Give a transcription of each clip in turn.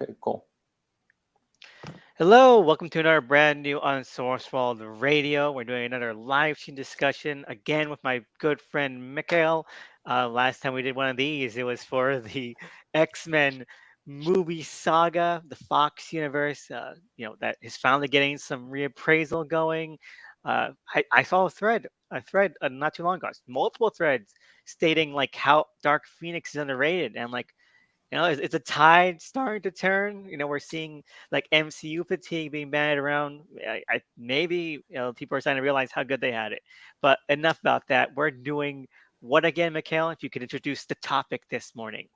Okay, cool. Hello, welcome to another brand new Unsourced World Radio. We're doing another live stream discussion again with my good friend Mikhail. Last time we did one of these, it was for the X-Men movie saga, the Fox universe. That is finally getting some reappraisal going. I saw a thread not too long ago, multiple threads stating like how Dark Phoenix is underrated and like it's a tide starting to turn. We're seeing like MCU fatigue being bandied around. Maybe people are starting to realize how good they had it. But enough about that. We're doing what again, Mikhail? If you could introduce the topic this morning.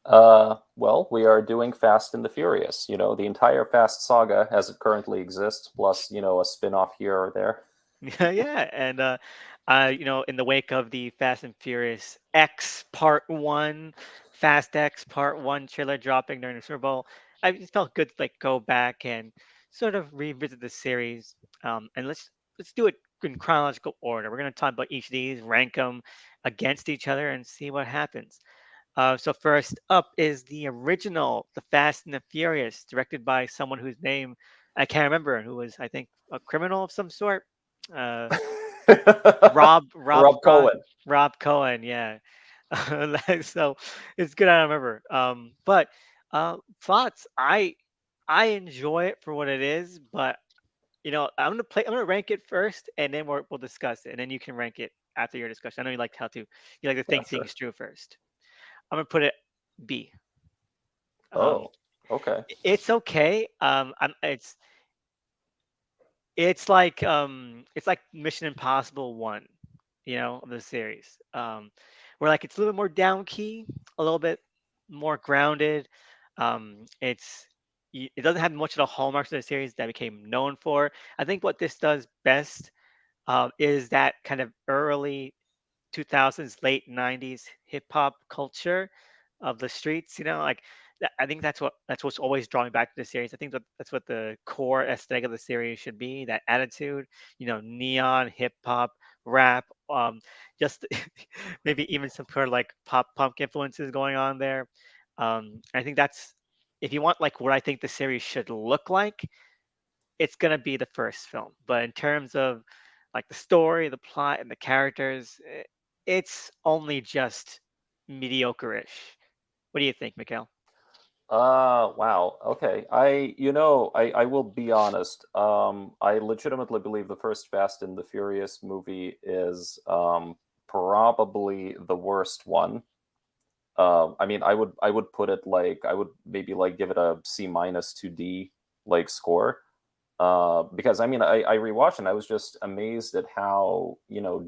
Well, we are doing Fast and the Furious. The entire Fast saga as it currently exists, plus a spin-off here or there. Yeah, yeah, and in the wake of the Fast and Furious X Part One, Fast X Part One trailer dropping during the Super Bowl, I just felt good to like go back and sort of revisit the series. And let's do it in chronological order. We're gonna talk about each of these, rank them against each other, and see what happens. So first up is the original, The Fast and the Furious, directed by someone whose name I can't remember, who was I think a criminal of some sort. Uh, Rob Rob Rob Rob Cohen. Rob Cohen, yeah. So it's good I don't remember. But thoughts, I enjoy it for what it is, but I'm gonna rank it first, and then we'll discuss it, and then you can rank it after your discussion. I know you like to Yeah, think sure. things through first. I'm gonna put it B. Um, Oh, okay. it's okay. It's like Mission Impossible One, of the series. Where like it's a little bit more down key, a little bit more grounded. It doesn't have much of the hallmarks of the series that became known for. I think what this does best is that kind of early 2000s, late 90s hip hop culture of the streets. Like I think that's what's always drawing back to the series. I think that's what the core aesthetic of the series should be. That attitude, neon hip hop rap, just maybe even some sort of like pop punk influences going on there. I think that's if you want like what I think the series should look like, it's gonna be the first film. But in terms of like the story, the plot, and the characters, it's only just mediocre-ish. What do you think, Mikhail? Wow. Okay. I will be honest. I legitimately believe the first Fast and the Furious movie is probably the worst one. I mean, I would put it like I would maybe like give it a C minus to D like score. Because I mean, I rewatched and I was just amazed at how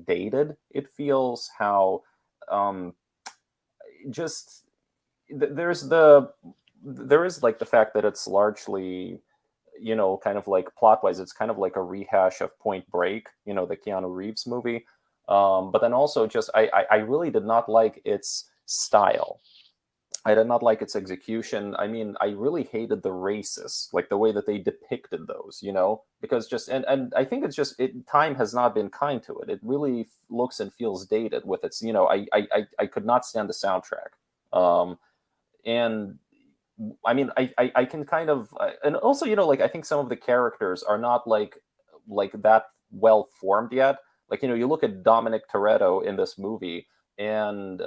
dated it feels. How um, just there's there is like the fact that it's largely kind of like plot wise, it's kind of like a rehash of Point Break, the Keanu Reeves movie. But then also just I really did not like its style. I did not like its execution. I mean, I really hated the races, like the way that they depicted those, because just and I think it's just time has not been kind to it. It really looks and feels dated with its, I could not stand the soundtrack. And I mean, I can kind of, and also, like I think some of the characters are not like that well formed yet. Like you look at Dominic Toretto in this movie, and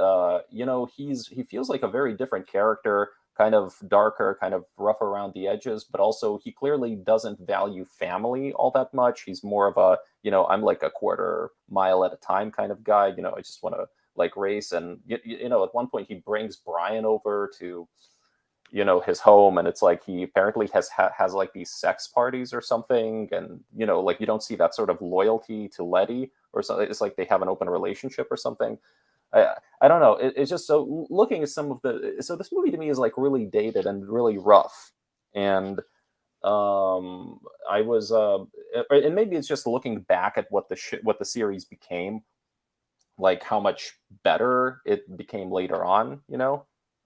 he feels like a very different character, kind of darker, kind of rough around the edges, but also he clearly doesn't value family all that much. He's more of a I'm like a quarter mile at a time kind of guy. I just want to like race, and at one point he brings Brian over to his home, and it's like he apparently has like these sex parties or something, and like you don't see that sort of loyalty to Letty or something. It's like they have an open relationship or something. I don't know. It's just so looking at some of the, so this movie to me is like really dated and really rough. And I was and maybe it's just looking back at what the series became, like how much better it became later on,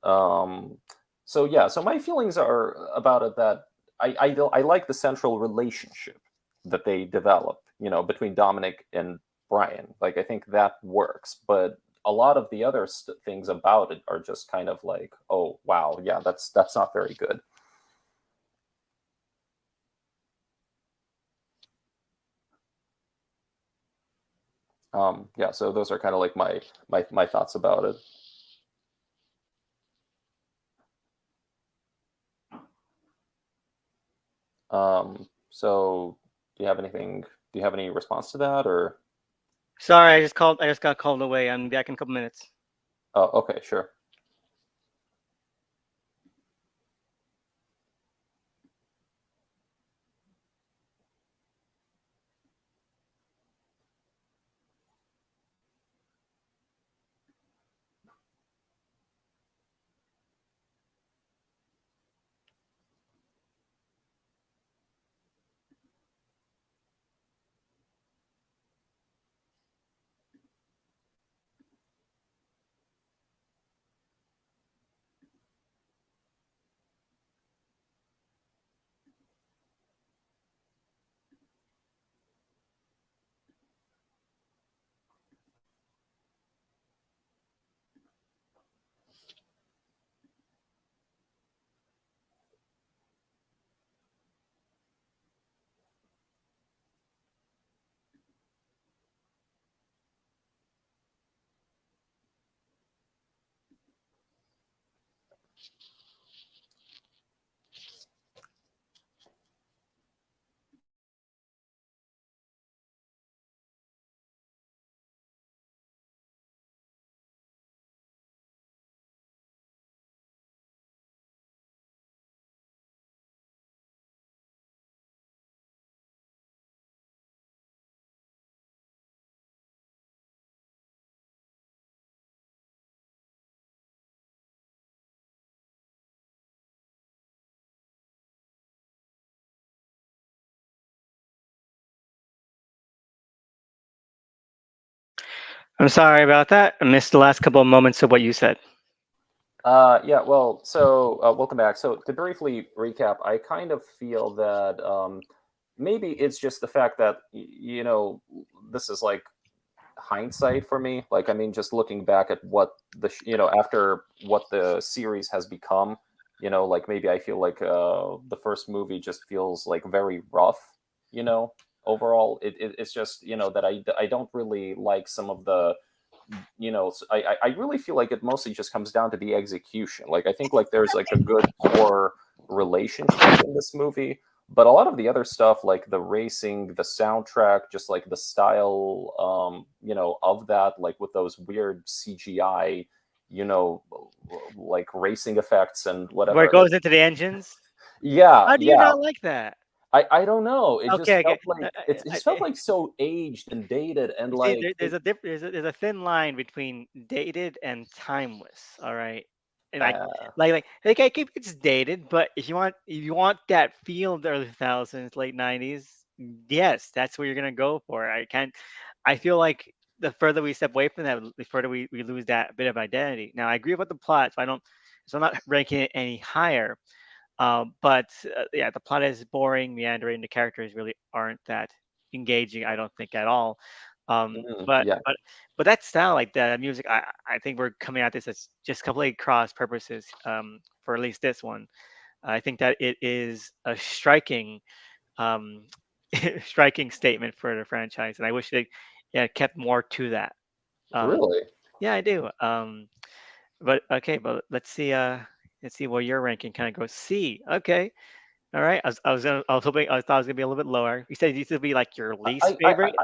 um so yeah, so my feelings are about it that I like the central relationship that they develop, between Dominic and Brian. Like I think that works, but a lot of the other things about it are just kind of like, oh wow, yeah, that's not very good. Yeah, so those are kind of like my thoughts about it. So do you have anything? Do you have any response to that, or? Sorry, I just called. I just got called away. I'm back in a couple minutes. Oh, okay, sure. I'm sorry about that. I missed the last couple of moments of what you said. Yeah, well, so welcome back. So to briefly recap, I kind of feel that maybe it's just the fact that this is like hindsight for me. Like, I mean, just looking back at what after what the series has become, like maybe I feel like the first movie just feels like very rough. Overall, it's just that I don't really like some of the I really feel like it mostly just comes down to the execution. Like I think like there's like a good core relationship in this movie, but a lot of the other stuff like the racing, the soundtrack, just like the style of that, like with those weird CGI, you know like racing effects and Where it whatever. goes into the engines. Yeah, How do you yeah. not like that? I don't know. It just Okay, okay. felt like it just felt like so aged and dated and See, like there's a there's a thin line between dated and timeless. All right, and uh, I keep it's dated, but if you want that feel of the early 2000s, late 90s, yes, that's what you're gonna go for. I can't. I feel like the further we step away from that, the further we lose that bit of identity. Now, I agree with the plot, so I don't. So I'm not ranking it any higher. But yeah, the plot is boring, meandering. The characters really aren't that engaging, I don't think at all. Um, but yeah, but but that style, like the music, I think we're coming at this as just completely cross purposes. For at least this one, I think that it is a striking, um, striking statement for the franchise, and I wish they yeah kept more to that. Um, really. yeah, I do. But okay, but let's see where your ranking kind of goes. C. Okay. All right. I was hoping, I thought it was gonna be a little bit lower. You said it used to be like your least favorite.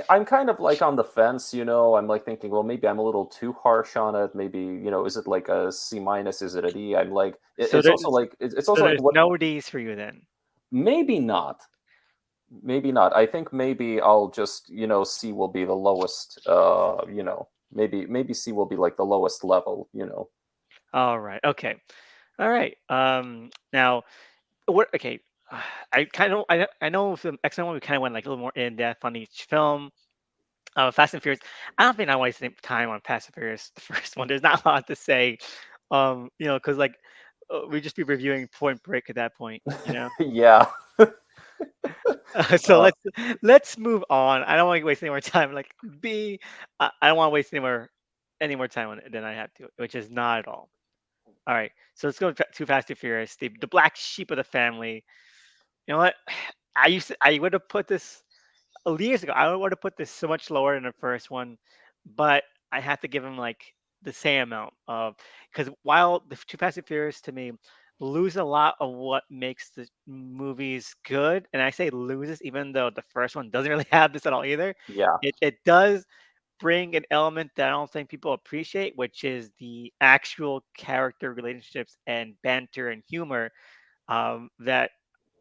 I'm kind of like on the fence, I'm like thinking, well, maybe I'm a little too harsh on it. Maybe, is it like a C minus? Is it a D? I'm like, So it's also there's like, it's so also like there's what, no D's for you then. maybe not, maybe not. I think maybe I'll just, C will be the lowest, maybe C will be like the lowest level. All right. Okay. All right. Now what? Okay. I kind of I know for the X-Men one we kind of went like a little more in depth on each film. Fast and Furious. I don't think I waste any time on Fast and Furious. The first one. There's not a lot to say. Because like we'd just be reviewing Point Break at that point. Yeah. So Uh, let's move on. I don't want to waste any more time. Like B, I don't want to waste any more time on it than I have to, which is not at all. All right, so let's go too Fast and Furious. The black sheep of the family. You know what? I would have put this. years ago. I don't want to put this so much lower than the first one, but I have to give him like the same amount of, because while the Too Fast and Furious to me lose a lot of what makes the movies good, and I say loses even though the first one doesn't really have this at all either. Yeah. It does bring an element that I don't think people appreciate, which is the actual character relationships and banter and humor, that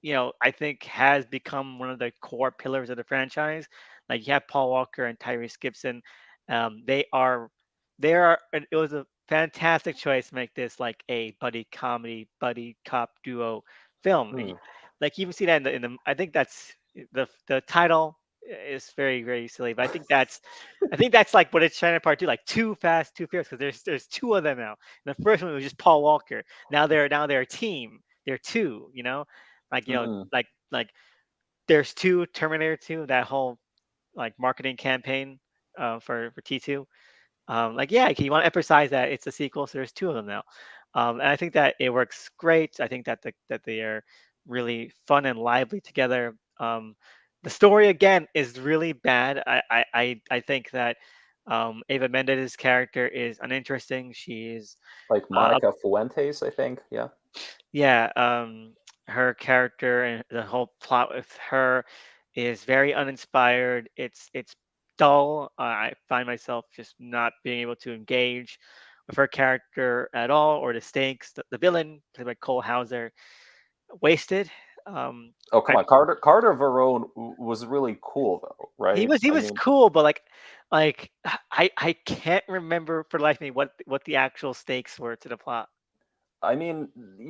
I think has become one of the core pillars of the franchise. Like you have Paul Walker and Tyrese Gibson. They are and it was a fantastic choice to make this like a buddy comedy, buddy cop duo film. Hmm. Like you even see that in the I think that's the title is very, very silly, but I think that's like what it's trying to part two, like Too Fast, Too Furious, because there's two of them now. And the first one was just Paul Walker. Now they're a team. They're two, like Hmm. like there's two Terminator 2, that whole like marketing campaign for T2. Like, yeah, you want to emphasize that it's a sequel, so there's two of them now. And I think that it works great. I think that they are really fun and lively together. The story again is really bad. I think that Ava Mendez's character is uninteresting. She's Like uh, Monica Fuentes, I think. Yeah. yeah, her character and the whole plot with her is very uninspired. It's dull. I find myself just not being able to engage with her character at all, or the stakes. The villain, played by Cole Hauser, wasted. Um, Oh, come I on. Carter Verone was really cool though, he right? was he I was mean, cool, but like I can't remember for the life of me what the actual stakes were to the plot. I mean,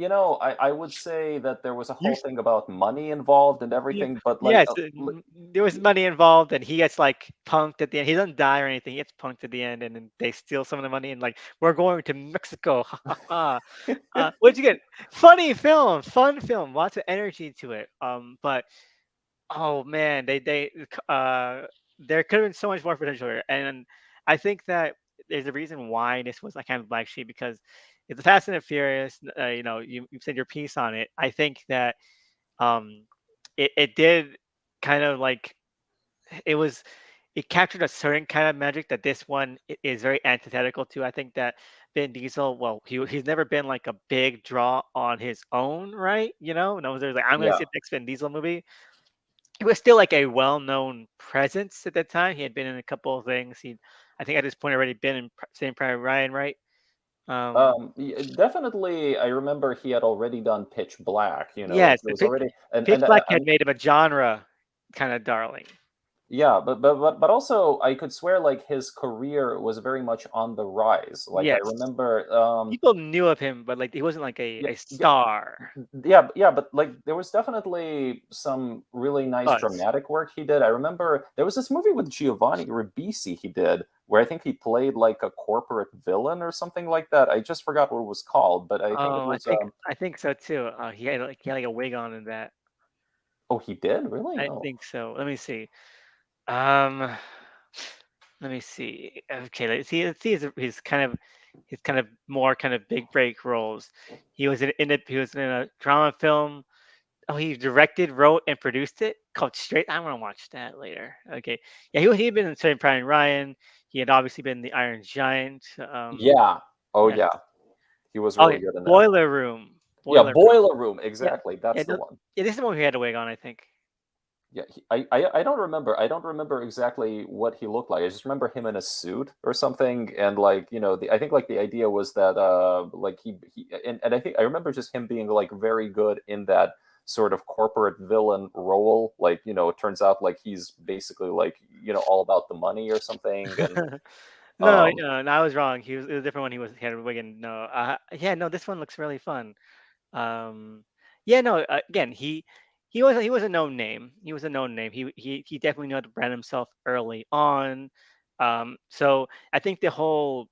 I would say that there was a You whole thing about money involved and Yeah. everything, but like, Yes, there was money involved, and he gets like punked at the end. He doesn't die or anything. He gets punked at the end, and then they steal some of the money and like we're going to Mexico. Ha ha ha. What'd you get? Funny film, fun film, lots of energy to it. But oh man, there could have been so much more potential here, and I think that there's a reason why this was like kind of black sheep because it's the Fast and the Furious. You said your piece on it. I think that um it did kind of like it was it captured a certain kind of magic that this one is very antithetical to. I think that Vin Diesel, well, he's never been like a big draw on his own, right? No, there's like I'm gonna yeah. see the next Vin Diesel movie. He was still like a well-known presence at that time. He had been in a couple of things. I think at this point already been in Saving Private Ryan, right? Um, Definitely, I remember he had already done Pitch Black. yes, There was already, Pitch Black had made him a genre kind of darling. yeah, but also I could swear like his career was very much on the rise. Like I Yes. remember, People knew of him, but like he wasn't like a, yeah, a yeah, star. yeah, but like there was definitely some really nice Buzz. dramatic work he did. I remember there was this movie with Giovanni Ribisi he did where I think he played like a corporate villain or something like that. I just forgot what it was called, but I think it Oh, I was think I think so too. He had like a wig on in that. oh, he did? Really? I Oh. think so. Let me see. Um, let me see. Okay, let's see his kind of more kind of big break roles. He was in a drama film. Oh, he directed, wrote, and produced it called Straight. I want to watch that later. Okay, yeah, he had been in Saving Private Ryan. He had obviously been the Iron Giant. Yeah. Oh Yes. yeah. He was Oh, really yeah. good in that. Boiler Room. Yeah, Boiler Room. Boiler Room, Yeah. exactly. Yeah, That's the no, one. yeah, this is the one he had a wig on, I think. Yeah, I don't remember. I don't remember exactly what he looked like. I just remember him in a suit or something, and like I think like the idea was that like he and I think I remember just him being like very good in that sort of corporate villain role. Like it turns out like he's basically like all about the money or something, and No, um no, I was wrong. It was a different one. He had a wig and no. Yeah, no, this one looks really fun. Yeah, no, again, he was a known name. He was a known name. He definitely knew how to brand himself early on. So I think the whole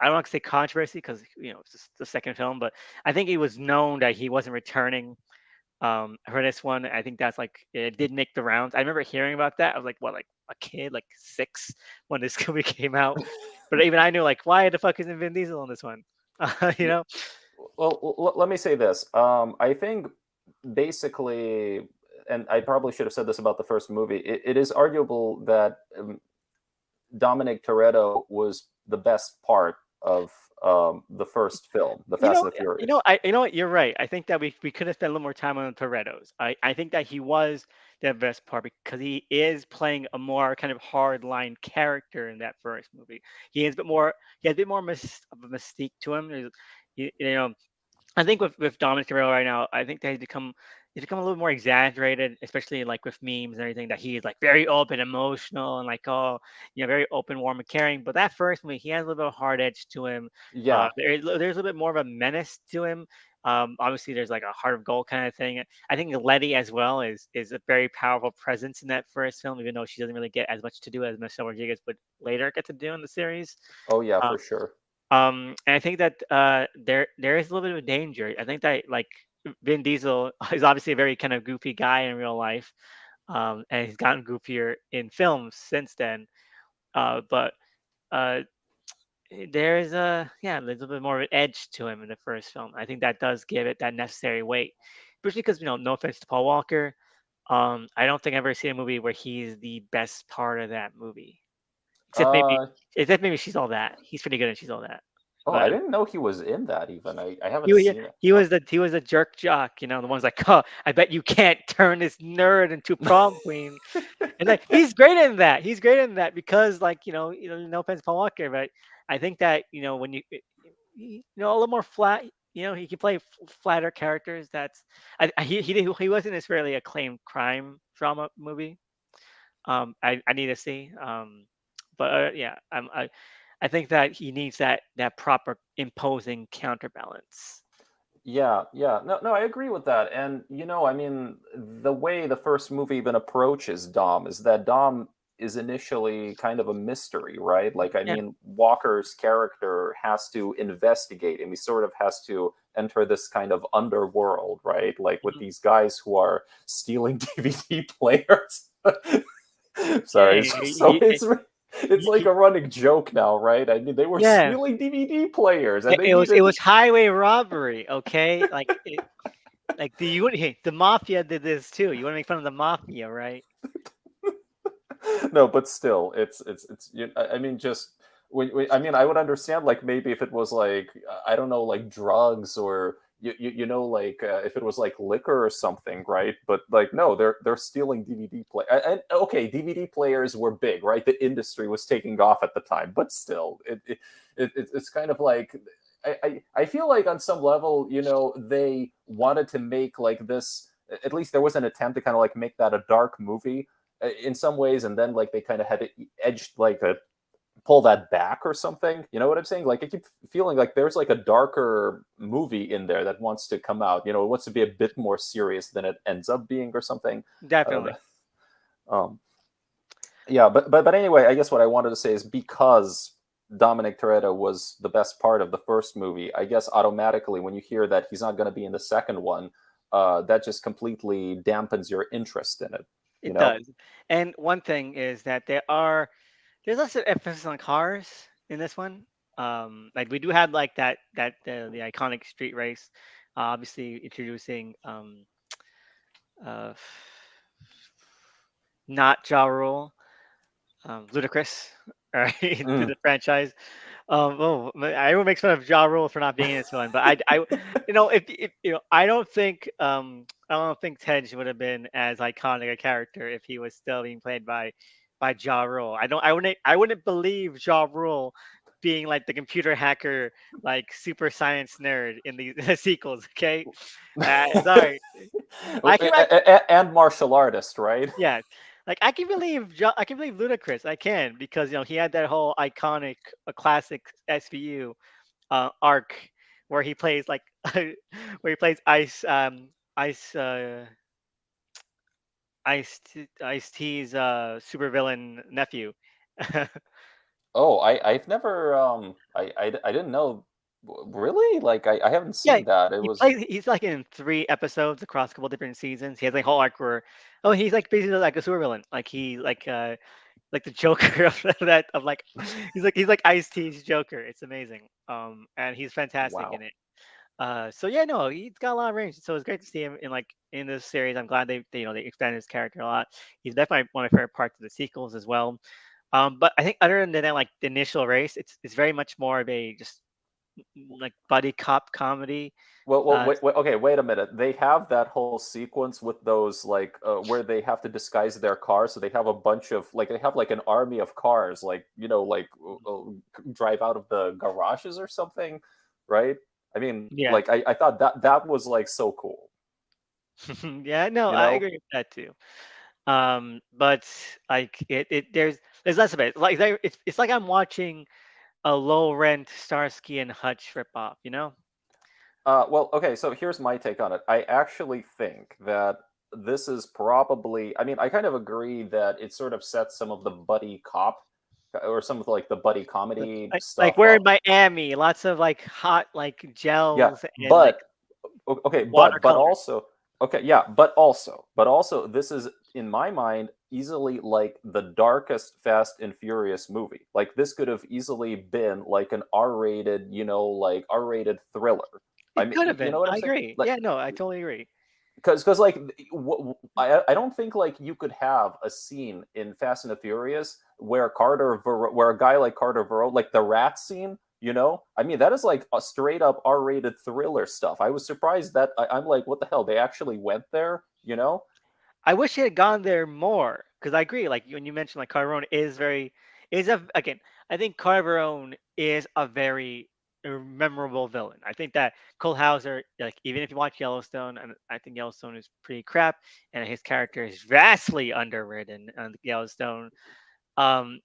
I don't want to say controversy because it's just the second film, but I think it was known that he wasn't returning for this one. I think that's like it did make the rounds. I remember hearing about that. I was like, what, like a kid, like 6 when this movie came out. But even I knew like, why the fuck isn't Vin Diesel on this one? You know? well, let me say this. I think basically. and I probably should have said this about the first movie. It is arguable that Dominic Toretto was the best part of the first film, The You Fast know, and the you know, Furious. you know what? You're right. I think that we could have spent a little more time on the Toretto's. I think that he was the best part because he is playing a more kind of hard line character in that first movie. He is a bit more. He has a bit more of a mystique to him. You know, I think with Dominic Toretto right now, I think that he's become a little more exaggerated, especially like with memes and everything. That he's like very open, emotional, and like very open, warm, and caring. But that first movie, he has a little bit of hard edge to him. Yeah. There's a little bit more of a menace to him. Obviously, there's like a heart of gold kind of thing. I think Letty as well is a very powerful presence in that first film, even though she doesn't really get as much to do as Michelle Rodriguez would later get to do in the series. Oh yeah, Uh, for sure. and I think that there is a little bit of danger. I think that like Vin Diesel is obviously a very kind of goofy guy in real life, and he's gotten goofier in films since then. But uh, there's a yeah, a little bit more of an edge to him in the first film. I think that does give it that necessary weight, especially because no offense to Paul Walker, I don't think I've ever seen a movie where he's the best part of that movie. Except maybe, Uh except maybe she's all that. He's pretty good and she's all that. oh, But I didn't know he was in that even. I haven't he seen it. he Oh. was the jerk jock, the one's like, oh, I bet you can't turn this nerd into prom queen. And like he's great in that. He's great in that because like no offense to Paul Walker, but I think that when a little more flat. He can play flatter characters. He wasn't this really acclaimed crime drama movie. I need to see. But yeah, I think that he needs that proper imposing counterbalance. Yeah, yeah. No, no, I agree with that. And I mean, the way the first movie even approaches Dom is that Dom is initially kind of a mystery, right? Like, I Yeah. mean, Walker's character has to investigate and he sort of has to enter this kind of underworld, right? Like with Mhm. these guys who are stealing DVD players. Yeah. Sorry. So it's like He- a running joke now, right? I mean, they were yeah. stealing DVD players and It, they it was it needed was highway robbery. Okay, like the mafia did this too. You want to make fun of the mafia, right? no, but still, I mean, just I mean, I would understand like maybe if it was like I don't know, like drugs or like if it was like liquor or something, right? But like no, they're stealing DVD play. And okay, DVD players were big, right? The industry was taking off at the time, but still, it's kind of like. I feel like on some level, they wanted to make like this. At least there was an attempt to kind of like make that a dark movie in some ways, and then like they kind of had to edge like a pull that back or something. You know what I'm saying? Like I keep feeling like there's like a darker movie in there that wants to come out. It wants to be a bit more serious than it ends up being or something. I don't know. Definitely. Um, yeah, but anyway, I guess what I wanted to say is because Dominic Toretto was the best part of the first movie, I guess automatically when you hear that he's not going to be in the second one, that just completely dampens your interest in it. You It know? does. And one thing is that there's lots of emphasis on cars in this one. Like we do have like the iconic street race, obviously introducing uh, not Ja Rule, Ludacris, right, to Mm. the franchise. Everyone makes fun of Ja Rule for not being in this one, but if I don't think Tej would have been as iconic a character if he was still being played by Ja Rule. I wouldn't believe Ja Rule being like the computer hacker, like super science nerd in the sequels. Okay, sorry, And martial artist, right? yeah, like I can believe Ludacris. I can because he had that whole iconic, a classic SVU arc where he plays like where he plays Ice Ice T's supervillain nephew. Oh, I've never I didn't know. Really? Like I haven't Yeah, seen that. It was he's like in 3 episodes across a couple different seasons. He has like whole arc where he's like basically like a supervillain. Like he like the Joker of that of like he's like Ice T's Joker. It's amazing. And he's fantastic in wow. it. So yeah, no, he's got a lot of range. So it's great to see him in like in this series. I'm glad they expanded his character a lot. He's definitely one of my favorite parts of the sequels as well. But I think other than that, like the initial race, it's very much more of a just like buddy cop comedy. Well, Uh, wait, okay, wait a minute. They have that whole sequence with those like where they have to disguise their cars. So they have a bunch of like they have like an army of cars, like like drive out of the garages or something, right? I mean, yeah, like I thought that was like so cool, yeah, no, you I know? agree with that too. But like it there's less of it. Like it's like I'm watching a low rent Starsky and Hutch ripoff, you know? Well, okay, so here's my take on it. I actually think that this is probably, I mean, I kind of agree that it sort of sets some of the buddy cop or some of like the buddy comedy Like stuff we're in up. Miami, lots of like hot like Yeah, gels and like but okay, but watercolor. also okay, yeah, but also this is in my mind easily like the darkest Fast and Furious movie. Like this could have easily been like an R-rated, like R-rated thriller. I It mean, could have you know been. what I'm I saying? agree. Like Yeah, no, I totally agree. because like I don't think like you could have a scene in Fast and the Furious where where a guy like Carter Verone, like the rat scene, I mean that is like a straight up R-rated thriller stuff. I was surprised that I'm like, what the hell, they actually went there. I wish he had gone there more because I agree. Like when you mentioned, like Carverone is very is a again. I think Carverone is a very memorable villain. I think that Cole Hauser, like even if you watch Yellowstone, and I think Yellowstone is pretty crap, and his character is vastly underwritten on Yellowstone. Um,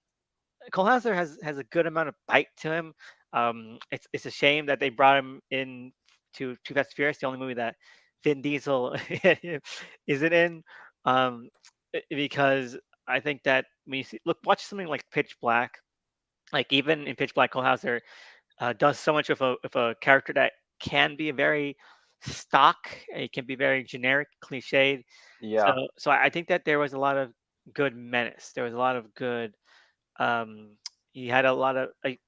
Cole Hauser has a good amount of bite to him. It's a shame that they brought him in to Too Fast and Furious, the only movie that Vin Diesel isn't in, because I think that when you see, look, watch something like Pitch Black. Like even in Pitch Black, Cole Hauser does so much of a character that can be very stock. It can be very generic, cliched. So Yeah. so I think that there was a lot of good menace. There was a lot of good um, he had a lot of like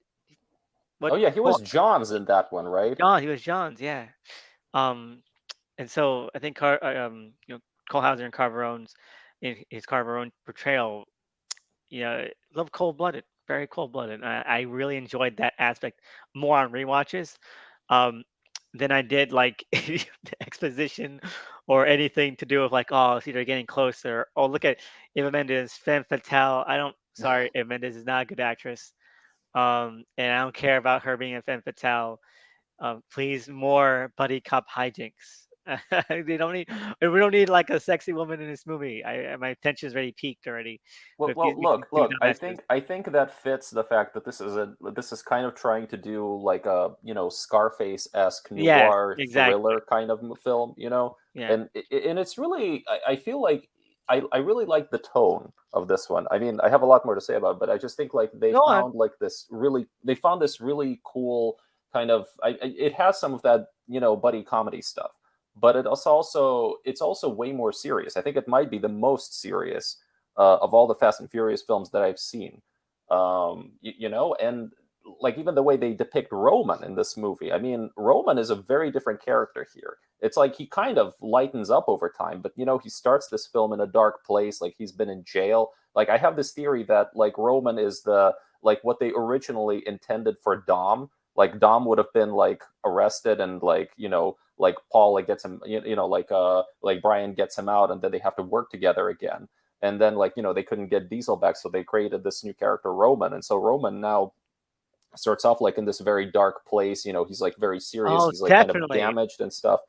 what Oh yeah, he well, was John's in that one, right? John, he was John's, yeah. Um, and so I think Cole Hauser and Carverone's in his Carverone portrayal, love cold blooded, very cold blooded. I really enjoyed that aspect more on rewatches. Um, than I did like the exposition or anything to do with like, oh, see, they're getting closer. Oh, look at Eva Mendes, femme fatale. I don't, sorry, Eva Mendes is not a good actress. And I don't care about her being a femme fatale. Please, more buddy cop hijinks. they don't need. We don't need like a sexy woman in this movie. My attention is already peaked already Well, with well, with these two look. I dumbasses. think I think that fits the fact that this is kind of trying to do like a Scarface-esque Yes, noir exactly. thriller kind of film. Yeah. And it's really I feel like I really like the tone of this one. I mean, I have a lot more to say about it, but I just think like Go on. they found this really cool kind of it has some of that buddy comedy stuff, but it's also way more serious. I think it might be the most serious of all the Fast and Furious films that I've seen. And like even the way they depict Roman in this movie. I mean, Roman is a very different character here. It's like he kind of lightens up over time, but he starts this film in a dark place, like he's been in jail. Like I have this theory that like Roman is the like what they originally intended for Dom. Like Dom would have been like arrested and like Paul like gets him like Brian gets him out and then they have to work together again, and then like they couldn't get Diesel back, so they created this new character Roman, and so Roman now starts off like in this very dark place. He's like very serious, Oh, he's like kind of definitely. damaged and stuff.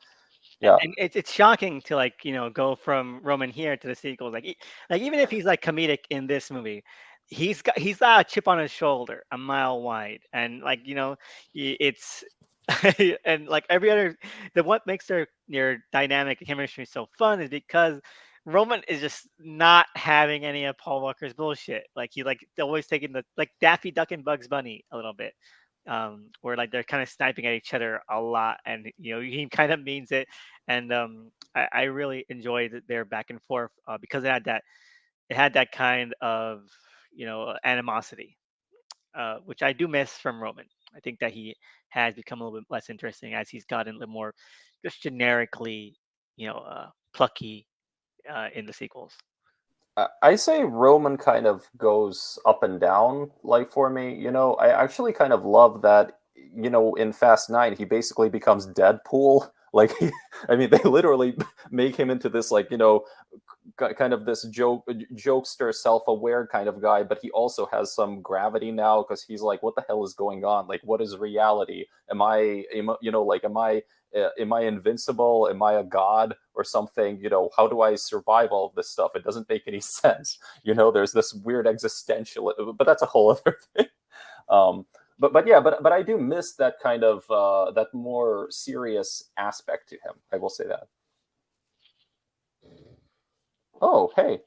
Yeah. And it's shocking to like go from Roman here to the sequels. Like even if he's like comedic in this movie, he's got a chip on his shoulder a mile wide, and like it's and like every other the what makes their dynamic and chemistry so fun is because Roman is just not having any of Paul Walker's bullshit. Like he like always taking the like Daffy Duck and Bugs Bunny a little bit, where like they're kind of sniping at each other a lot, and he kind of means it. And I really enjoyed their back and forth because it had that kind of animosity, which I do miss from Roman. I think that he has become a little bit less interesting as he's gotten a little more just generically, plucky in the sequels. I say Roman kind of goes up and down, like for me. I actually kind of love that. In Fast Nine, he basically becomes Deadpool. Like, I mean, they literally make him into this, like, kind of this jokester, self-aware kind of guy, but he also has some gravity now because he's like, what the hell is going on? Like, what is reality? Like, am I invincible? Am I a god or something? How do I survive all of this stuff? It doesn't make any sense. There's this weird existential, but that's a whole other thing. Um, but yeah, but I do miss that kind of that more serious aspect to him. I will say that. Oh, hey.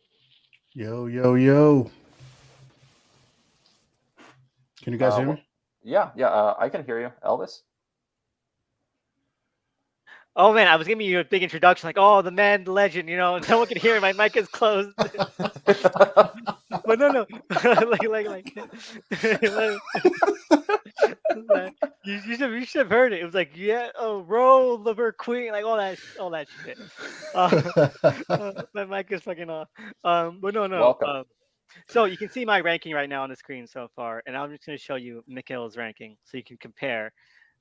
Yo, yo, yo. Can you guys hear Well, me? yeah, yeah. I can hear you, Elvis. Oh man, I was giving you a big introduction, like, oh, the man, the legend. No one can hear me. My mic is closed. But no, like, like, you should have heard it. It was like, yeah, oh, roll liver queen, like all that shit. Uh, my mic is fucking off. But no, no. Welcome. So you can see my ranking right now on the screen so far, and I'm just going to show you Mikhail's ranking so you can compare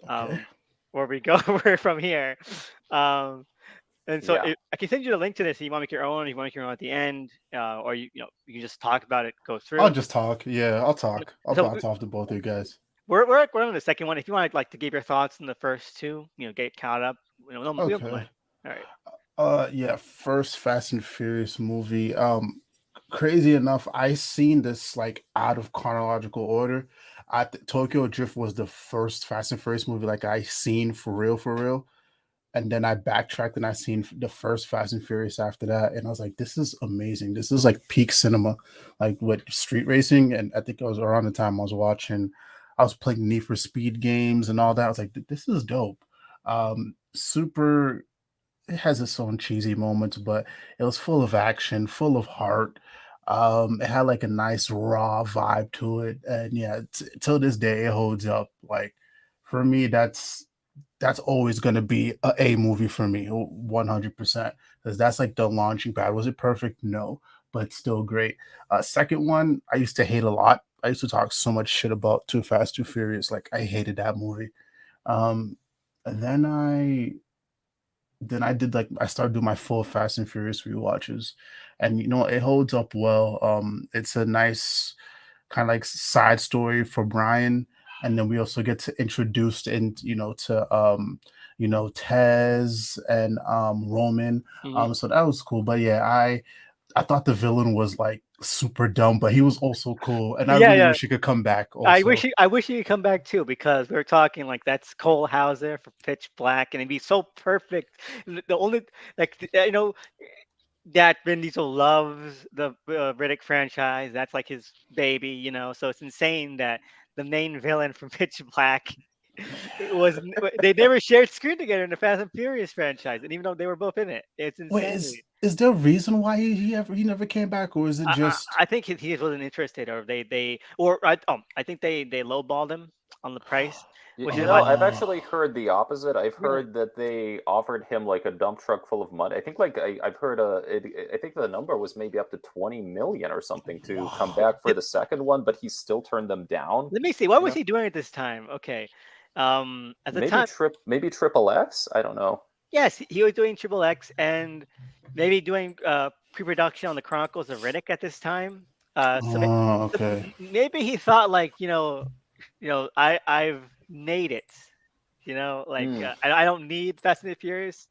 Okay. um, where we go where from here. Um, and so Yeah. I can send you the link to this. If you want to make your own, if you want to make your own at the end, or you can just talk about it, go I'll through. just talk. Yeah, I'll talk. I'll So bounce off to both of you guys. we're on the second one. If you want to like to give your thoughts on the first two, get caught up. We don't Okay. mind. All right. Yeah, first Fast and Furious movie. Crazy enough, I seen this like out of chronological order. Tokyo Drift was the first Fast and Furious movie like I seen for real. And then I backtracked and I seen the first Fast and Furious after that, and I was like, "This is amazing! This is like peak cinema, like with street racing." And I think it was around the time I was playing Need for Speed games and all that. I was like, "This is dope." Super. It has its own cheesy moments, but it was full of action, full of heart. It had like a nice raw vibe to it, and yeah, till this day it holds up. Like for me, that's always going to be a movie for me 100% because that's like the launching pad. Was it perfect? No, but still great. Second one I used to hate a lot. I used to talk so much shit about Too Fast Too Furious, like I hated that movie. um and then I did like I started doing my full Fast and Furious rewatches, and it holds up well. It's a nice kind of like side story for Brian, and then we also get to introduced in to Tez and Roman. Mhm. So that was cool. But yeah, I thought the villain was like super dumb, but he was also cool, and I Yeah, really yeah. wish he could come back I wish also. he could come back too because we were talking like that's Cole Hauser for Pitch Black, and it'd be so perfect. The only like that Vin Diesel loves the Riddick franchise. That's like his baby, So it's insane that the main villain from Pitch Black it was they never shared screen together in the Fast and Furious franchise, and even though they were both in it, it's Wait, insane. is there a reason why he never came back, or is it I, I just I think he wasn't interested, or I think they lowballed him on the price, which is why. I've actually heard the opposite. I've Really? heard that they offered him like a dump truck full of money. I think like I've heard I think the number was maybe up to 20 million or something to come wow? back for the second one, but he still turned them down. Let me see. What You was know, he doing at this time? Okay. At the maybe time, maybe Triple X. I don't know. yes, he was doing Triple X and maybe doing pre-production on the Chronicles of Riddick at this time. So, Oh, okay. maybe he thought like I've made it. Like Hmm. I don't need Fast and the Furious.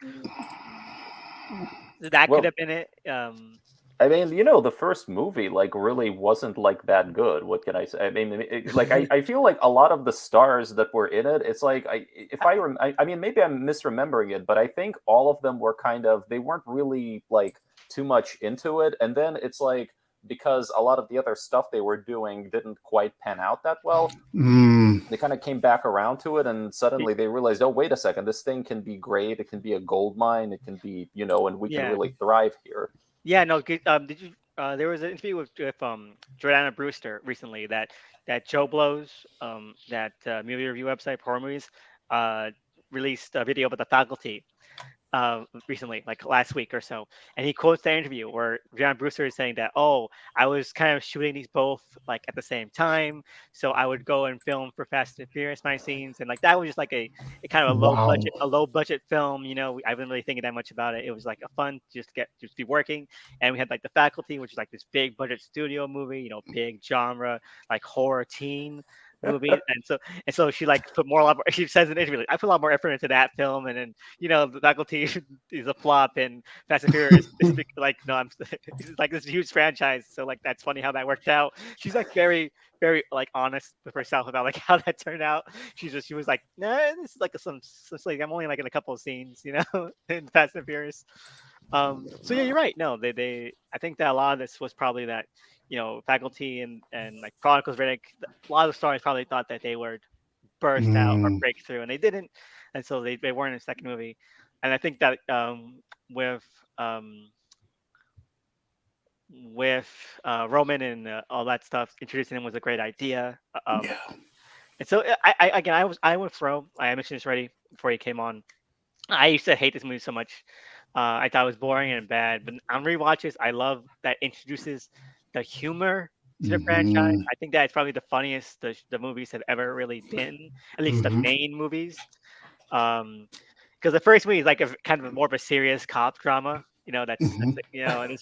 So that could Well, have been it. I mean, the first movie like really wasn't like that good. What can I say? I mean, like I feel like a lot of the stars that were in it, it's like I mean, maybe I'm misremembering it, but I think all of them were kind of they weren't really like too much into it, and then it's like because a lot of the other stuff they were doing didn't quite pan out that well, Mm, they kind of came back around to it, and suddenly they realized, oh, wait a second, this thing can be great, it can be a gold mine, it can be, and we can Yeah. really thrive here. Yeah, no. Did you? There was an interview with Jordana Brewster recently that Joe Blows, that movie review website for horror movies, uh, released a video about the faculty recently, like last week or so, and he quotes that interview where John Brewster is saying that, "Oh, I was kind of shooting these both like at the same time, so I would go and film for Fast and Furious my scenes, and like that was just like a kind of Wow. a low budget film. You know, I wasn't really thinking that much about it. It was like a fun just be working, and we had like the faculty, which is like this big budget studio movie, you know, big genre like horror teen." Movie and so she like put more a lot more, she says in the interview like, I put a lot more effort into that film and then you know, the faculty is a flop, and Fast and Furious is like, no, I'm it's like this huge franchise. So like that's funny how that worked out. She's like very like honest with herself about like how that turned out. She was like, nah, this is like some like I'm only like in a couple of scenes, you know, in Fast and Furious. So yeah, you're right. No, they I think that a lot of this was probably that, you know, faculty and like Chronicles Riddick, a lot of the stars probably thought that they would burst out or Mm, break through, and they didn't, and so they weren't in the second movie. And I think that with um, Roman and all that stuff, introducing him was a great idea. yeah. And so again, I would throw. I mentioned this already before he came on. I used to hate this movie so much. I thought it was boring and bad, but on rewatches, I love that introduces the humor to the franchise. Hmm. I think that's probably the funniest the movies have ever really been, at least the Hmm. main movies. Um, because the first movie is like a kind of more of a serious cop drama. You know, Hmm. you know, and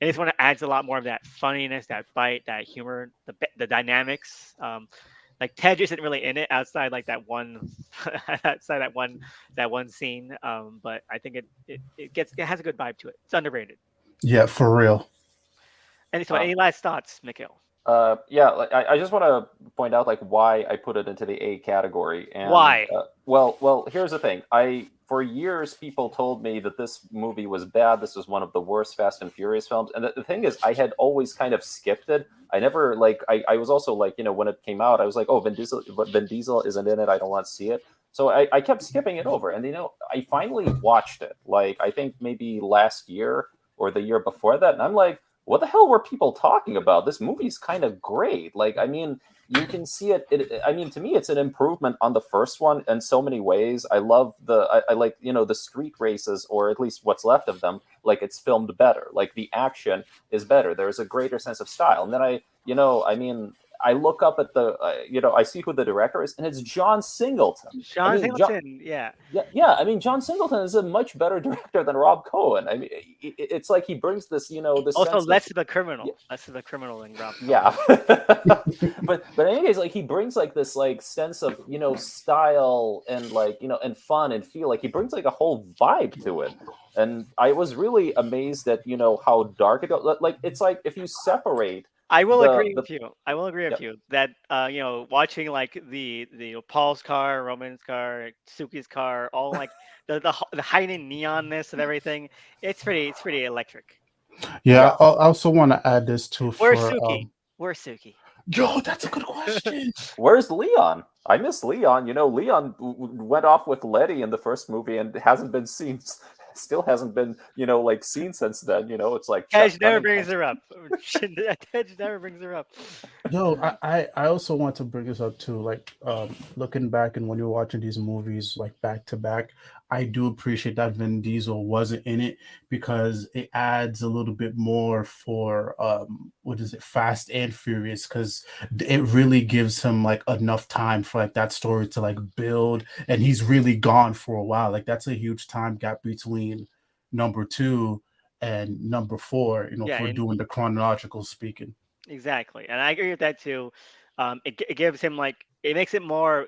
this one adds a lot more of that funniness, that bite, that humor, the dynamics. Like Ted isn't really in it outside like that one outside that one scene. But I think it has a good vibe to it. It's underrated. Yeah, for real. And so, Uh, any last thoughts, Mikhail? yeah, like, I just want to point out like why I put it into the A category, and Why? well, here's the thing. I For years people told me that this movie was bad. This was one of the worst Fast and Furious films, and the thing is, I had always kind of skipped it. I never like. I was also like, you know, when it came out, I was like, oh, Vin Diesel, but Vin Diesel isn't in it. I don't want to see it. So I kept skipping it over, and you know, I finally watched it. Like I think maybe last year or the year before that, and I'm like, what the hell were people talking about? This movie's kind of great. Like, I mean, you can see I mean, to me, it's an improvement on the first one in so many ways. I love I like, you know, the street races, or at least what's left of them. Like, it's filmed better. Like, the action is better. There's a greater sense of style. And then you know, I mean, I look up at you know, I see who the director is, and it's John Singleton. I Sean mean, John, Singleton, yeah. yeah, yeah. I mean, John Singleton is a much better director than Rob Cohen. I mean, it's like he brings this, you know, this Also, sense of less of a criminal than Rob Cohen. yeah. But anyways, like he brings like this like sense of, you know, style and like, you know, and fun and feel. Like he brings like a whole vibe to it. And I was really amazed at, you know, how dark it goes. Like it's like if you separate I will agree the with you. I will agree yeah, with you that you know, watching like the you know, Paul's car, Roman's car, Suki's car, all like the heightened neonness of everything. It's pretty electric. Yeah, yeah. I also want to add this too Where's for Suki? Where's Suki? Joe, that's a good question. Where's Leon? I miss Leon. You know, Leon went off with Letty in the first movie and hasn't been seen, still hasn't been, you know, like seen since then. You know, it's like Tej Chuck never brings Cunningham's. her up. Tej never brings her up. Yo, I also want to bring this up too. Like, looking back and when you're watching these movies like back to back, I do appreciate that Vin Diesel wasn't in it because it adds a little bit more for what is it, Fast and Furious, because it really gives him like enough time for like that story to like build, and he's really gone for a while. Like that's a huge time gap between number two and number four. You know, if Yeah, we're and doing the chronological speaking. exactly, and I agree with that too. It gives him like it makes it more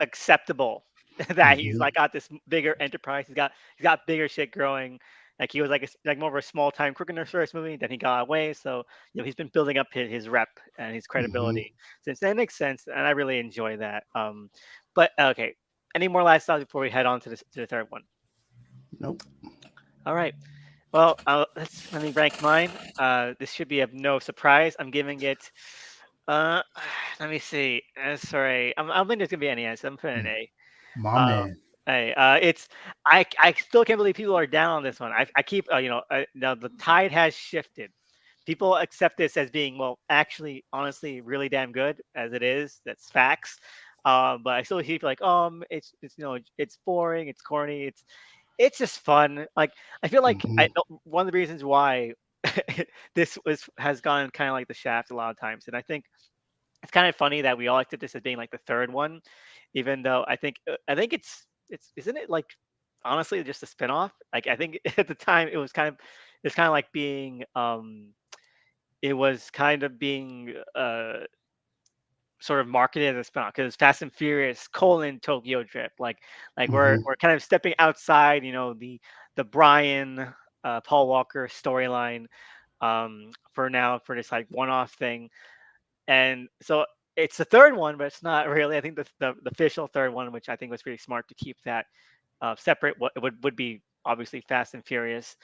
acceptable that he's Mhm. like got this bigger enterprise. He's got bigger shit growing. Like he was like like more of a small time crook in the first movie. Then he got away. So you know he's been building up his rep and his Mhm. credibility since. That makes sense, and I really enjoy that. But okay, any more last thoughts before we head on to the third one? Nope. All right. Well, let me rank mine. This should be of no surprise. I'm giving it. Uh, let me see. Sorry, I don't think there's gonna be any answer. I'm putting an A. My Uh, man. hey, it's I still can't believe people are down on this one. I keep you know now the tide has shifted. people accept this as being, well, actually, honestly, really damn good as it is. That's facts. But I still hear people like, it's it's boring, it's corny, it's just fun. Like I feel like Mhm. one of the reasons why this was has gone kind of like the Shaft a lot of times, and I think it's kind of funny that we all accept this as being like the third one, even though I think it's isn't it like honestly just a spinoff? Like I think at the time it's kind of like being it was kind of being sort of marketed as a spinoff because Fast and Furious colon Tokyo Drift. Like Mhm. we're kind of stepping outside, the Brian Paul Walker storyline for now for this like one-off thing. And so it's the third one, but it's not really. I think the official third one, which I think was pretty smart to keep that separate, what would be obviously Fast and Furious.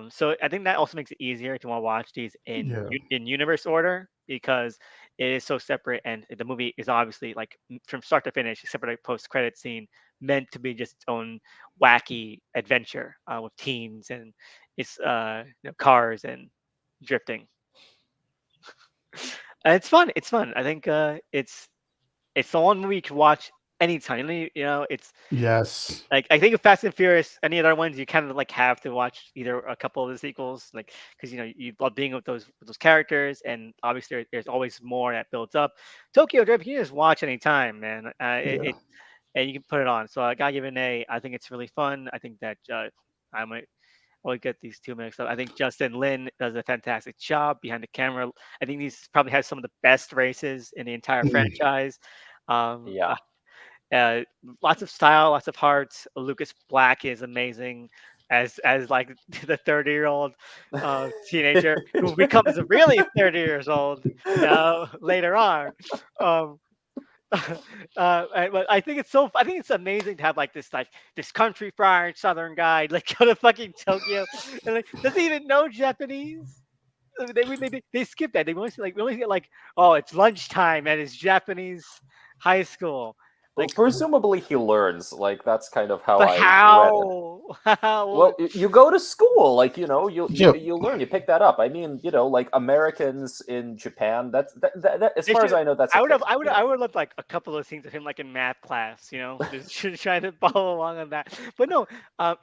So I think that also makes it easier to want to watch these Yeah. in universe order because it is so separate, and the movie is obviously like from start to finish, except for the post credit scene, meant to be just its own wacky adventure with teens and it's cars and drifting. It's fun. It's fun. I think it's the one movie you can watch anytime. It's Yes. like I think of Fast and Furious, any other ones, you kind of like have to watch either a couple of the sequels, like because you love being with those characters, and obviously there's always more that builds up. Tokyo Drift, you can just watch anytime, man. Yeah. And you can put it on. So I gotta give it an A. I think it's really fun. I think that I might always get these two mixed up. I think Justin Lin does a fantastic job behind the camera. I think he's probably has some of the best races in the entire Mm. franchise. Um, Yeah. uh, Lots of style, lots of hearts. Lucas Black is amazing as like the 30-year-old teenager who becomes really 30 years old later on. Um, but I think it's amazing to have like this country fried Southern guy like go to fucking Tokyo and like doesn't even know Japanese. I mean, they skip that. We always get like, oh, it's lunchtime at his Japanese high school. Well, Like, presumably he learns. Like that's kind of how but I read it. how? How? Well, you go to school, like Yeah. you learn, you pick that up. I mean, like Americans in Japan. That as They far as should. I know, that's a thing. I would love like a couple of scenes of him like in math class, just trying to follow along on that. But no,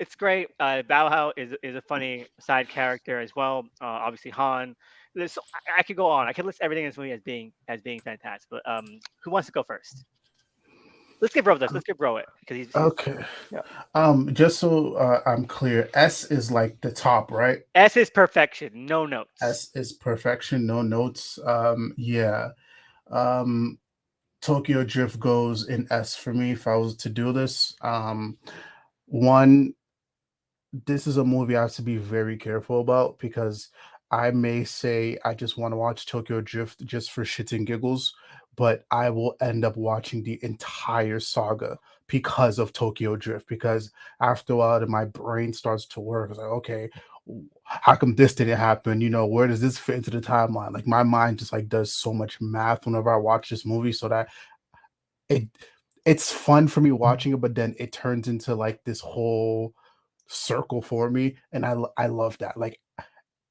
it's great. Bauhaus is a funny side character as well. Obviously Han. I could go on. I could list everything in this movie as being fantastic. But who wants to go first? Let's give Bro this. Let's give Bro it because he's Okay. Yeah. Just so I'm clear, S is like the top, right? S is perfection, no notes. S is perfection, no notes. Yeah. Um, Tokyo Drift goes in S for me if I was to do this. One, this is a movie I have to be very careful about because I may say I just want to watch Tokyo Drift just for shits and giggles, but I will end up watching the entire saga because of Tokyo Drift. Because after a while, my brain starts to work. It's like, okay, how come this didn't happen? Where does this fit into the timeline? Like my mind just like does so much math whenever I watch this movie, so that it it's fun for me watching it, but then it turns into like this whole circle for me, and I love that. Like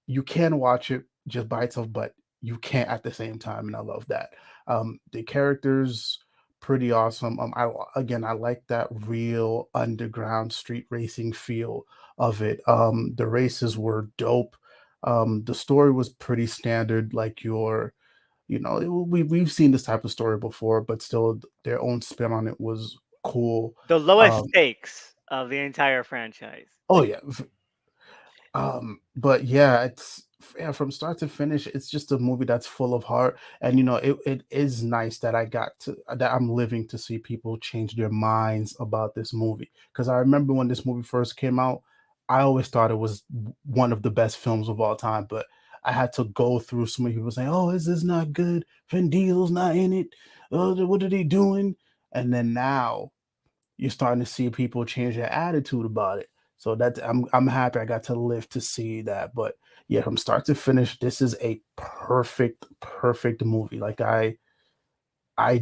you can watch it just by itself, but you can't at the same time, and I love that. The characters pretty awesome. I like that real underground street racing feel of it. The races were dope. The story was pretty standard, like we've seen this type of story before, but still their own spin on it was cool. The lowest Um, stakes of the entire franchise. oh Like yeah, but yeah, yeah, from start to finish, it's just a movie that's full of heart, and it is nice that I'm living to see people change their minds about this movie. Because I remember when this movie first came out, I always thought it was one of the best films of all time, but I had to go through so many people saying, "Oh, is this not good? Vin Diesel's not in it. Oh, what are they doing?" And then now you're starting to see people change their attitude about it. So I'm happy I got to live to see that. But yeah, from start to finish, this is a perfect movie. Like I I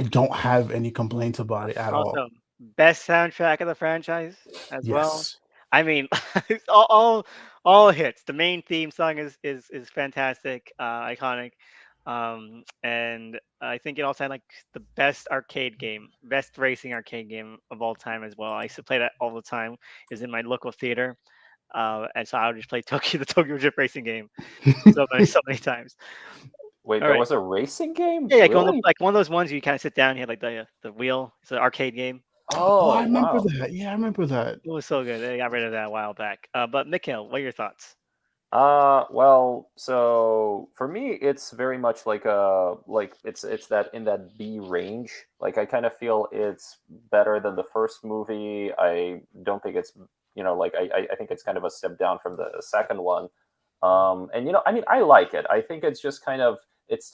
don't have any complaints about it at all. also best soundtrack of the franchise as well. Yes. I mean, it's all all hits. The main theme song is fantastic, iconic, and I think it also had like the best arcade game, best racing arcade game of all time as well. I used to play that all the time. It was in my local theater, and so I would just play Tokyo the Tokyo Drift racing game so many times. Wait, All there right. was a racing game? Yeah, Really? like one of those ones you kind of sit down. You had like the wheel. It's an arcade game. Oh, I Oh, remember wow. that. Yeah, I remember that. It was so good. They got rid of that a while back. But Mikhail, what are your thoughts? Well, so for me, it's very much like it's that in that B range. Like I kind of feel it's better than the first movie. I don't think it's like I think it's kind of a step down from the second one. And I mean, I like it. I think it's just kind of it's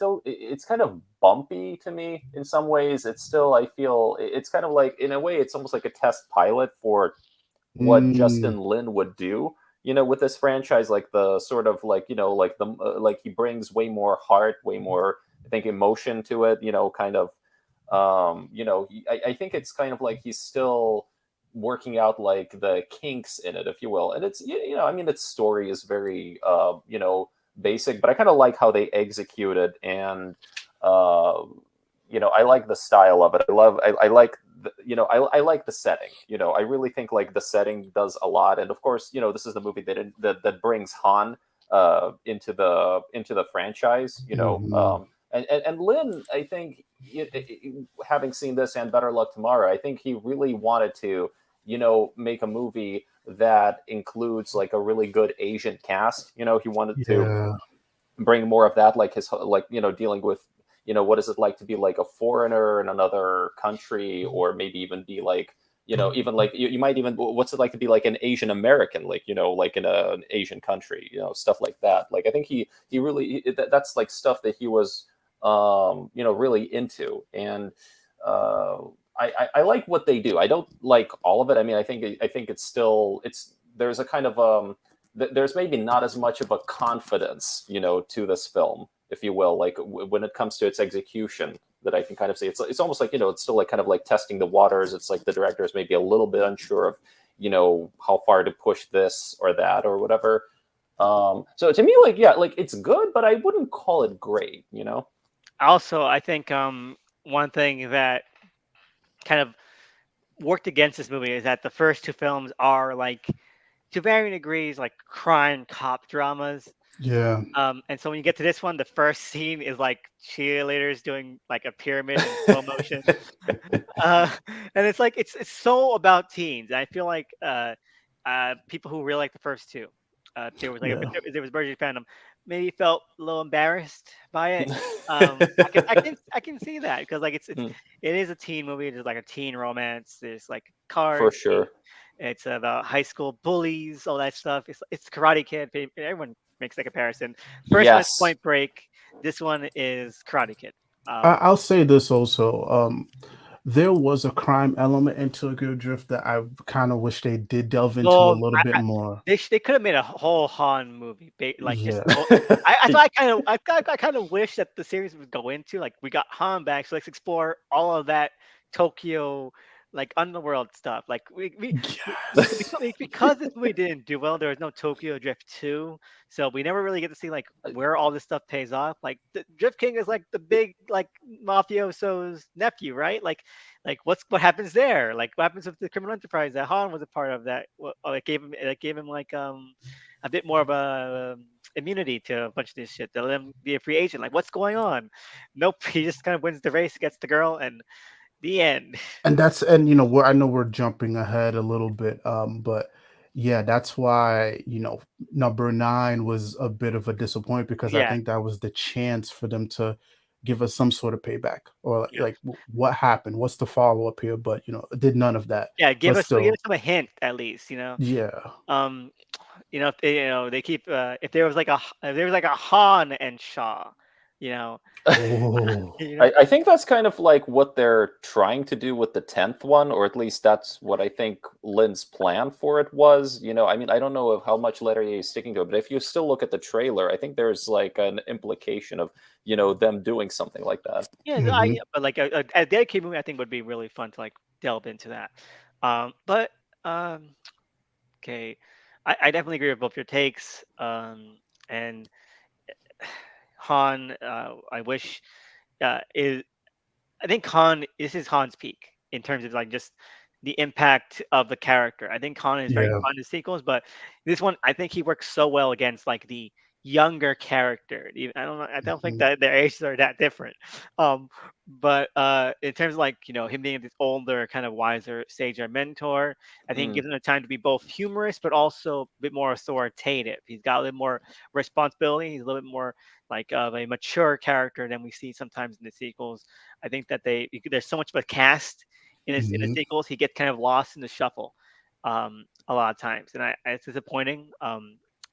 kind of bumpy to me in some ways. It's still I feel it's kind of like in a way it's almost like a test pilot for what Mm, Justin Lin would do, with this franchise, like the sort of like, like the like he brings way more heart, way more, I think, emotion to it, kind of, I think it's kind of like he's still working out like the kinks in it, if you will. And it's, I mean, its story is very, basic, but I kind of like how they execute it. And, uh, I like the style of it. I like I like the setting. I really think like the setting does a lot. And of course, this is the movie that brings Han into the franchise. mhm. And Lynn, I think, having seen this and Better Luck Tomorrow, I think he really wanted to, make a movie that includes like a really good Asian cast. He wanted to Yeah. bring more of that, like his like dealing with what is it like to be like a foreigner in another country, or maybe even be like even like you might even what's it like to be like an Asian American, like like in an Asian country, stuff like that. Like I think he really that's like stuff that he was really into. And uh I like what they do. I don't like all of it. I mean, I think it's still there's a kind of there's maybe not as much of a confidence, to this film, if you will, like when it comes to its execution, that I can kind of see. It's almost like it's still like kind of like testing the waters. It's like the director is maybe a little bit unsure of how far to push this or that or whatever. So to me, like, yeah, like it's good, but I wouldn't call it great. Also, I think one thing that kind of worked against this movie is that the first two films are like to varying degrees like crime cop dramas. Yeah. And so when you get to this one, the first scene is like cheerleaders doing like a pyramid in slow motion. uh, and it's like it's so about teens. I feel like people who really like the first two, there was like Yeah. there was Burger fandom, maybe felt a little embarrassed by it. I can see that because like it is a teen movie. There's like a teen romance. There's like For cars. sure. It's about high school bullies, all that stuff. It's Karate Kid. Everyone makes that comparison. First one is Yes. Point Break. This one is Karate Kid. I'll say this also. There was a crime element in Tokyo Drift that I kind of wish they did delve into a Well, little bit more. they could have made a whole Han movie, like just Yeah. I kind of wish that the series would go into like we got Han back, so let's explore all of that Tokyo like underworld stuff. Like Yes. because this movie didn't do well, there was no Tokyo Drift 2, so we never really get to see like where all this stuff pays off. Like the Drift King is like the big like mafioso's nephew, right? Like what happens there? Like what happens with the criminal enterprise that Han was a part of? That it gave him like a bit more of a immunity to a bunch of this shit. To let him be a free agent. Like what's going on? Nope. He just kind of wins the race, gets the girl, and the end. And I know we're jumping ahead a little bit, but yeah, that's why number 9 was a bit of a disappointment because I Yeah, think that was the chance for them to give us some sort of payback or yeah, like what happened, what's the follow up here, but it did none of that. yeah. But Give still, us a hint at least. yeah. Um, if they keep if there was like if there was like a Han and Shaw, you know, Oh, you know, I think that's kind of like what they're trying to do with the 10th one, or at least that's what I think Lynn's plan for it was. I mean, I don't know of how much letter he's sticking to it, but if you still look at the trailer, I think there's like an implication of, them doing something like that. yeah, hmm. but like a dedicated movie, I think would be really fun to like delve into that. But okay. I definitely agree with both your takes. And Han, I wish is I think Han this is Han's peak in terms of like just the impact of the character. I think Han is very Yeah. fun in sequels, but this one I think he works so well against like the younger character. I don't know. I don't think Mhm. that their ages are that different. Um, but in terms of like him being this older, kind of wiser, sager mentor, I think Mm, gives him the time to be both humorous but also a bit more authoritative. He's got a little more responsibility. He's a little bit more like of a mature character than we see sometimes in the sequels. I think that there's so much of a cast in the Mhm. sequels. He gets kind of lost in the shuffle a lot of times, and it's disappointing.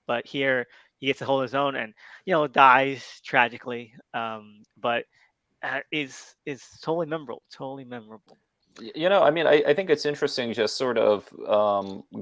But here he gets to hold his own, and dies tragically. But is totally memorable, totally memorable. I mean, I think it's interesting just sort of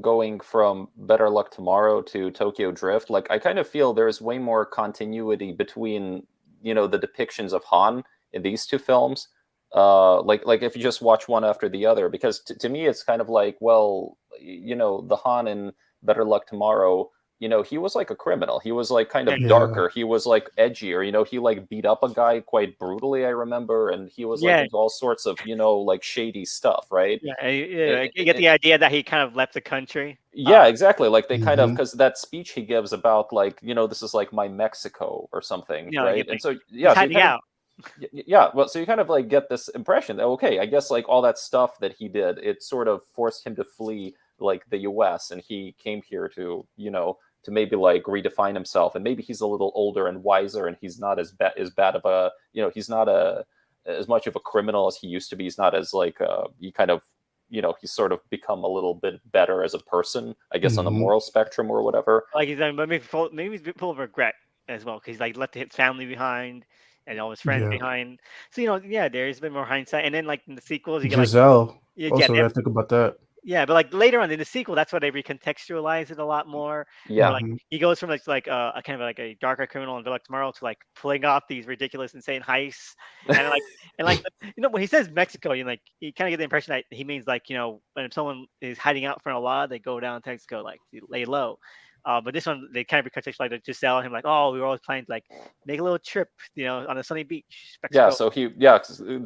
going from Better Luck Tomorrow to Tokyo Drift. Like, I kind of feel there's way more continuity between, the depictions of Han in these two films. Like if you just watch one after the other, because to me, it's kind of like, well, the Han in Better Luck Tomorrow, he was like a criminal. He was like kind Yeah, of Yeah. darker. He was like edgier. He like beat up a guy quite brutally, I remember, and he was like yeah, into all sorts of, like shady stuff, right? yeah. It, You get it, the idea that he kind of left the country. yeah, exactly. Like they kind of Mhm. because that speech he gives about like, this is like my Mexico or something, Like right? And so he's yeah, so you hiding kind of out. yeah, well, so you kind of like get this impression that okay, I guess like all that stuff that he did, it sort of forced him to flee like the US, and he came here to, to maybe like redefine himself, and maybe he's a little older and wiser, and he's not as bad of a, he's not a as much of a criminal as he used to be. He's not as like he kind of, he's sort of become a little bit better as a person, I guess, on the Mhm. moral spectrum or whatever. Like he's maybe he's full of regret as well because he's like left his family behind and all his friends Yeah. behind. So yeah, there's a bit more hindsight. And then like in the sequels, you get like Giselle. yeah, Also, we gotta think about that. yeah, but like later on in the sequel, that's why they recontextualize it a lot more. Where Yeah. like Mhm. he goes from like a kind of like a darker criminal in Like Tomorrow to like pulling off these ridiculous, insane heists, and like when he says Mexico, you kind of get the impression that he means like when someone is hiding out from a law, they go down to Mexico like to lay low. But this one they kind of recontextualize it, just tell him like, oh, we were always planning to like make a little trip, on a sunny beach, Yeah, Mexico. so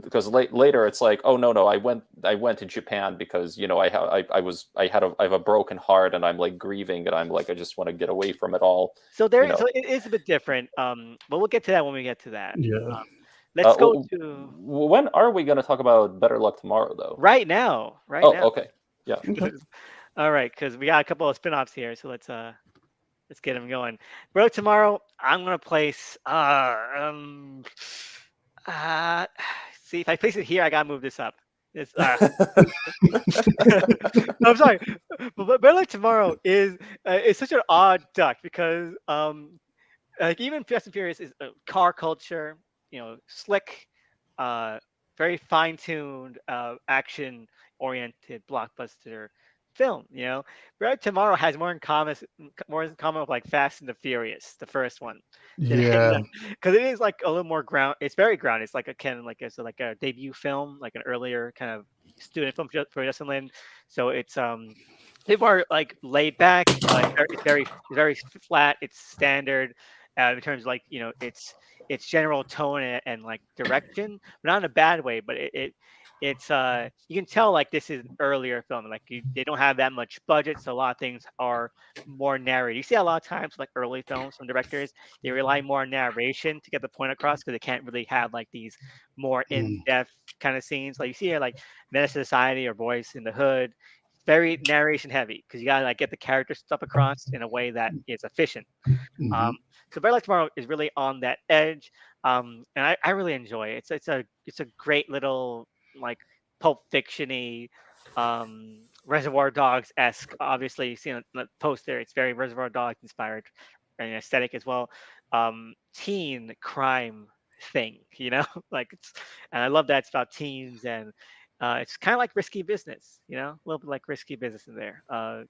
because later it's like, oh no, I went to Japan because I have a broken heart, and I'm like grieving, and I'm like I just want to get away from it all, you So know. it is a bit different. But we'll get to that when we get to that. Yeah. Um, let's go to When are we going to talk about Better Luck Tomorrow, though? right now. Right Oh, now. okay, yeah. Okay. All right, because we got a couple of spin-offs here, so let's get them going. Bro, tomorrow I'm gonna place uh see if I place it here, I gotta move this up. It's I'm sorry, but like tomorrow is such an odd duck because like even Fast and Furious is car culture, slick, uh, very fine-tuned, action-oriented blockbuster film. Red Tomorrow has more in common with like Fast and the Furious, the first one, than Yeah. because it is like a little more ground. It's very grounded. It's like a kind of like a debut film, like an earlier kind of student film for Justin Lin. So it's people are like laid back. It's very flat. It's standard in terms of like its general tone and like direction, but not in a bad way. But it's you can tell like this is an earlier film. Like they don't have that much budget, so a lot of things are more narrated. You see a lot of times like early films from directors, they rely more on narration to get the point across because they can't really have like these more in Mm. depth kind of scenes. Like you see here, like Menace to Society or Boys in the Hood, very narration heavy because you gotta like get the character stuff across in a way that is efficient. Um, Mhm. so Better Life Tomorrow is really on that edge, and I really enjoy it. It's a great little like Pulp Fiction-y, Reservoir Dogs esque. Obviously, you see on the poster, it's very Reservoir Dogs inspired and aesthetic as well. Teen crime thing, like and I love that it's about teens and it's kind of like Risky Business, a little bit like Risky Business in there.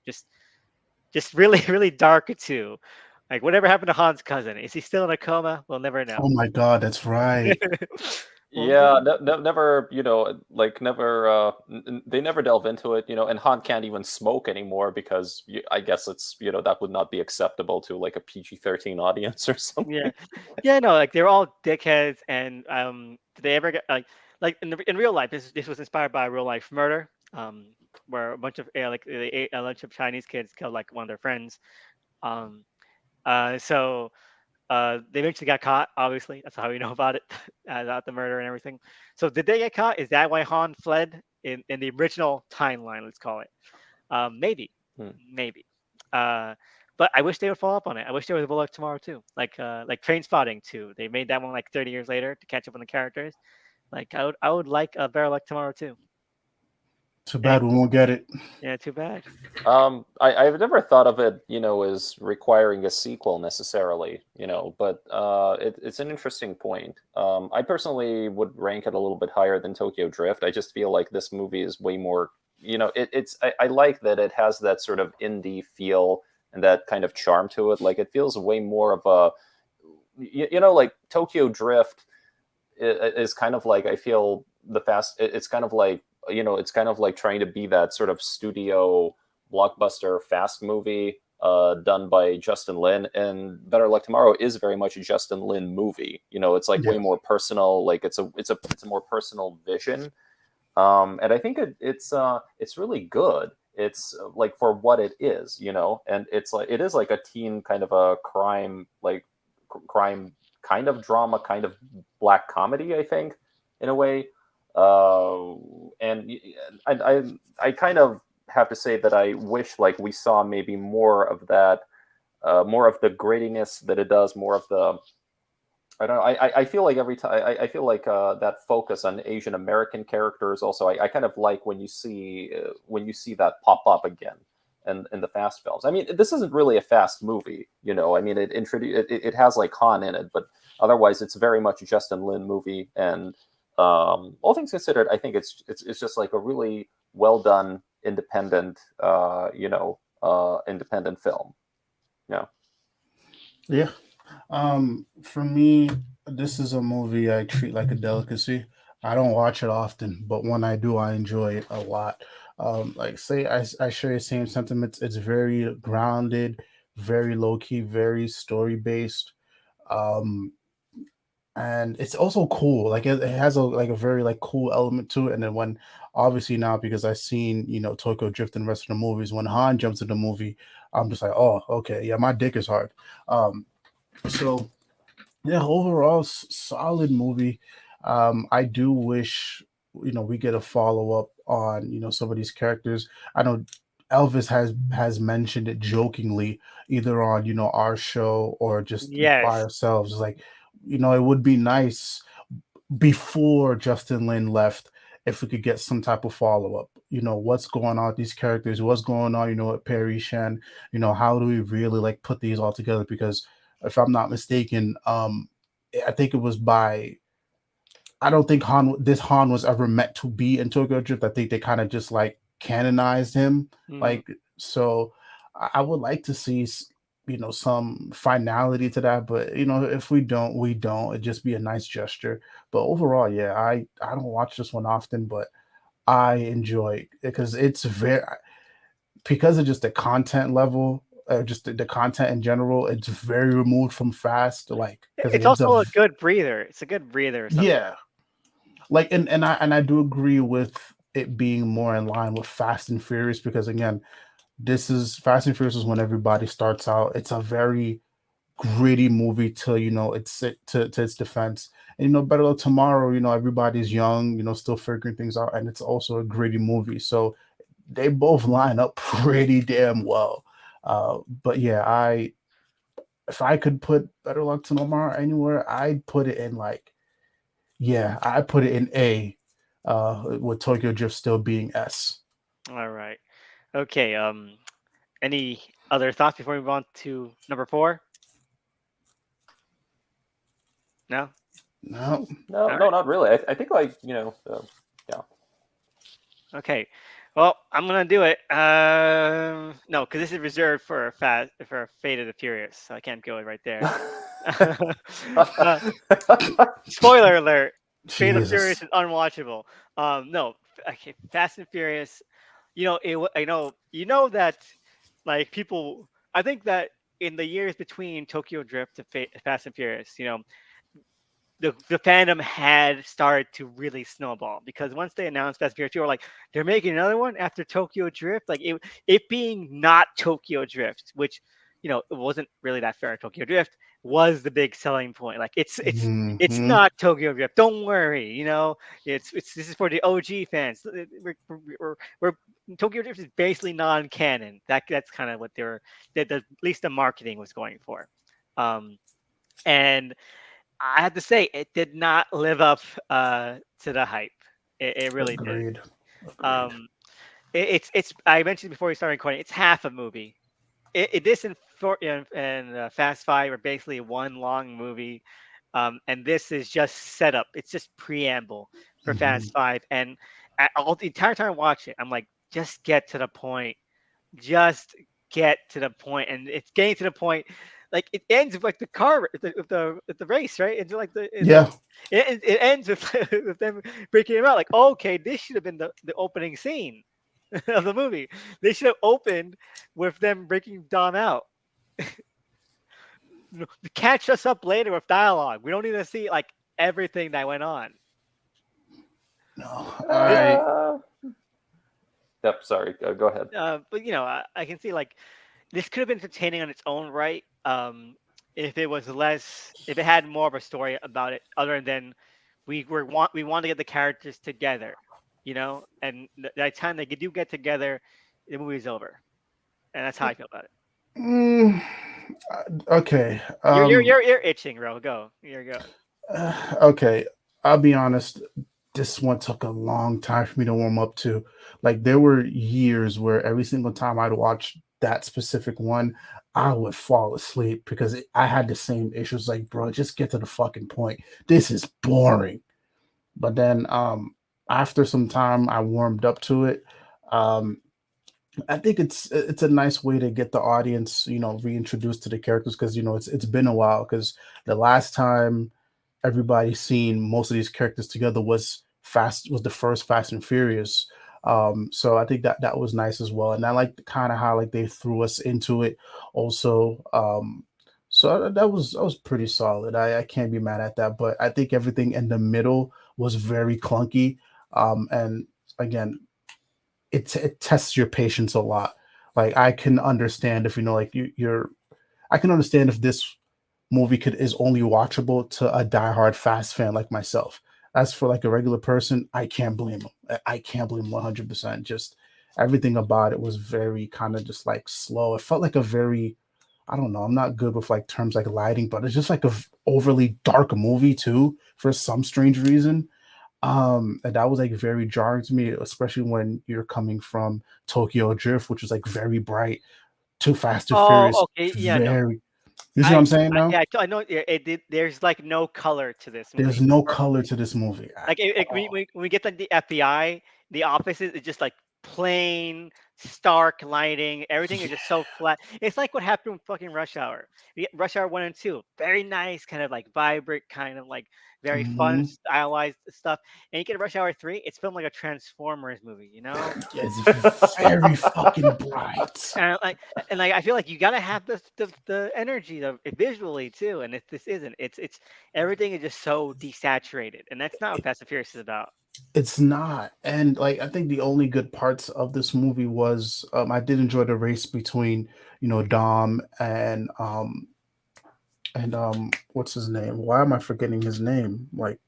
Just really, really dark too. Like whatever happened to Han's cousin? Is he still in a coma? We'll never know. Oh my God, that's right. What was Yeah, it? never, like never. They never delve into it, and Han can't even smoke anymore because I guess that would not be acceptable to like a PG-13 audience or Yeah, something. yeah, no, like they were all dickheads, and did they ever get like in real life? This was inspired by a real life murder, where a bunch of a bunch of Chinese kids killed like one of their friends. Um, so they eventually got caught. Obviously, that's how we know about it, about the murder and everything. So did they get caught? Is that why Han fled in the original timeline? Let's call it. Maybe, Hmm. maybe. Uh, but I wish they would follow up on it. I wish there was a Bullet Tomorrow too, like Train Spotting too. They made that one like 30 years later to catch up on the characters. Like I would like a Better Luck Tomorrow too. Too Any, bad we won't get it. yeah, too bad. I've never thought of it, as requiring a sequel necessarily, but it's an interesting point. I personally would rank it a little bit higher than Tokyo Drift. I just feel like this movie is way more, I like that it has that sort of indie feel and that kind of charm to it. Like it feels way more of a, like Tokyo Drift is kind of like I feel it's kind of like it's kind of like trying to be that sort of studio blockbuster fast movie done by Justin Lin, and Better Luck Tomorrow is very much a Justin Lin movie. It's like way Yeah. more personal. Like it's a more personal vision, and I think it's really good. It's like for what it is, and it's like it is like a teen kind of a crime like crime kind of drama, kind of black comedy, I think, in a way. Uh, and I kind of have to say that I wish like we saw maybe more of that, more of the grittiness that it does, more of the I don't know. I feel like every time I feel like that focus on Asian American characters. Also, I kind of like when you see that pop up again in the fast films. I mean, this isn't really a fast movie, I mean, it has like Han in it, but otherwise, it's very much a Justin Lin movie. And all things considered, I think it's just like a really well done independent, independent film. Yeah. Yeah. For me, this is a movie I treat like a delicacy. I don't watch it often, but when I do, I enjoy it a lot. Like say I share the same sentiments. It's very grounded, very low key, very story based. Um, and it's also cool. Like it has a very like cool element to it. And then when obviously now because I've seen Tokyo Drift and the rest of the movies, when Han jumps in the movie, I'm just like, oh, okay, yeah, my dick is hard. So yeah, overall solid movie. I do wish we get a follow up on some of these characters. I know Elvis has mentioned it jokingly either on our show or just by Yes. ourselves. It's like it would be nice before Justin Lin left if we could get some type of follow up. What's going on with these characters? What's going on? With Perry Shan. How do we really like put these all together? Because if I'm not mistaken, I think it was by. I don't think Han was ever meant to be in Tokyo Drift. I think they kind of just like canonized him. Hmm. Like so, I would like to see some finality to that. But if we don't, we don't. It'd just be a nice gesture. But overall, yeah, I don't watch this one often, but I enjoy it because it's very because of just the content level, just the content in general. It's very removed from Fast, like because It's it's also a good breather. It's a good breather sometimes. yeah, like and I do agree with it being more in line with Fast and Furious because again, this is Fast and Furious is when everybody starts out. It's a very gritty movie to to its defense. And Better Luck Tomorrow, everybody's young, still figuring things out, and it's also a gritty movie. So they both line up pretty damn well. But yeah, I if I could put Better Luck Tomorrow anywhere, I'd put it in like yeah, I put it in A, with Tokyo Drift still being S. All right. Okay. Any other thoughts before we move on to number four? No. No, No, All no, right. not really. I think like yeah. Okay. Well, I'm gonna do it. No, because this is reserved for Fate of the Furious, so I can't go right there. uh, spoiler alert. Fate of Furious Jesus. is unwatchable. No, okay, Fast and Furious. I know that like people. I think that in the years between Tokyo Drift to Fast and Furious, the fandom had started to really snowball because once they announced Fast and Furious, people were like, they're making another one after Tokyo Drift. Like it being not Tokyo Drift, which it wasn't really that fair. Tokyo Drift was the big selling point. Like it's Hmm. not Tokyo Drift. Don't worry. It's this is for the OG fans. We're Tokyo Drift is basically non-canon. That's kind of what they were. At least the marketing was going for. Um, and I have to say, it did not live up to the hype. It really did. Agreed. Agreed. Um, it's. I mentioned before we started recording. It's half a movie. This and Fast Five are basically one long movie, and this is just setup. It's just preamble for Hmm. Fast Five, and all the entire time I watch it, I'm like, just get to the point, just get to the point, and it's getting to the point. Like it ends with like the car, with the race, right? It's like Yeah. it ends with with them breaking him out. Like, okay, this should have been the opening scene of the movie. They should have opened with them breaking Dom out. Catch us up later with dialogue. We don't need to see like everything that went on. No. This, I. Uh, yep. Sorry. Go ahead. but I can see like this could have been entertaining on its own right. If it was less, if it had more of a story about it, other than we want to get the characters together, and the time they do get together, the movie's over, and that's how I feel about it. Mm, okay. You're itching, bro. Go, you're go. Okay. I'll be honest. This one took a long time for me to warm up to. Like there were years where every single time I'd watch that specific one, I would fall asleep because I had the same issues. Like, bro, just get to the fucking point. This is boring. But then, after some time, I warmed up to it. Um, I think it's a nice way to get the audience, reintroduced to the characters because it's been a while because the last time everybody seen most of these characters together was the first Fast and Furious. So I think that was nice as well, and I like kind of how like they threw us into it also. So that was pretty solid. I can't be mad at that, but I think everything in the middle was very clunky. And again, it tests your patience a lot. Like I can understand if like you're I can understand if this movie could is only watchable to a diehard Fast fan like myself. As for like a regular person, I can't blame him. I can't blame him 100%. Just everything about it was very kind of just like slow. It felt like a very I don't know. I'm not good with like terms like lighting, but it's just like a overly dark movie too for some strange reason. And that was like very jarring to me, especially when you're coming from Tokyo Drift, which is like very bright, Too Fast to Oh, Furious, okay, yeah, no, very. You see what I'm saying now? yeah, I know. There's like no color to this There's movie. no color to this movie at Like all. when we get to the FBI, the offices is just like plain stark lighting. Everything is Yeah. just so flat. It's like what happened with fucking Rush Hour. Rush Hour 1 and 2, very nice, kind of like vibrant, kind of like very fun, Mhm. stylized stuff. And you get Rush Hour 3, it's filmed like a Transformers movie, you know? It's very fucking bright. And I feel like you gotta have the energy of it visually too. And if this isn't, it's everything is just so desaturated, and that's not what Fast and Furious is about. It's not. And like I think the only good parts of this movie was I did enjoy the race between, Dom and what's his name? Why am I forgetting his name? Like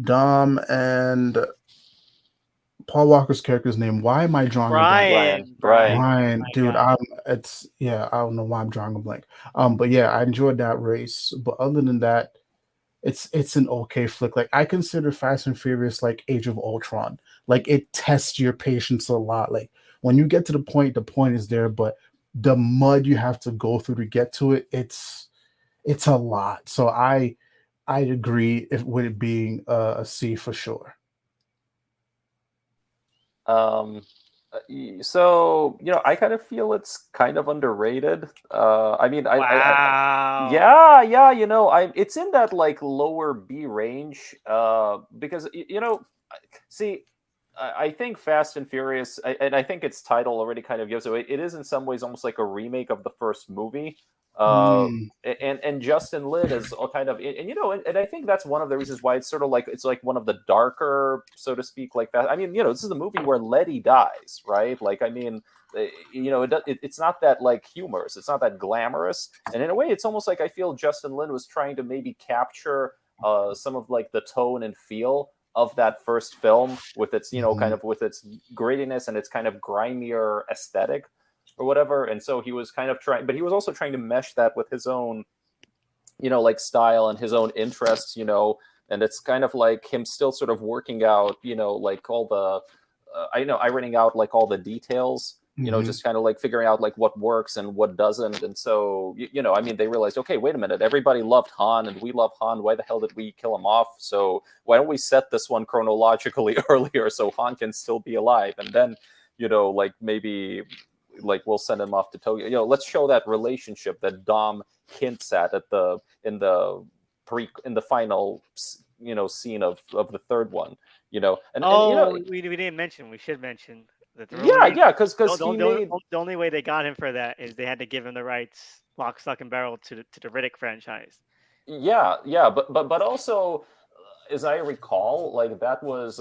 Dom and Paul Walker's character's name. Why am I drawing a blank? Brian. Brian, Brian. Ryan, my dude, God. it's yeah, I don't know why I'm drawing a blank. But yeah, I enjoyed that race. But other than that, it's an okay flick. Like I consider Fast and Furious like Age of Ultron. Like it tests your patience a lot. Like when you get to the point is there, but the mud you have to go through to get to it, it's a lot. So I agree if with it being a C for sure. Um, So I kind of feel it's kind of underrated. I mean, Wow. yeah, yeah, it's in that like lower B range. Because see, I think Fast and Furious, and I think its title already kind of gives away. It is in some ways almost like a remake of the first movie. Uh, Mm, and Justin Lin is all kind of, and and I think that's one of the reasons why it's sort of like it's like one of the darker, so to speak, like that. I mean, this is a movie where Letty dies, right? Like, I mean, it's not that like humorous, it's not that glamorous, and in a way, it's almost like I feel Justin Lin was trying to maybe capture some of like the tone and feel of that first film with its kind mhm, of with its grittiness and its kind of grimier aesthetic or whatever. And so he was kind of trying, but he was also trying to mesh that with his own like style and his own interests. And it's kind of like him still sort of working out like all the ironing out like all the details, mhm. just kind of like figuring out like what works and what doesn't. And so I mean, they realized, okay, wait a minute, everybody loved Han and we love Han, why the hell did we kill him off? So why don't we set this one chronologically earlier so Han can still be alive, and then like maybe like we'll send him off to Tokyo. Let's show that relationship that Dom hints at the in the final scene of the third one. And Oh, we didn't mention. We should mention that the only yeah, way yeah, because he made the only way they got him for that is they had to give him the rights, lock, stock, and barrel to the Riddick franchise. yeah, yeah, but also, as I recall, like that was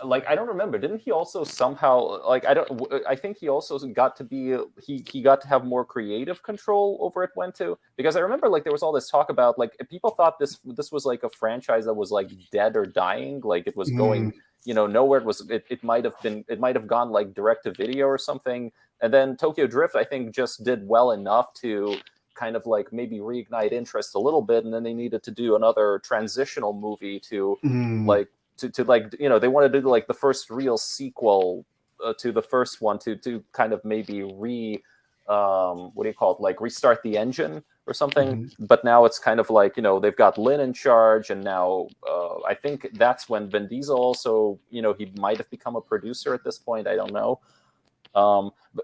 like I don't remember. Didn't he also somehow like I think he also got to be he got to have more creative control over it when too, because I remember like there was all this talk about like people thought this was like a franchise that was like dead or dying, like it was Mm, going nowhere. It might have gone like direct to video or something, and then Tokyo Drift I think just did well enough to kind of like maybe reignite interest a little bit, and then they needed to do another transitional movie to mm, like to like they wanted to do like the first real sequel to the first one to kind of maybe what do you call it, like restart the engine or something. mhm. But now it's kind of like they've got Lin in charge, and now I think that's when Vin Diesel also he might have become a producer at this point, I don't know.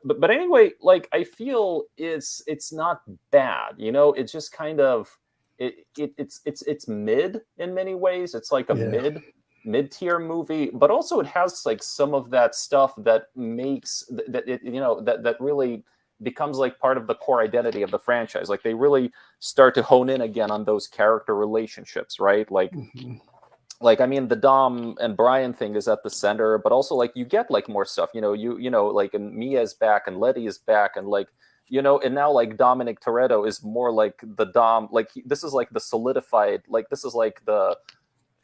But anyway, like I feel it's not bad, it's just kind of it's mid in many ways. It's like a Yeah. mid-tier movie, but also it has like some of that stuff that makes that it that really becomes like part of the core identity of the franchise. Like they really start to hone in again on those character relationships, right? Mhm. Like I mean the Dom and Brian thing is at the center, but also like you get like more stuff, like, and Mia's back and Letty is back, and like and now like Dominic Toretto is more like the Dom, like this is like the solidified, like this is like the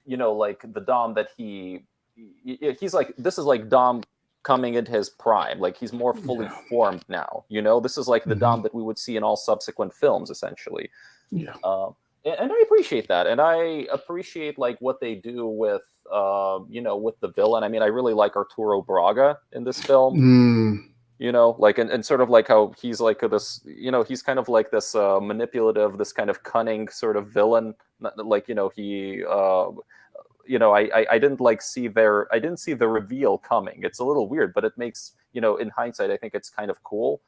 like the Dom that he's like, this is like Dom coming into his prime, like he's more fully Yeah. formed now, this is like the Dom Mhm. that we would see in all subsequent films essentially. Yeah. um, and I appreciate that, and I appreciate like what they do with with the villain. I mean, I really like Arturo Braga in this film. Mm, Like and sort of like how he's like this, he's kind of like this manipulative, this kind of cunning sort of villain. Like he I didn't like I didn't see the reveal coming. It's a little weird, but it makes in hindsight I think it's kind of cool.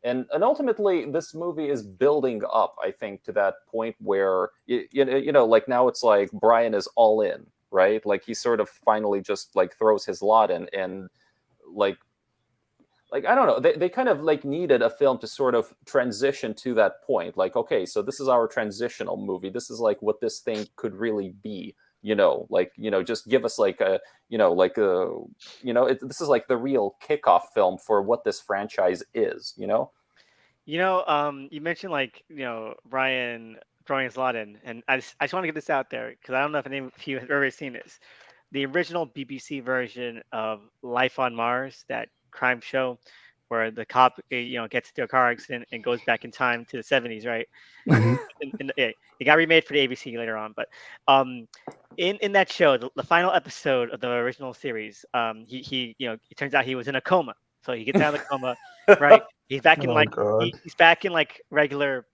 And ultimately this movie is building up, I think, to that point where like now it's like Brian is all in, right? Like he sort of finally just like throws his lot in, and like I don't know, they kind of like needed a film to sort of transition to that point. Like, okay, so this is our transitional movie, this is like what this thing could really be, like just give us like a like a this is like the real kickoff film for what this franchise is. You mentioned like Ryan throwing his lot in, and I just want to get this out there because I don't know if any of you have ever seen this. The original BBC version of Life on Mars, that crime show where the cop gets into a car accident and goes back in time to the 70s, right? mhm, It got remade for the ABC later on, but um, in that show, the final episode of the original series, he it turns out he was in a coma, so he gets out of the coma, right? He's back in Oh like God. he's back in like regular,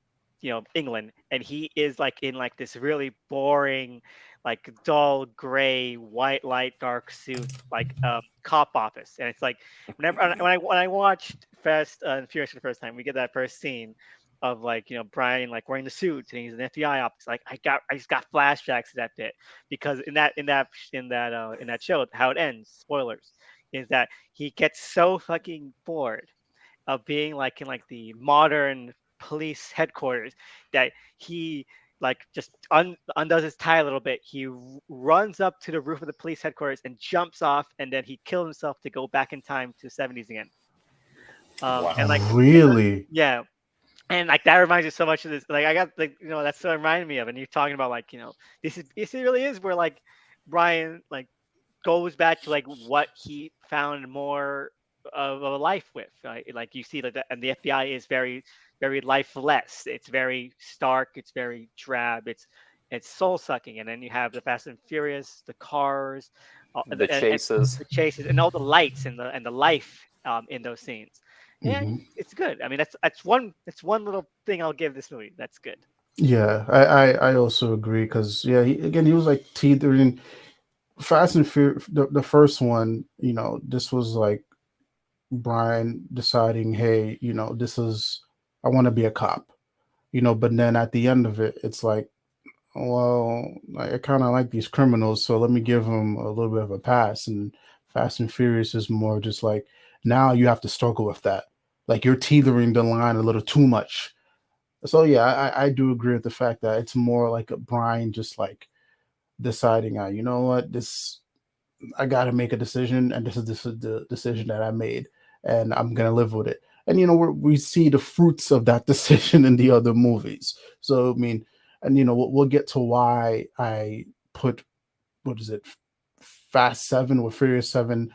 England, and he is like in like this really boring, like dull gray, white light, dark suit, like cop office. And it's like whenever when I watched Fast and Furious for the first time, we get that first scene of like Brian like wearing the suit and he's an FBI officer. Like I just got flashbacks to that bit because in that show, how it ends, spoilers, is that he gets so fucking bored of being like in like the modern police headquarters that he like just undoes his tie a little bit. He runs up to the roof of the police headquarters and jumps off, and then he kills himself to go back in time to the 70s again. And like Wow. Really? yeah, and like that reminds me so much of this. Like I got like that's what it reminded me of. And you're talking about like this really is where like Brian like goes back to like what he found more of a life with. Right? Like you see that, and the FBI is very, very lifeless. It's very stark. It's very drab. It's soul sucking. And then you have the Fast and Furious, the cars, The and chases. the chases, and all the lights and the life in those scenes. Yeah, Hmm. it's good. I mean, that's one little thing I'll give this movie. That's good. Yeah, I also agree because yeah, he was like teetering. Fast and Furious, the first one, this was like Brian deciding, hey, this is I want to be a cop, but then at the end of it, it's like, well, I kind of like these criminals, so let me give them a little bit of a pass. And Fast and Furious is more just like now you have to struggle with that, like you're teetering the line a little too much. So yeah, I do agree with the fact that it's more like a Brian just like deciding, you know what, this I got to make a decision, and this is the decision that I made, and I'm gonna live with it. And we see the fruits of that decision in the other movies. So I mean, and we'll get to why I put what is it, Fast Seven or Furious Seven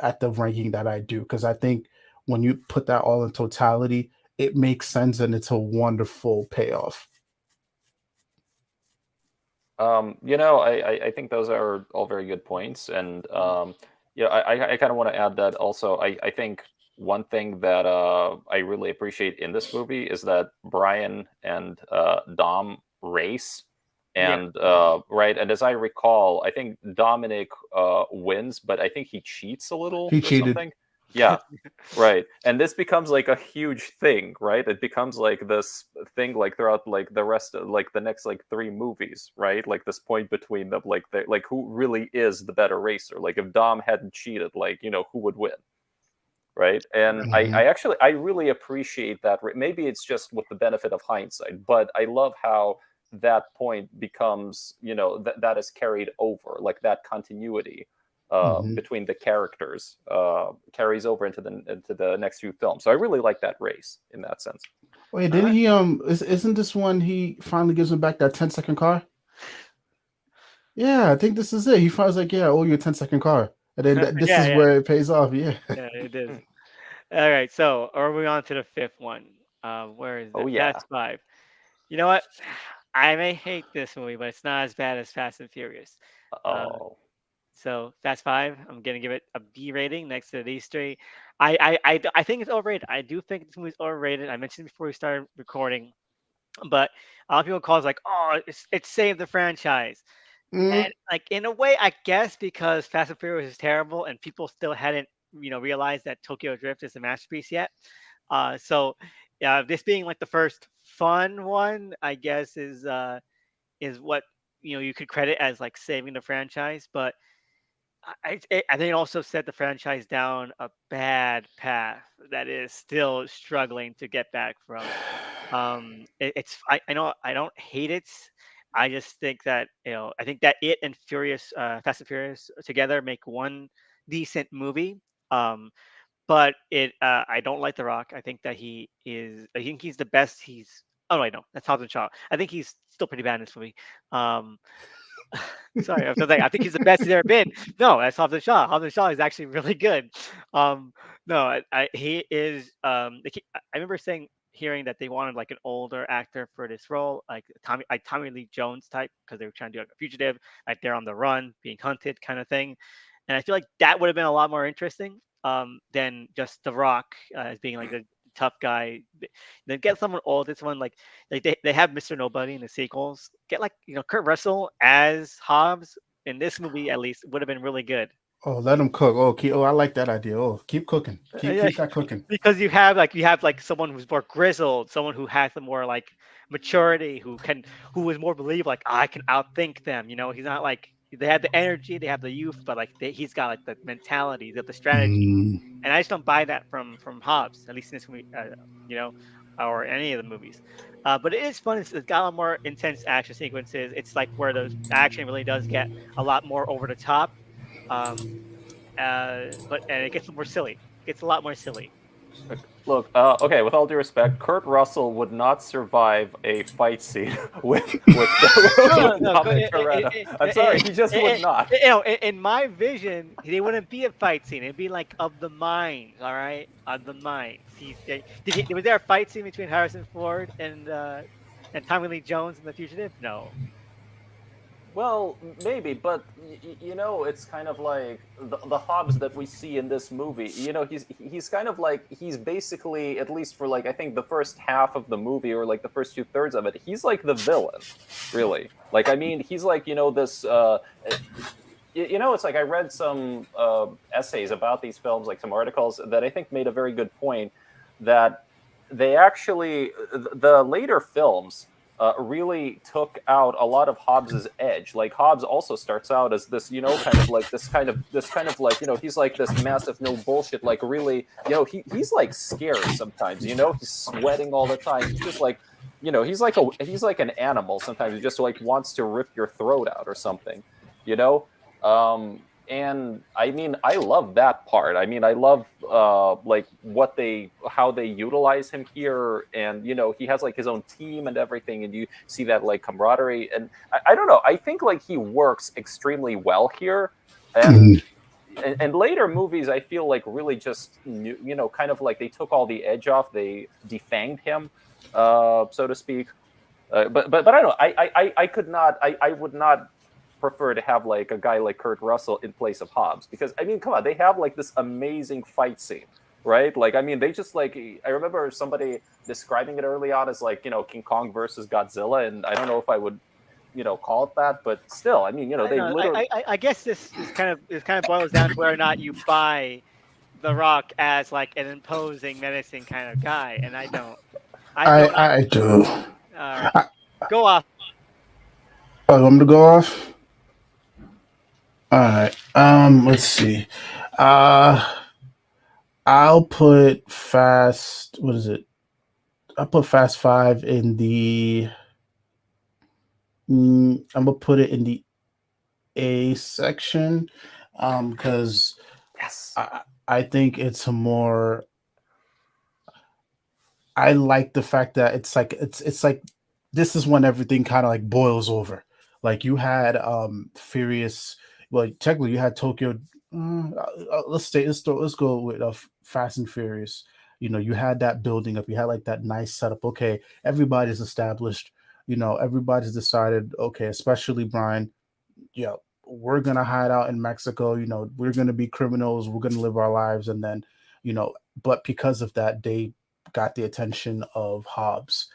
at the ranking that I do, because I think when you put that all in totality, it makes sense and it's a wonderful payoff. I think those are all very good points, and I kind of want to add that also. I think one thing that I really appreciate in this movie is that Brian and Dom race, Yeah. and right, and as I recall, I think Dominic wins, but I think he cheats a little He or cheated. something. Yeah, right. And this becomes like a huge thing, right? It becomes like this thing like throughout like the rest of like the next like three movies, right? Like this point between them, like like who really is the better racer? Like if Dom hadn't cheated, like who would win, right? And Hmm. I really appreciate that. Maybe it's just with the benefit of hindsight, but I love how that point becomes that is carried over, like that continuity Hmm. between the characters carries over into the next few films. So I really like that race in that sense. Wait, All didn't right. he? Isn't this one he finally gives him back that 10-second car? Yeah, I think this is it. He finds like, yeah, I owe you a 10-second car. And then this Yeah, is yeah, where it pays off. Yeah. yeah. It is. All right. So, are we on to the fifth one? Where is Oh it? yeah. Fast Five. You know what? I may hate this movie, but it's not as bad as Fast and Furious. Uh, Oh. so Fast Five, I'm gonna give it a B rating next to these three. I think it's overrated. I do think this movie's overrated. I mentioned before we started recording, but a lot of people call it like, oh, it saved the franchise. Mm, And like in a way, I guess because Fast and Furious is terrible and people still hadn't realized that Tokyo Drift is a masterpiece yet. So this being like the first fun one, I guess is what you could credit as like saving the franchise. But I think it also set the franchise down a bad path that is still struggling to get back from. I know I don't hate it. I just think that I think that it and Fast and Furious together make one decent movie. Um, but I don't like The Rock. I think that I think he's the best. Oh wait, no, that's Hobbs and Shaw. I think he's still pretty bad in this movie. Um, Sorry, I was gonna say I think he's the best he's ever been. No, that's Hobbs and Shaw. Hobbs and Shaw is actually really good. No, he is. I remember hearing that they wanted like an older actor for this role, like Tommy Lee Jones type, because they were trying to do like a fugitive, like they're on the run, being hunted kind of thing. And I feel like that would have been a lot more interesting than just The Rock as being like the tough guy. Then get someone old. This one like they have Mr. Nobody in the sequels. Get like Kurt Russell as Hobbs in this movie at least would have been really good. Oh, let them cook. Oh, I like that idea. Oh, keep cooking. Yeah, Keep that cooking. because you have like someone who's more grizzled, someone who has the more like maturity, who is more believe like I can outthink them. He's not like they have the energy, they have the youth, but like he's got like the mentality, the strategy, Mm. and I just don't buy that from Hobbs, at least in this movie, you know, or any of the movies. But it is fun. It's got a lot more intense action sequences. It's like where the action really does get a lot more over the top. Um, but and it gets more silly. It gets a lot more silly. Look, okay. With all due respect, Kurt Russell would not survive a fight scene No, with no. Dom and Toretto. I'm sorry, he just would not. In my vision, they wouldn't be a fight scene. It'd be like of the minds, all right, of the minds. Was there a fight scene between Harrison Ford and Tommy Lee Jones in The Fugitive? No. Well, maybe, but it's kind of like the Hobbs that we see in this movie. He's kind of like he's basically, at least for like I think the first half of the movie or like the first 2/3 of it, he's like the villain, really. Like I mean, he's like this. It's like I read some essays about these films, like some articles that I think made a very good point that they actually the later films really took out a lot of Hobbs's edge. Like Hobbs also starts out as this, kind of like this kind of like, he's like this massive no bullshit, like really, he's like scary sometimes, he's sweating all the time. He's just like, he's like an animal sometimes. He just like wants to rip your throat out or something, you know. And I mean, I love that part. I mean, I love like how they utilize him here, and he has like his own team and everything, and you see that like camaraderie. And I don't know. I think like he works extremely well here, and Mhm. and later movies I feel like really just kind of like they took all the edge off. They defanged him, so to speak. But I don't know. I could not. I would not prefer to have like a guy like Kurt Russell in place of Hobbs, because I mean, come on, they have like this amazing fight scene, right? Like I mean, they just like I remember somebody describing it early on as like King Kong versus Godzilla, and I don't know if I would call it that, but still, I mean, I they know. literally. I guess this is kind of boils down to whether or not you buy The Rock as like an imposing, menacing kind of guy, and I don't. I don't. I do. All right, I, go off. oh, I'm to go off. All right. Let's see. Uh, I'll put Fast. What is it? I'll put Fast Five in the. I'm gonna put it in the A section, because Yes. I think it's a more. I like the fact that it's like this is when everything kind of like boils over. Like you had Furious, well technically you had Tokyo. Let's go with Fast and Furious. You had that building up. You had like that nice setup. Okay, everybody's established. Everybody's decided. Okay, especially Brian. We're gonna hide out in Mexico. We're gonna be criminals. We're gonna live our lives, and then, you know, but because of that, they got the attention of Hobbs.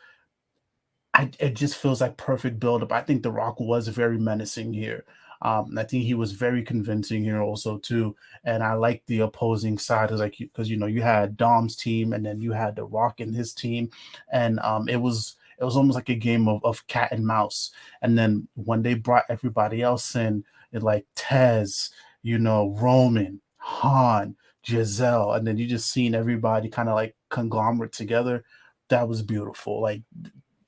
It just feels like perfect buildup. I think The Rock was very menacing here. I think he was very convincing here also too. And I like the opposing side, is like because you had Dom's team and then you had The Rock and his team, and it was almost like a game of cat and mouse. And then when they brought everybody else in, like Tez, Roman, Han, Giselle, and then you just seen everybody kind of like conglomerate together. That was beautiful. Like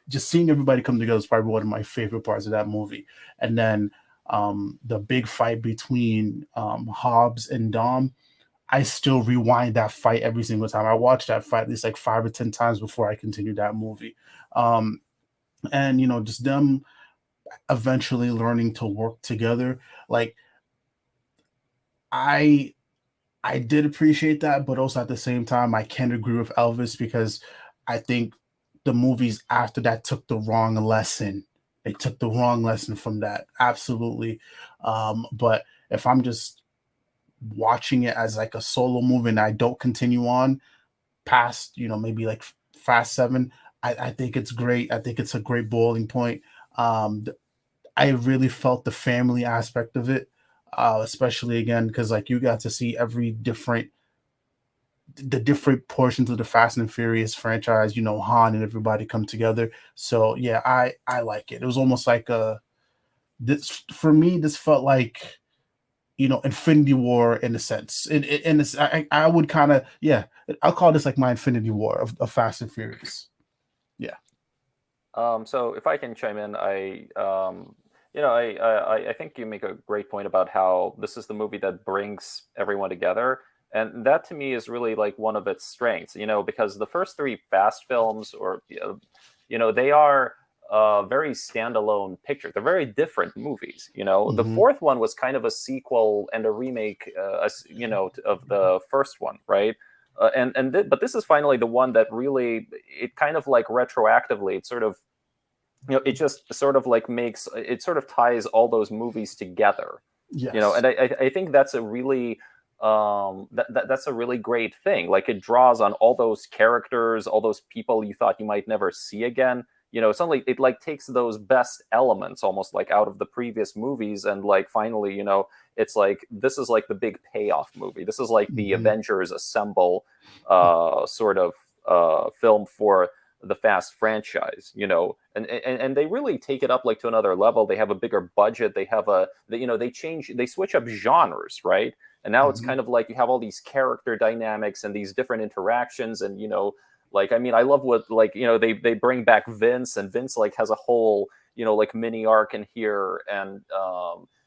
just seeing everybody come together is probably one of my favorite parts of that movie. And then the big fight between Hobbs and Dom, I still rewind that fight every single time. I watch that fight at least like 5 or 10 times before I continue that movie. Um, and just them eventually learning to work together. Like I I did appreciate that, but also at the same time, I can't agree with Elvis because I think the movies after that took the wrong lesson. They took the wrong lesson from that. Absolutely. But if I'm just watching it as like a solo movie and I don't continue on, past, maybe like Fast Seven. I think it's great. I think it's a great boiling point. I really felt the family aspect of it, especially again because like you got to see the different portions of the Fast and Furious franchise. Han and everybody come together. So yeah, I like it. It was almost like a this for me. This felt like Infinity War in a sense. In this, I would kind of yeah. I'll call this like my Infinity War of Fast and Furious. Yeah. So if I can chime in, I think you make a great point about how this is the movie that brings everyone together, and that to me is really like one of its strengths. Because the first three Fast films, or they are very standalone pictures. They're very different movies. The Hmm. fourth one was kind of a sequel and a remake, of the first one, right? But this is finally the one that really, it kind of like retroactively, it sort of, it just sort of like makes it, sort of ties all those movies together. Yes. And I think that's a really, that's a really great thing. Like, it draws on all those characters, all those people you thought you might never see again. Suddenly it like takes those best elements almost like out of the previous movies, and like finally, it's like this is like the big payoff movie. This is like the Hmm. Avengers Assemble sort of film for the Fast franchise. And they really take it up like to another level. They have a bigger budget. They have they switch up genres, right? And now it's Hmm. kind of like you have all these character dynamics and these different interactions. And like, I mean, I love what, like, they bring back Vince, and Vince like has a whole, like mini arc in here. And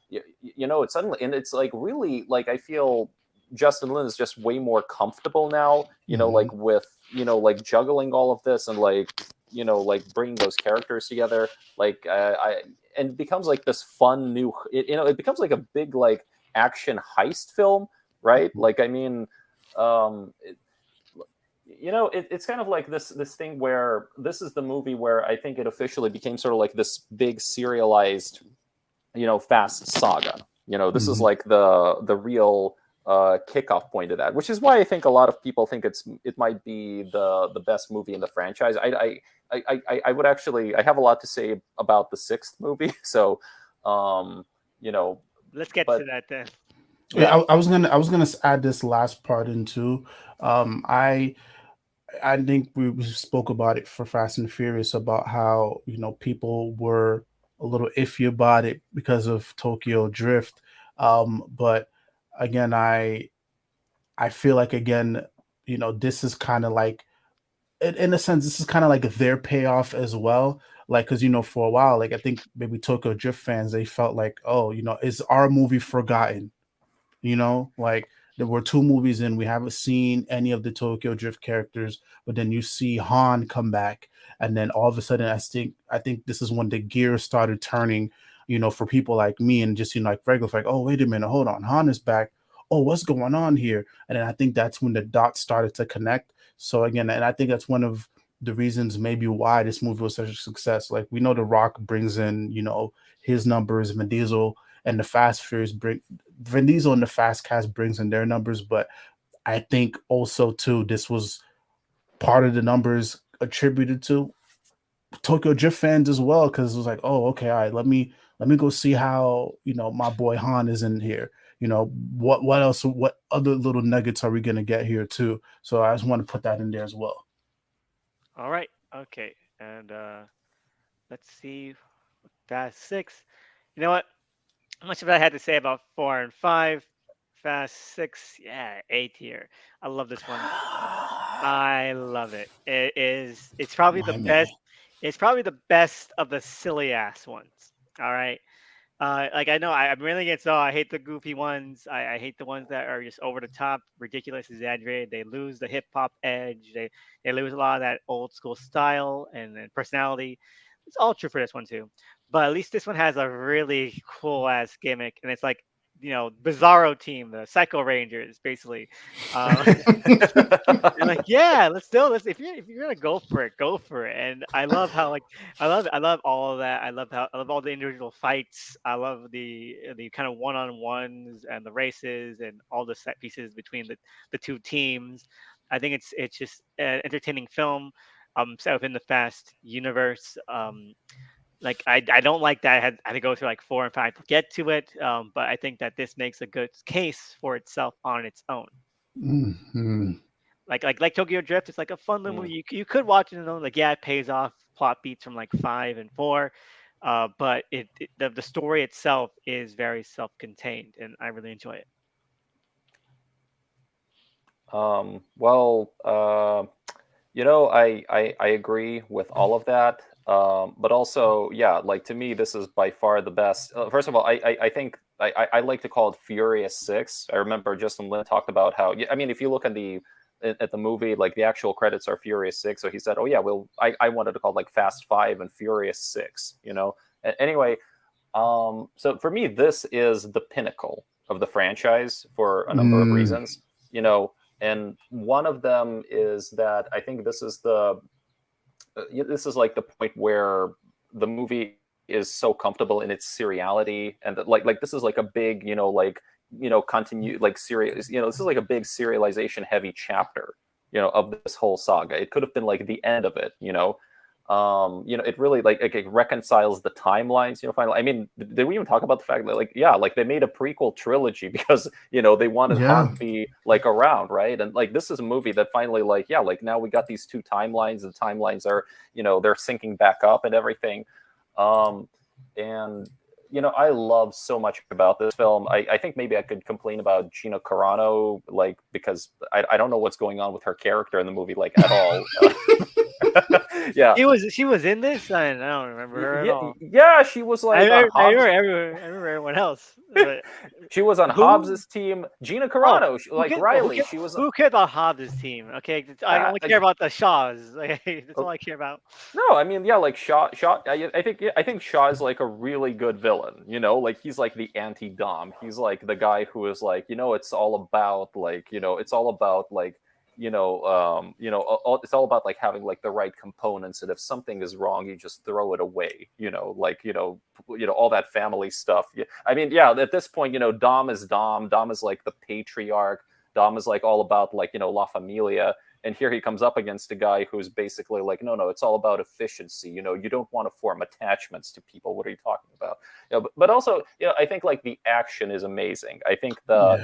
it's suddenly, and it's like really, like, I feel Justin Lin is just way more comfortable now, Hmm. like with, like juggling all of this, and like, like bringing those characters together. Like, I and it becomes like this fun new, it becomes like a big like action heist film, right? Like, I mean, um, it's kind of like this thing where this is the movie where I think it officially became sort of like this big serialized, Fast saga. This is Hmm. like the real kickoff point of that, which is why I think a lot of people think it might be the best movie in the franchise. I would actually, I have a lot to say about the sixth movie. So, um, you know, Let's get to but that then. Yeah, yeah. I was gonna add this last part in too. I think we spoke about it for Fast and Furious about how people were a little iffy about it because of Tokyo Drift. But again, I feel like again, this is kind of like in a sense, this is kind of like their payoff as well. Like, because for a while, like I think maybe Tokyo Drift fans, they felt like, oh, is our movie forgotten? Like there were two movies in, we haven't seen any of the Tokyo Drift characters, but then you see Han come back, and then all of a sudden I think this is when the gears started turning, for people like me and just like regular, like, oh wait a minute, hold on, Han is back. Oh, what's going on here? And then I think that's when the dots started to connect. So again, and I think that's one of the reasons maybe why this movie was such a success. Like we know The Rock brings in, his numbers, Vin Diesel and the Fast Furious bring Vin Diesel and the Fast Cast brings in their numbers, but I think also too this was part of the numbers attributed to Tokyo Drift fans as well, because it was like, oh, okay, all right, let me go see how my boy Han is in here. What else? What other little nuggets are we gonna get here too? So I just want to put that in there as well. All right. Okay. And let's see. Fast Six. You know what? Much of what I had to say about 4 and 5. Fast Six. Yeah, A tier. I love this one. I love it. It is. It's probably the My man. best. It's probably the best of the silly ass ones. All right. Like I know I'm really against. Oh, I hate the goofy ones. I hate the ones that are just over the top, ridiculous, exaggerated. They lose the hip hop edge. They lose a lot of that old school style and personality. It's all true for this one too. But at least this one has a really cool ass gimmick, and it's like Bizarro team, the Psycho Rangers, basically. Um, and like, yeah, let's do this. If you're gonna go for it, go for it. And I love how like I love all of that. I love all the individual fights. I love the kind of one on ones and the races and all the set pieces between the two teams. I think it's just an entertaining film, set within the Fast universe. Like I don't like that I had to go through like 4 and 5 to get to it. But I think that this makes a good case for itself on its own. Hmm. Like Tokyo Drift, it's like a fun little Mm. movie. You could watch it alone. Like yeah, it pays off plot beats from like 5 and 4, but the story itself is very self-contained, and I really enjoy it. Well, I agree with all of that. But also, yeah, like to me, this is by far the best. First of all, I think I like to call it Furious Six. I remember Justin Lin talked about how, yeah, I mean, if you look at the movie, like the actual credits are Furious Six. So he said, oh yeah, well, I wanted to call it like Fast Five and Furious Six. Anyway, so for me, this is the pinnacle of the franchise for a number of Mm. reasons. And one of them is that I think this is like the point where the movie is so comfortable in its seriality, and that, like this is like a big continue like series. This is like a big serialization heavy chapter of this whole saga. It could have been like the end of it. It really it reconciles the timelines. Finally, I mean, did we even talk about the fact that like they made a prequel trilogy because they wanted Han Yeah. to be like around, right? And like this is a movie that finally like now we got these two timelines. The timelines are they're syncing back up and everything. um and I love so much about this film. I think maybe I could complain about Gina Carano, like, because I don't know what's going on with her character in the movie, like, at all. Yeah. She was in this, and I don't remember her at Yeah, all. yeah, she was like on Hobbs. I remember everyone else, but She was on who? Hobbs's team. Gina Oh, Carano, like Riley. She was. who cares about Hobbs' team? Okay, I only Uh, care about the Shaws. Like, that's uh, all I care about. no, I mean, yeah, like Shaw. I think Shaw is like a really good villain. Like he's like the anti-Dom. He's like the guy who is like, it's all about like, it's all about like, it's all about like having like the right components, and if something is wrong, you just throw it away. Like all that family stuff. Yeah, I mean, yeah, at this point, Dom is Dom. Dom is like the patriarch. Dom is like all about like La Familia. And here he comes up against a guy who's basically like, no, it's all about efficiency. You don't want to form attachments to people. What are you talking about? But also, I think like the action is amazing. I think Yeah.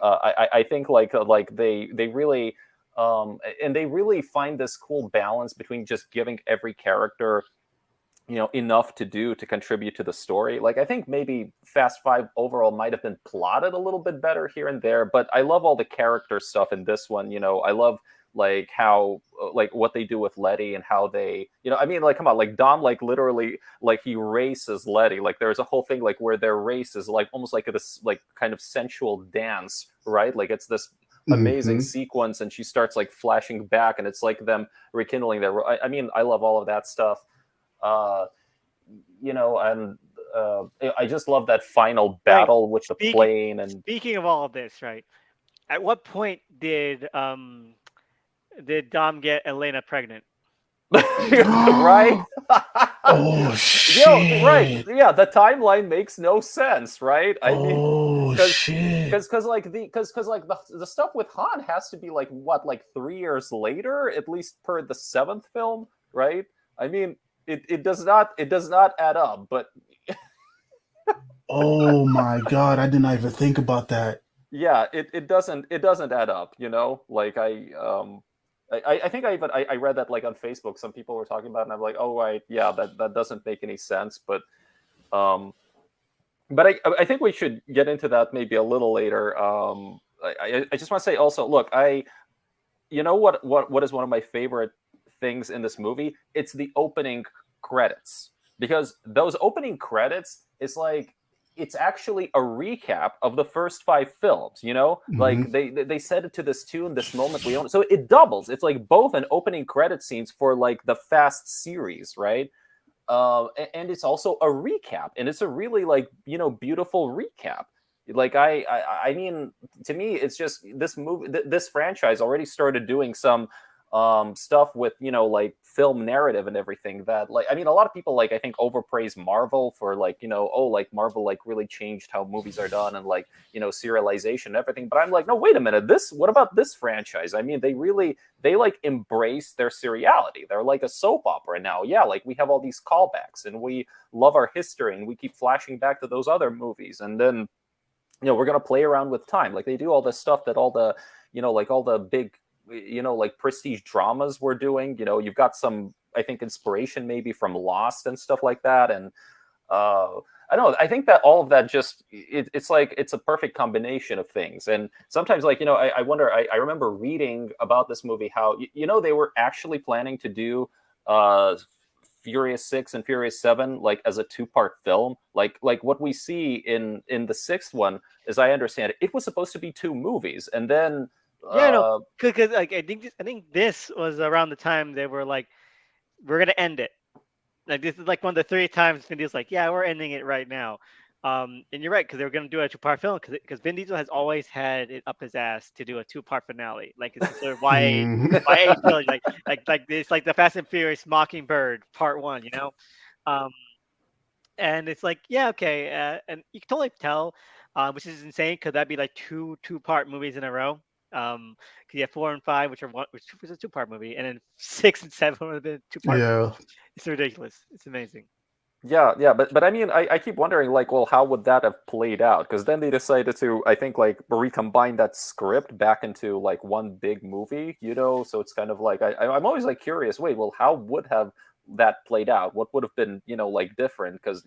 I think like they really and they really find this cool balance between just giving every character enough to do to contribute to the story. Like I think maybe Fast Five overall might have been plotted a little bit better here and there, but I love all the character stuff in this one. I love like how like what they do with Letty, and how they I mean, like, come on, like Dom like literally like he races Letty. Like there's a whole thing like where their race is like almost like this like kind of sensual dance, right? Like it's this amazing Hmm. sequence, and she starts like flashing back, and it's like them rekindling their I mean, I love all of that stuff. uh and I just love that final Right. battle with the Speaking plane. And speaking of all of this, right? At what point did Dom get Elena pregnant? right. Oh Right, shit. yeah, the timeline makes no sense, right? I mean, Oh because shit. because like the stuff with Han has to be like what, like 3 years later, at least per the seventh film, right? I mean, it does not add up. But Oh my god, I did not even think about that. yeah, it doesn't add up. Like I think I read that like on Facebook, some people were talking about it, and I'm like, oh right, yeah, that doesn't make any sense. Um but I think we should get into that maybe a little later. I just want to say also, look, what is one of my favorite things in this movie? It's the opening credits, because those opening credits is like, it's actually a recap of the first five films. Hmm. Like they set it to this tune, this moment we own, so it doubles. It's like both an opening credit scenes for like the Fast series, right? And it's also a recap, and it's a really like beautiful recap. Like I mean, to me, it's just this movie, this franchise already started doing some stuff with, like film narrative and everything, that, like, I mean, a lot of people, like, I think overpraise Marvel for, like, oh, like Marvel like really changed how movies are done, and, like, serialization and everything. But I'm like, no, wait a minute, this, what about this franchise? I mean, they like embrace their seriality. They're like a soap opera now. Yeah, like we have all these callbacks, and we love our history, and we keep flashing back to those other movies, and then, we're going to play around with time. Like they do all this stuff that all the, like all the big, like prestige dramas were doing. You've got some, I think, inspiration maybe from Lost and stuff like that. And I don't know. I think that all of that just, it's like, it's a perfect combination of things. And sometimes, like, I wonder, I remember reading about this movie, how, they were actually planning to do Furious 6 and Furious 7 like as a two-part film. Like what we see in the sixth one, as I understand it, it was supposed to be two movies. And then Yeah, no, uh because like I think this was around the time they were like, we're gonna end it. Like this is like one of the three times Vin Diesel's like, yeah, we're ending it right now. And you're right, because they were gonna do a two-part film, because Vin Diesel has always had it up his ass to do a two-part finale. Like it's considered YA trilogy, like it's like the Fast and Furious Mockingbird Part One, Um, and it's like, yeah, okay, and you can totally tell, which is insane, because that'd be like two-part movies in a row. 'Cause you have 4 and 5, which was a two-part movie, and then 6 and 7 would have been two-part movie. Yeah. It's ridiculous. It's amazing. yeah, but I mean, I keep wondering, like, well, how would that have played out? Because then they decided to, I think, like, recombine that script back into like one big movie, so it's kind of like, I'm always like curious, wait, well, how would have that played out? What would have been, like, different? Because,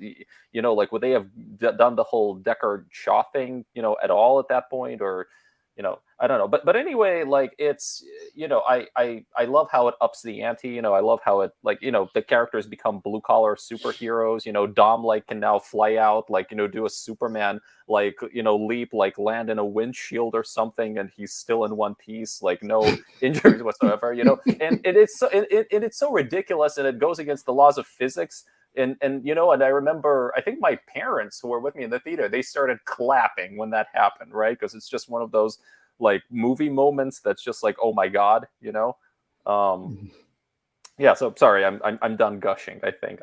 like, would they have done the whole Deckard Shaw thing, at all at that point? Or, I don't know. But anyway, like, it's, I love how it ups the ante. I love how it, like, the characters become blue collar superheroes. Dom, like, can now fly out, like, do a Superman, like, leap, like land in a windshield or something, and he's still in one piece, like no injuries whatsoever. And it's so ridiculous, and it goes against the laws of physics. And I remember, I think my parents who were with me in the theater, they started clapping when that happened, right? Because it's just one of those, like, movie moments that's just like, oh my god. um yeah, so sorry, I'm done gushing. I think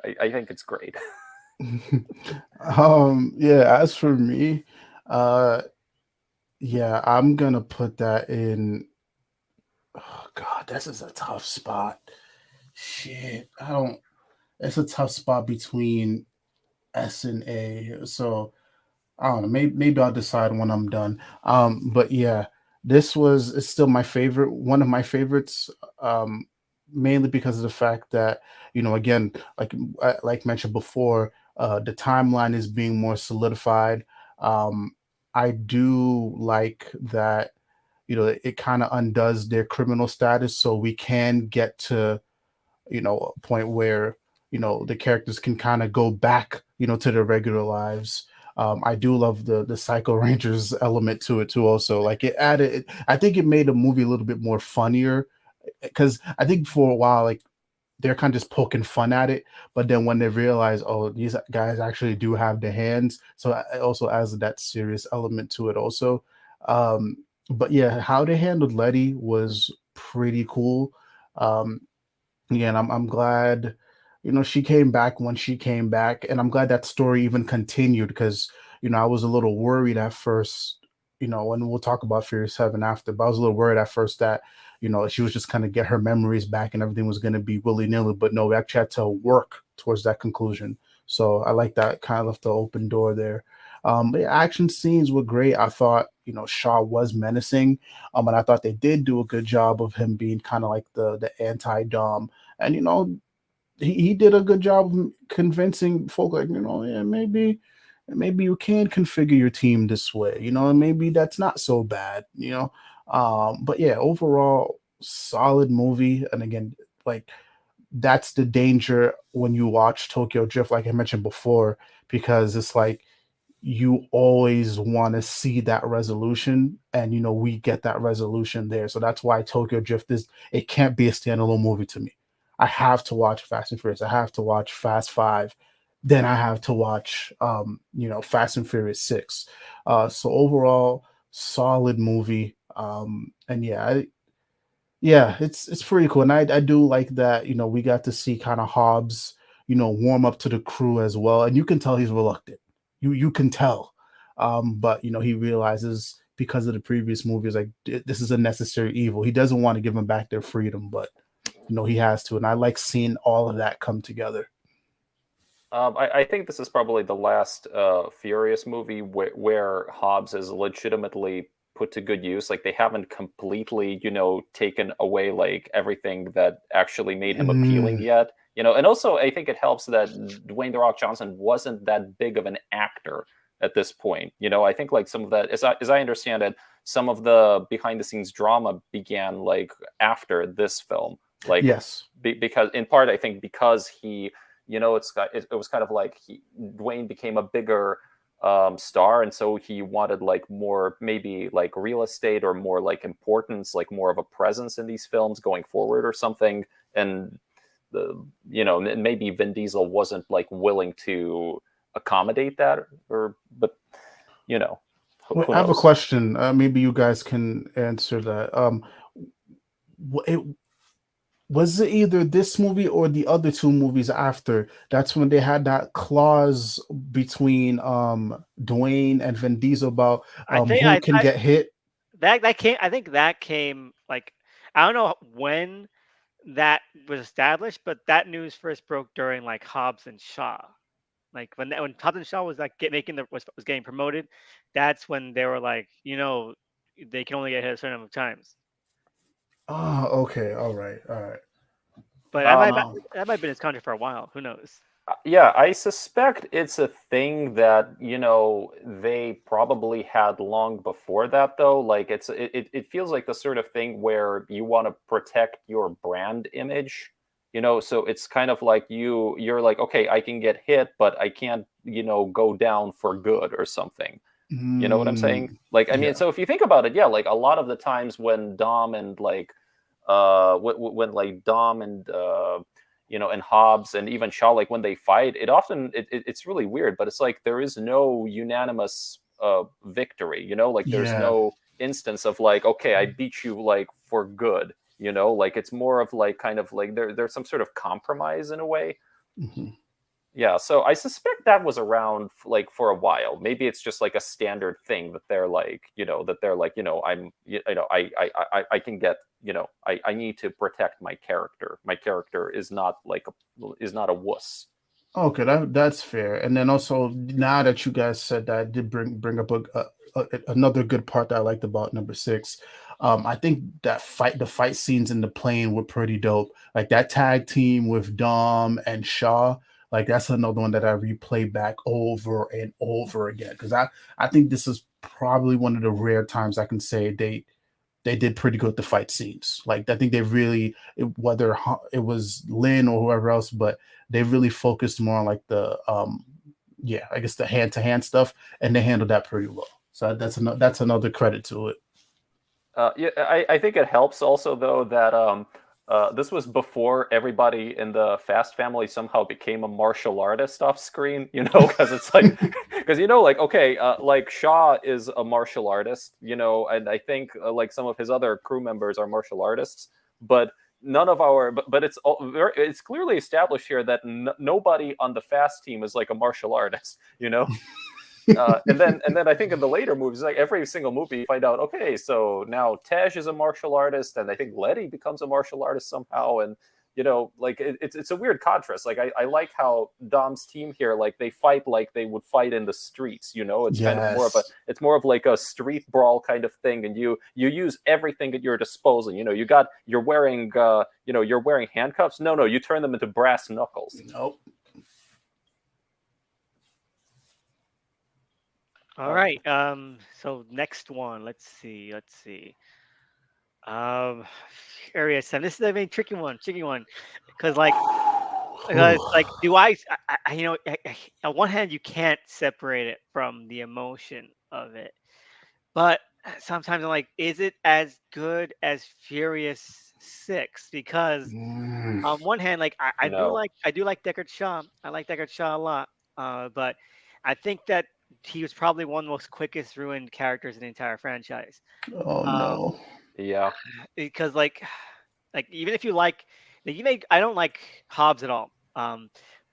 it's great. Yeah, as for me, uh yeah, I'm gonna put that in. Oh god, this is a tough spot. Shit. I don't It's a tough spot between S and A. So I don't know. Maybe I'll decide when I'm done. But yeah, this was it's still my favorite, one of my favorites. Um, Mainly because of the fact that, again, like mentioned before, the timeline is being more solidified. Um, I do like that. It kind of undoes their criminal status, so we can get to, a point where, the characters can kind of go back, to their regular lives. I do love the Psycho Rangers element to it too. Also, like I think it made the movie a little bit more funnier, because I think for a while, like, they're kind of just poking fun at it, but then when they realize, oh, these guys actually do have the hands, so it also adds that serious element to it also. Um, but yeah, how they handled Letty was pretty cool. Um, yeah, and I'm glad, she came back when she came back, and I'm glad that story even continued, because, I was a little worried at first, and we'll talk about Furious 7 after, but I was a little worried at first that, she was just kind of get her memories back and everything was going to be willy-nilly, but no, we actually had to work towards that conclusion. So I like that, kind of left the open door there. But yeah, action scenes were great. I thought, Shaw was menacing, and I thought they did do a good job of him being kind of like the anti-Dom, and he did a good job of convincing folk, like, yeah, maybe you can configure your team this way, and maybe that's not so bad. But yeah, overall, solid movie. And again, like, that's the danger when you watch Tokyo Drift, like I mentioned before, because it's like you always want to see that resolution, and we get that resolution there. So that's why Tokyo Drift is, it can't be a standalone movie to me. I have to watch Fast and Furious, I have to watch Fast 5, then I have to watch Fast and Furious 6. So overall, solid movie. And yeah, Yeah, it's pretty cool, and I do like that. We got to see kind of Hobbs, warm up to the crew as well, and you can tell he's reluctant. You can tell, but he realizes because of the previous movies, like this is a necessary evil. He doesn't want to give them back their freedom, but he has to, and I like seeing all of that come together. I think this is probably the last Furious movie where Hobbs is legitimately put to good use. Like they haven't completely, taken away like everything that actually made him appealing Mm, yet. And also I think it helps that Dwayne the Rock Johnson wasn't that big of an actor at this point. I think like some of that, as I understand it, some of the behind the scenes drama began like after this film, like yes. because in part I think because he it was kind of like Dwayne became a bigger star, and so he wanted like more maybe like real estate or more like importance, like more of a presence in these films going forward or something. And the maybe Vin Diesel wasn't like willing to accommodate that, or but you know Wait, who I have a knows. question. Maybe you guys can answer that. It was it either this movie or the other two movies after? That's when they had that clause between Dwayne and Vin Diesel about I think who can get hit. that came. I think that came like I don't know when that was established, but that news first broke during like Hobbs and Shaw. Like when Hobbs and Shaw was like making was getting promoted, that's when they were like, they can only get hit a certain number of times. Oh, okay, all right, all right. But Um, that might have been his contract for a while. Who knows? Yeah, I suspect it's a thing that, they probably had long before that though. Like it feels like the sort of thing where you want to protect your brand image, so it's kind of like you're like, okay, I can get hit, but I can't, go down for good or something. You know what I'm saying? mm, Like, I mean, yeah, so if you think about it, yeah, like a lot of the times when Dom and like, when like Dom and and Hobbs and even Shaw, like when they fight, it often it's really weird, but it's like there is no unanimous victory. Like there's yeah. no instance of like, okay, I beat you like for good. Like it's more of like kind of like there's some sort of compromise in a way. Mhm. Yeah, so I suspect that was around like for a while. Maybe it's just like a standard thing that they're like, I'm, I can get, I need to protect my character. My character is not like is not a wuss. Okay, that's fair. And then also, now that you guys said that, I did bring up another good part that I liked about number six. I think the fight scenes in the plane were pretty dope. Like that tag team with Dom and Shaw. Like that's another one that I replay back over and over again because I think this is probably one of the rare times I can say they did pretty good with the fight scenes. Like I think they really, whether it was Lynn or whoever else, but they really focused more on like the yeah, I guess the hand to hand stuff, and they handled that pretty well. So that's another credit to it. Yeah, I think it helps also though that this was before everybody in the Fast family somehow became a martial artist off screen, because it's like, because like okay, like Shaw is a martial artist, and I think like some of his other crew members are martial artists, but none of our, but it's clearly established here that nobody on the Fast team is like a martial artist, and then I think in the later movies, like every single movie, you find out, okay, so now Tej is a martial artist, and I think Letty becomes a martial artist somehow, and like it's a weird contrast. Like I like how Dom's team here, like they fight like they would fight in the streets. It's kind of more of a, Yes. it's more of like a street brawl kind of thing, and you use everything at your disposal. You're wearing handcuffs. No, you turn them into brass knuckles. Nope. All Uh, right. So next one. Let's see. Let's see. Um, Area 7. This is a very tricky one, because do on one hand you can't separate it from the emotion of it, but sometimes I'm like, is it as good as Furious 6? Because mm, on one hand, like No. I do like Deckard Shaw. I like Deckard Shaw a lot. But I think that he was probably one of the most quickest ruined characters in the entire franchise. oh Um, no. Yeah. because like even if you like, you made I don't like Hobbs at all,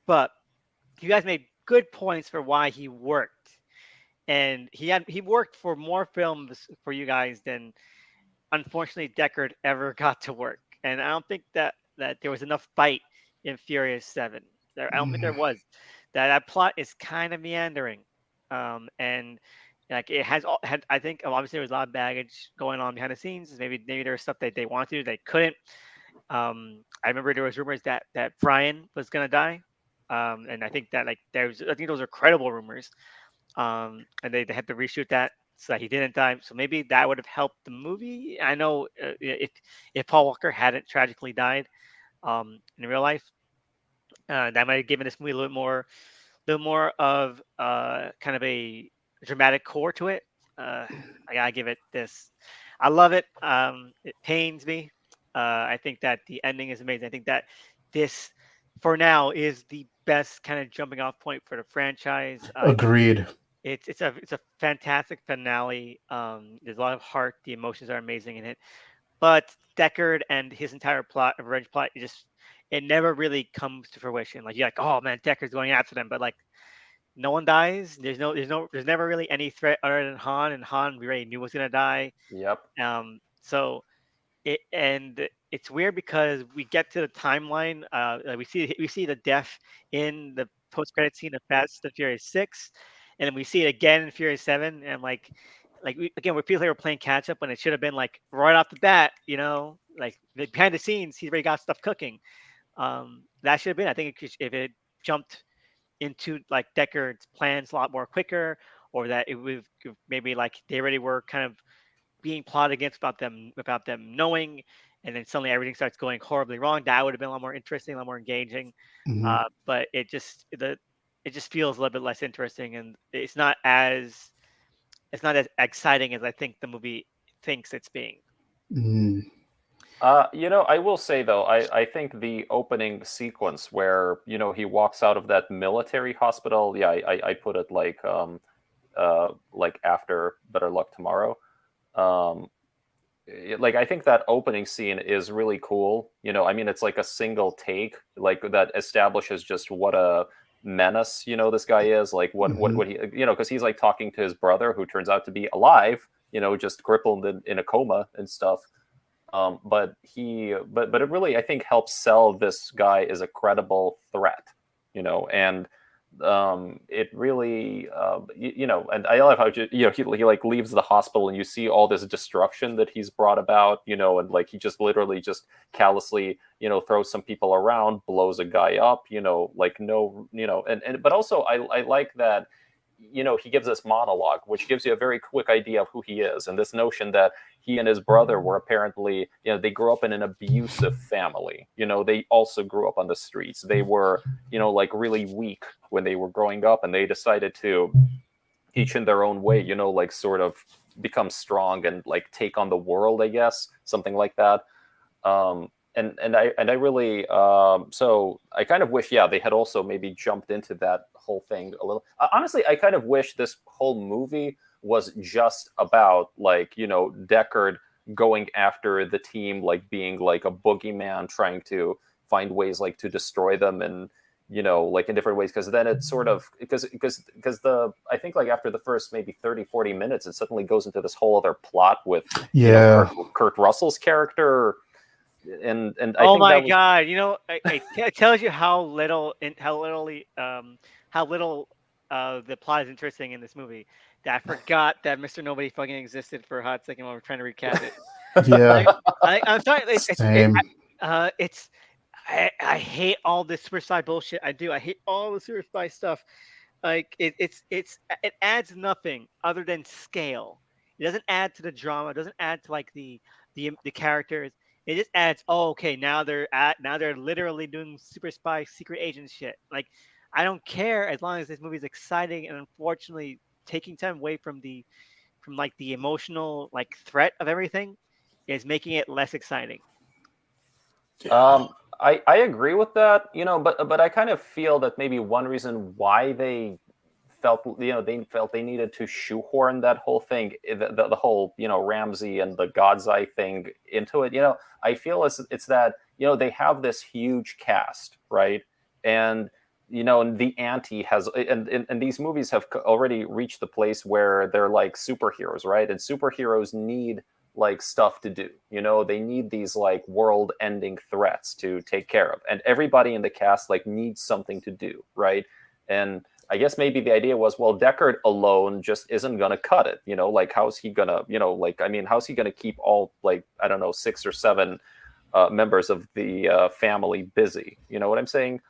but you guys made good points for why he worked, and he worked for more films for you guys than unfortunately Deckard ever got to work, and I don't think that there was enough bite in Furious Seven. I don't think there Mm, was. That plot is kind of meandering, and like it has all had. I think obviously there was a lot of baggage going on behind the scenes. Maybe there was stuff that they wanted to do they couldn't. I remember there was rumors that Brian was gonna die, and I think that like I think those are credible rumors. And they had to reshoot that so that he didn't die. So maybe that would have helped the movie. I know if Paul Walker hadn't tragically died in real life, that might have given this movie little more of kind of a dramatic core to it. Uh, I gotta give it this. I love it. It pains me. I think that the ending is amazing. I think that this, for now, is the best kind of jumping off point for the franchise. agreed. It's a fantastic finale. There's a lot of heart. The emotions are amazing in it. But Deckard and his entire plot, revenge plot, it never really comes to fruition. Like you're like, oh man, Deckard's going after them, but like no one dies. There's never really any threat other than Han, and Han we already knew was gonna die. Yep. So it's weird because we get to the timeline. Like we see the death in the post credit scene of Fast and Furious 6, and then we see it again in Furious 7. And again, we feel like we're playing catch up when it should have been like right off the bat. Like behind the scenes, he's already got stuff cooking. That should have been. I think if it jumped into like Deckard's plans a lot more quicker, or that it would maybe like they already were kind of being plotted against without them knowing, and then suddenly everything starts going horribly wrong. That would have been a lot more interesting, a lot more engaging. Mhm. But it just feels a little bit less interesting, and it's not as exciting as I think the movie thinks it's being. Mm. I will say though, I think the opening sequence where he walks out of that military hospital. Yeah, I put it like after Better Luck Tomorrow. Um, like I think that opening scene is really cool. I mean, it's like a single take, like that establishes just what a menace this guy is. Like what Mhm. he because he's like talking to his brother who turns out to be alive. Just crippled in a coma and stuff. But it really I think helps sell this guy as a credible threat. And it really and I love how he like leaves the hospital and you see all this destruction that he's brought about, and like he just literally just callously throws some people around, blows a guy up, like no, and but also I like that he gives this monologue, which gives you a very quick idea of who he is, and this notion that he and his brother were apparently, they grew up in an abusive family. They also grew up on the streets. They were, like really weak when they were growing up, and they decided to each in their own way, like sort of become strong and like take on the world, I guess, something like that. And I really so I kind of wish they had also maybe jumped into that whole thing a little. Honestly, I kind of wish this whole movie was just about like Deckard going after the team, like being like a boogeyman trying to find ways like to destroy them, and like in different ways, because then it's sort of because the I think like after the first maybe 30-40 minutes it suddenly goes into this whole other plot with Yeah. Kurt Russell's character, and I Oh think my that was God! It tells you how little the plot is interesting in this movie. That I forgot that Mr. Nobody fucking existed for a hot second while we're trying to recap it. Yeah. Like I'm sorry. Same. It's I hate all this super spy bullshit. I do. I hate all the super spy stuff. Like it adds nothing other than scale. It doesn't add to the drama. It doesn't add to like the characters. It just adds. Oh, okay. Now they're literally doing super spy secret agent shit. Like I don't care as long as this movie is exciting, and unfortunately taking time away from like the emotional like threat of everything is making it less exciting. Yeah. I agree with that, but I kind of feel that maybe one reason why they felt they needed to shoehorn that whole thing, the whole Ramsey and the God's Eye thing into it. I feel it's that they have this huge cast, right? And and the ante has and these movies have already reached the place where they're like superheroes, right? And superheroes need like stuff to do. They need these like world ending threats to take care of, and everybody in the cast like needs something to do, right? And I guess maybe the idea was, well, Deckard alone just isn't gonna cut it. Like how's he gonna like, I mean, how's he gonna keep all, like, I don't know, 6 or 7 members of the family busy? You know what I'm saying?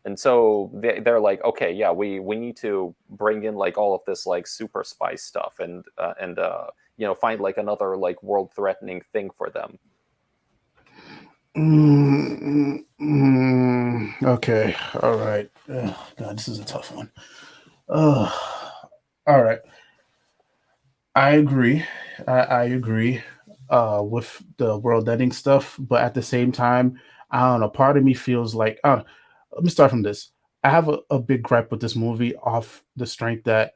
And so they're like, okay, yeah, we need to bring in like all of this like super spy stuff, and find like another like world threatening thing for them. Okay, all right. God, this is a tough one. All right, I agree. I agree with the world ending stuff, but at the same time, I don't know. Part of me feels like, let me start from this. I have a big gripe with this movie off the strength that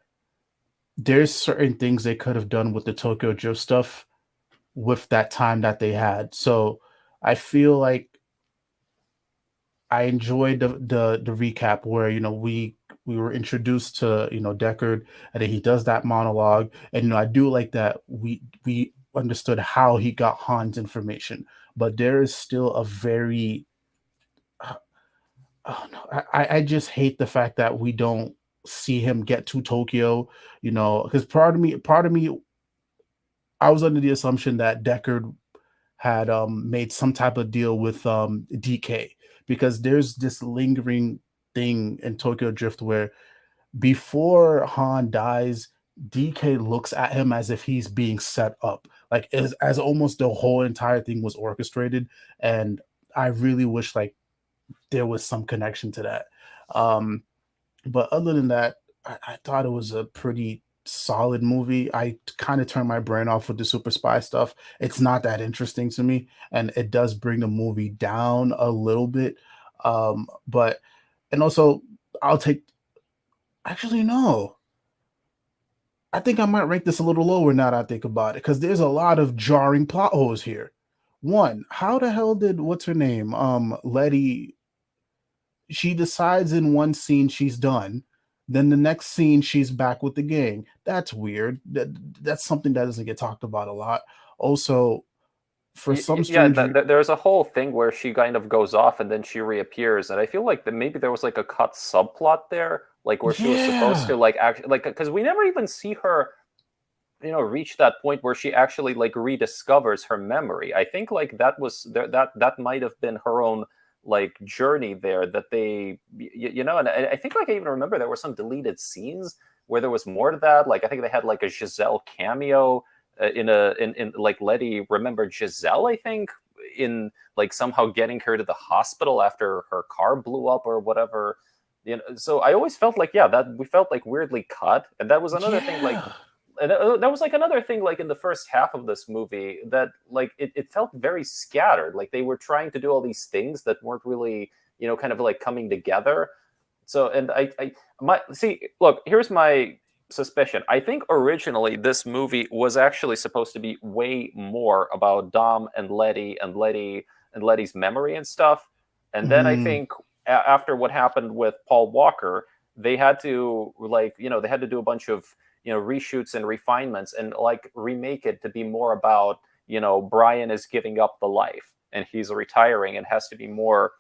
there's certain things they could have done with the Tokyo Drift stuff with that time that they had. So I feel like I enjoyed the recap where we were introduced to Deckard, and then he does that monologue, and I do like that we understood how he got Han's information, but there is still a very oh no, I just hate the fact that we don't see him get to Tokyo, because part of me, I was under the assumption that Deckard had made some type of deal with DK, because there's this lingering thing in Tokyo Drift where before Han dies, DK looks at him as if he's being set up, like as almost the whole entire thing was orchestrated. And I really wish like there was some connection to that. Um, but other than that, I thought it was a pretty solid movie. I kind of turned my brain off with the super spy stuff. It's not that interesting to me, and it does bring the movie down a little bit. But and also, I'll take. Actually, no. I think I might rank this a little lower now that I think about it, because there's a lot of jarring plot holes here. One, how the hell did what's her name? Letty, she decides in one scene she's done, then the next scene she's back with the gang. That's weird. That's something that doesn't get talked about a lot. Also, for some Yeah, strange there's a whole thing where she kind of goes off and then she reappears, and I feel like that maybe there was like a cut subplot there, like where she was supposed yeah. to like act like, because we never even see her reach that point where she actually like rediscovers her memory. I think like that was there, that might have been her own like journey there, that they and I think like I even remember there were some deleted scenes where there was more to that. Like I think they had like a Giselle cameo in like Letty remembered Giselle, I think, in like somehow getting her to the hospital after her car blew up or whatever. So I always felt like, yeah, that we felt like weirdly cut, and that was another thing like, Yeah. and that was like another thing like in the first half of this movie, that like it felt very scattered, like they were trying to do all these things that weren't really kind of like coming together. So, and I my see, look, here's my suspicion. I think originally this movie was actually supposed to be way more about Dom and Letty and Letty's memory and stuff. And then I Mm, think after what happened with Paul Walker, they had to like they had to do a bunch of reshoots and refinements and like remake it to be more about Brian is giving up the life and he's retiring, and has to be more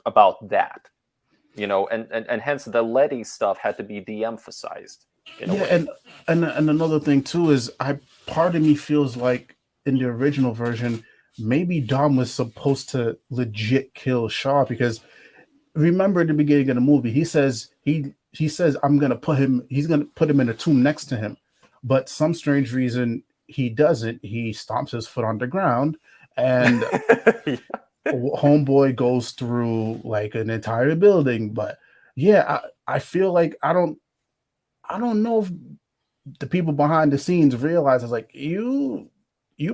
about that. And hence the Letty stuff had to be de-emphasized in a yeah, way. and another thing too is I part of me feels like in the original version, maybe Dom was supposed to legit kill Shaw, because remember in the beginning of the movie, he says I'm gonna put him he's gonna put him in a tomb next to him, but some strange reason he doesn't. He stomps his foot on the ground, and Yeah. homeboy goes through like an entire building. But yeah, I feel like I don't know if the people behind the scenes realize it's like you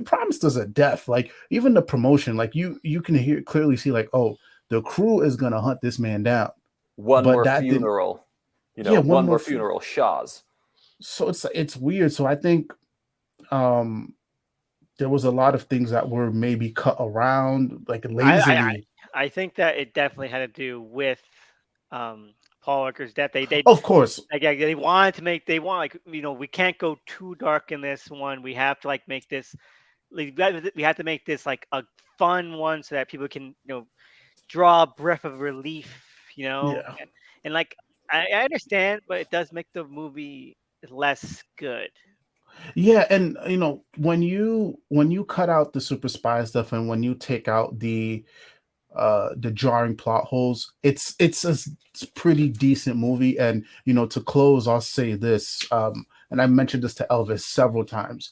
promised us a death. Like even the promotion, like you can hear clearly see like, oh, the crew is gonna hunt this man down. One But more that didn't funeral. Yeah, one One more. more funeral, Shaw's. So it's weird. So I think um there was a lot of things that were maybe cut around like I, I I lazily. I think that it definitely had to do with um, Paul Walker's death. Of course. Like, yeah, they wanted to make they want like we can't go too dark in this one. We have to like make this we have to make this like a fun one so that people can draw a breath of relief. Yeah. And like I understand, but it does make the movie less good. Yeah, and when you cut out the super spy stuff and when you take out the jarring plot holes, it's a pretty decent movie. And to close, I'll say this, and I mentioned this to Elvis several times.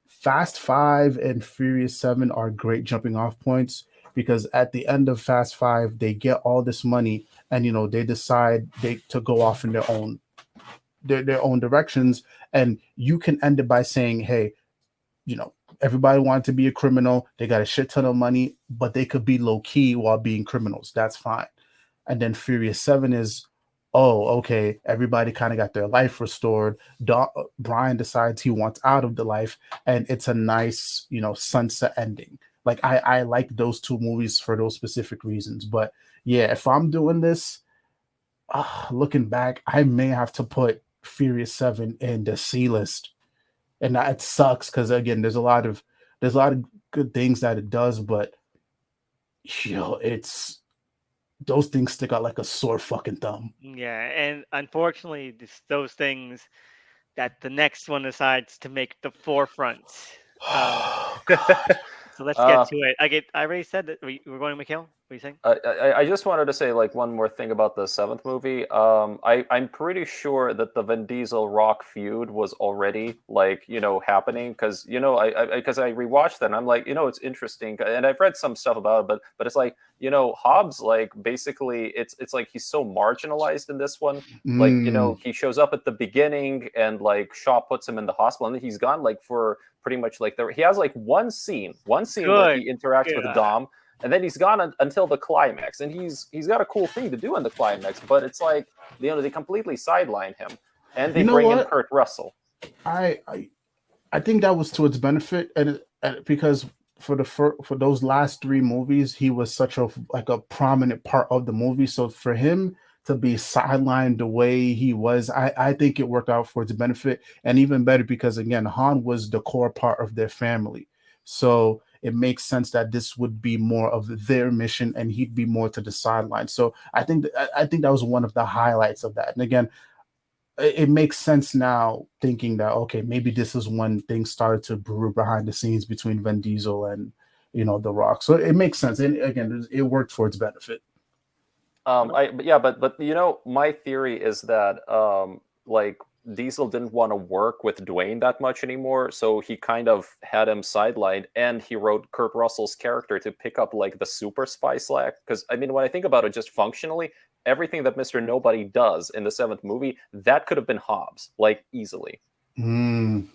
Fast Five and Furious Seven are great jumping off points because at the end of Fast Five, they get all this money and they decide they to go off in their own directions, and you can end it by saying, hey, everybody wanted to be a criminal. They got a shit ton of money, but they could be low key while being criminals. That's fine. And then Furious Seven is, oh, okay, everybody kind of got their life restored. Brian decides he wants out of the life, and it's a nice, sunset ending. Like I like those two movies for those specific reasons. But yeah, if I'm doing this, looking back, I may have to put Furious Seven in the C list, and that sucks because again, there's a lot of good things that it does, but it's those things stick out like a sore fucking thumb. Yeah, and unfortunately, those things that the next one decides to make the forefront. Um, Oh God. so let's get Uh, to it. I already said that we're going to Mikhail. What are you saying? I just wanted to say like one more thing about the seventh movie. I'm pretty sure that the Vin Diesel Rock feud was already like happening because I rewatched that and I'm like it's interesting and I've read some stuff about it, but it's like Hobbs like basically it's like he's so marginalized in this one. Like Mm, he shows up at the beginning and like Shaw puts him in the hospital and then he's gone like for pretty much like he has like one scene where Good. he interacts with Yeah. Dom and then he's gone until the climax and he's got a cool thing to do in the climax but it's like they completely sideline him and they you know bring in what? Kurt Russell. I I, I think that was to its benefit, and because for those last three movies, he was such a like a prominent part of the movie. So for him to be sidelined the way he was, I think it worked out for its benefit, and even better because again, Han was the core part of their family. So it makes sense that this would be more of their mission, and he'd be more to the sideline. So I think that was one of the highlights of that. And again, it makes sense now thinking that okay, maybe this is when things started to brew behind the scenes between Vin Diesel and The Rock. So it makes sense, and again, it worked for its benefit. But yeah, but my theory is that like Diesel didn't want to work with Dwayne that much anymore, so he kind of had him sidelined, and he wrote Kurt Russell's character to pick up like the super spy slack. Because I mean, when I think about it, just functionally, everything that Mister Nobody does in the seventh movie that could have been Hobbs, like easily. Mm,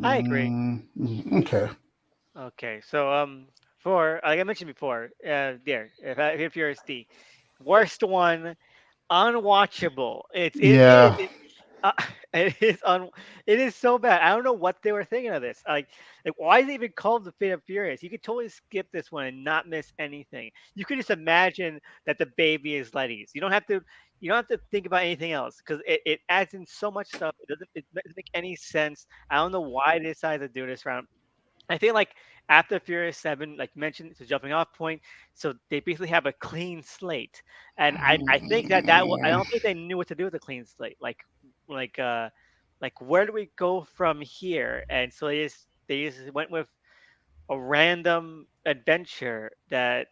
I agree. okay. Okay, so for like I mentioned before, there if you're the worst one, unwatchable. Yeah. uh, it is it is so bad. I don't know what they were thinking of this. Like why is it even called the Fate of Furious? You could totally skip this one and not miss anything. You could just imagine that the baby is Letty's. You don't have to think about anything else because it adds in so much stuff. It doesn't make any sense. I don't know why they decided to do this round. I think like after Furious Seven, like mentioned, it's a jumping off point. So they basically have a clean slate, and I think I don't think they knew what to do with a clean slate. Like uh like where do we go from here? And so they just went with a random adventure that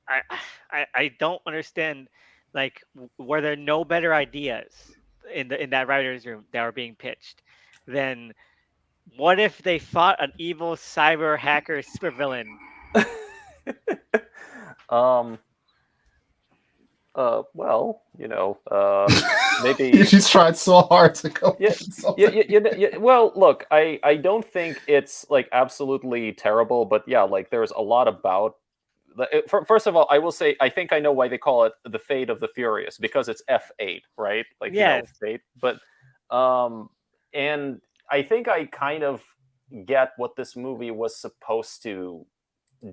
I I don't understand. Like were there no better ideas in that writers room that were being pitched than what if they fought an evil cyber hacker supervillain? um. Well, maybe. She's tried so hard to go Yeah, with something. yeah. Well, look, I don't think it's like absolutely terrible, but yeah, like there's a lot about First of all, I will say I think I know why they call it the Fate of the Furious, because it's F8, right? Like, Yes. fate. But um and I think I kind of get what this movie was supposed to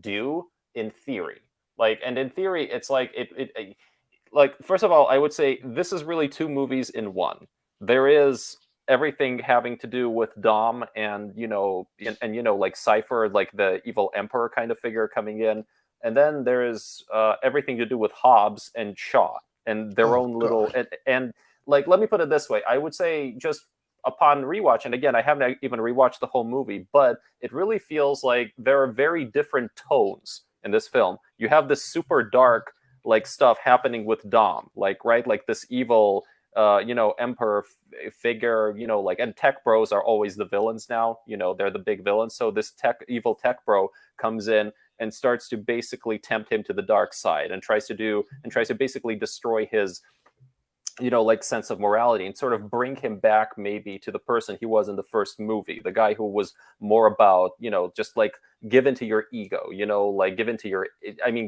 do in theory. Like, and in theory, it's like like, first of all, I would say this is really two movies in one. There is everything having to do with Dom and like Cypher, like the evil emperor kind of figure coming in, and then there is everything to do with Hobbs and Shaw and their Oh own little, God. and like, let me put it this way: I would say, just upon rewatch, and again, I haven't even rewatched the whole movie, but it really feels like there are very different tones in this film. You have this super dark like stuff happening with Dom, like, right, like this evil emperor figure, like, and tech bros are always the villains now, they're the big villains. So this evil tech bro comes in and starts to basically tempt him to the dark side, and tries to basically destroy his like sense of morality, and sort of bring him back maybe to the person he was in the first movie, the guy who was more about just like give into your ego, like give into your,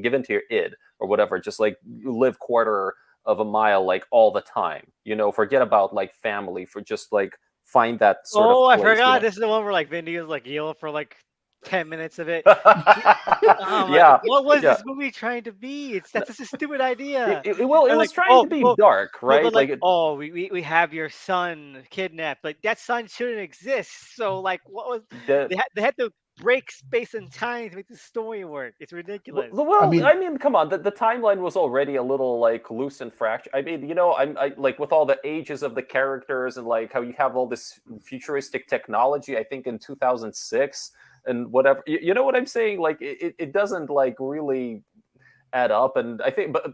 give into your id or whatever, just like live quarter of a mile like all the time, forget about like family, for just like find that sort of Oh, I place, forgot. This is the one where like Vin Diesel's like yellow for like 10 minutes of it. Oh my! yeah, What was yeah. this movie trying to be? That's just a stupid idea. Well, it And was like, trying to be dark, no, but right? like, Like, we have your son kidnapped. Like that son shouldn't exist. So like, what was the they had to break space and time to make the story work. It's ridiculous. I Well, mean, I mean, come on. The timeline was already a little like loose and fractured. I mean, I like, with all the ages of the characters, and like how you have all this futuristic technology. I think in 2006 and whatever. You know what I'm saying? Like, it doesn't like really add up. And I think, but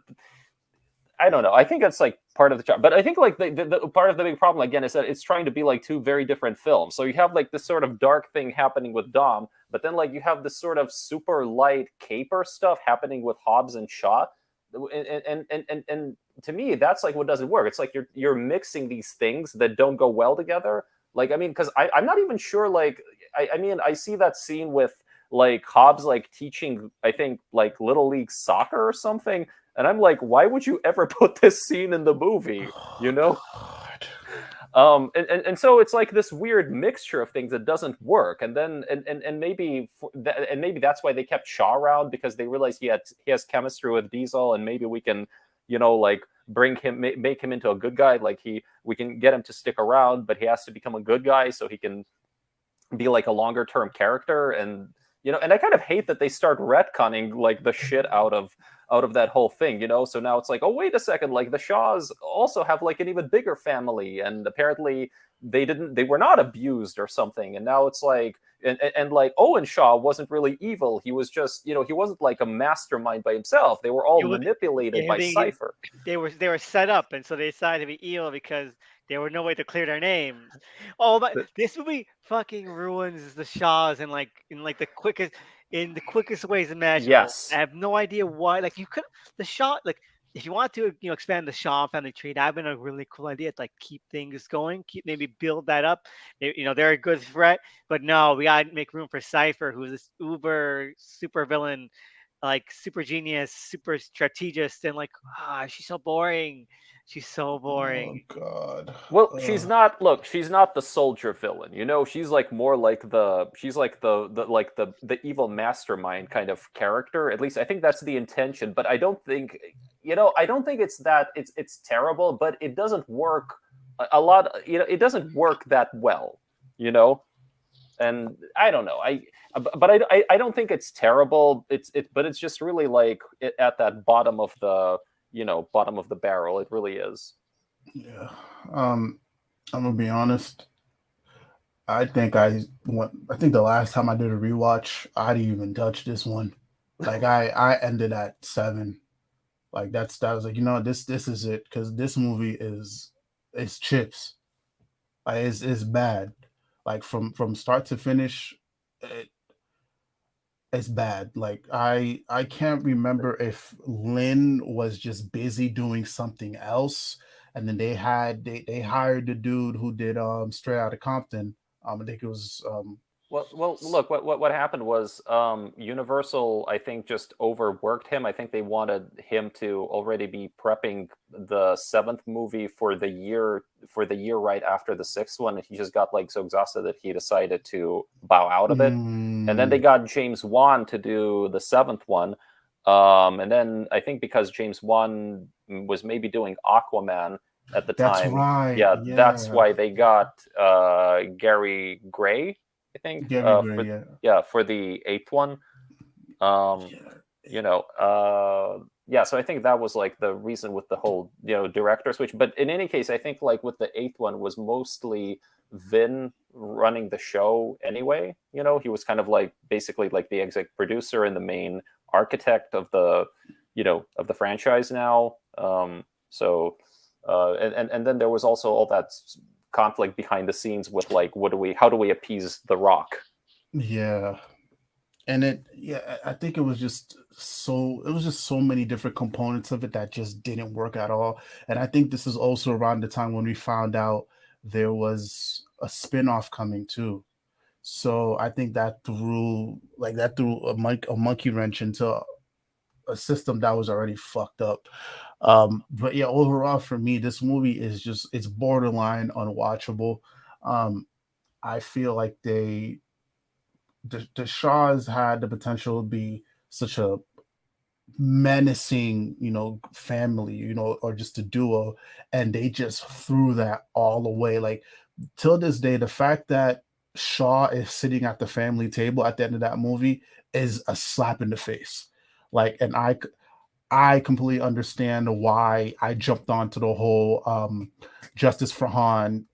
I don't know. I think that's like part of the charm. But I think like the part of the big problem again is that it's trying to be like two very different films. So you have like this sort of dark thing happening with Dom, but then like you have this sort of super light caper stuff happening with Hobbs and Shaw. And to me, that's like what doesn't work. It's like you're mixing these things that don't go well together. Like, I mean, because I'm not even sure. Like, I mean, I see that scene with like Hobbs like teaching, I think, like little league soccer or something, and I'm like, why would you ever put this scene in the movie? oh You know? God. And so it's like this weird mixture of things that doesn't work. And then and maybe and maybe that's why they kept Shaw around, because they realized he has chemistry with Diesel, and maybe we can, like bring him, make him into a good guy. Like, we can get him to stick around, but he has to become a good guy so he can be like a longer term character. And and I kind of hate that they start retconning like the shit out of that whole thing, so now it's like, oh, wait a second, like the Shaws also have like an even bigger family, and apparently they were not abused or something. And now it's like, and like Owen Shaw wasn't really evil, he was just, he wasn't like a mastermind by himself, they were all It was, manipulated yeah, by Cypher. they were set up, and so they decided to be evil because there were no way to clear their names. Oh, but this movie fucking ruins the Shaws in the quickest ways imaginable. I Yes. have no idea why. Like you could the Shaw like if you want to expand the Shaw family tree, that'd been a really cool idea to like keep things going, keep maybe build that up. They're a good threat, but no, we gotta make room for Cypher, who's this uber super villain, like super genius, super strategist, and like she's so boring. She's so Oh boring. God. Well, she's not the soldier villain, she's like more like she's like the evil mastermind kind of character. At least I think that's the intention, but I don't think, I don't think it's terrible, but it doesn't work a lot, it doesn't work that well, you know? And I don't know. But I don't think it's terrible. But it's just really like at that bottom of the, bottom of the barrel. It really is. Yeah. Um, I'm gonna be honest. I think the last time I did a rewatch, I didn't even touch this one. Like I ended at 7. Like that was like, this is it, because this movie is it's chips. Like it's bad. Like from start to finish, it, it's bad. Like I can't remember if Lynn was just busy doing something else, and then they hired the dude who did Straight Outta Compton. I think it was Well, look, what happened was Universal, I think, just overworked him. I think they wanted him to already be prepping the seventh movie for the year right after the sixth one, and he just got like so exhausted that he decided to bow out of it. And then they Mm, got James Wan to do the seventh one, and then I think because James Wan was maybe doing Aquaman at the that's time, right. yeah, that's Yeah, why they got Gary Gray, I think, Gary Gray. Yeah, for the eighth one. Um, yeah, you know, yeah. So I think that was like the reason with the whole director switch. But in any case, I think like with the eighth one was mostly Vin running the show anyway. He was kind of like basically like the exec producer and the main architect of the of the franchise now. So and then there was also all that conflict behind the scenes with like how do we appease The Rock. yeah. And yeah, I think it was just so many different components of it that just didn't work at all. And I think this is also around the time when we found out there was a spin-off coming too. So I think that threw a monkey wrench into a system that was already fucked up. But yeah, overall for me, this movie is just it's borderline unwatchable. Um, I feel like the Shaws had the potential to be such a menacing, family, or just a duo, and they just threw that all away. Like till this day, the fact that Shaw is sitting at the family table at the end of that movie is a slap in the face. Like, and I completely understand why I jumped onto the whole justice for Han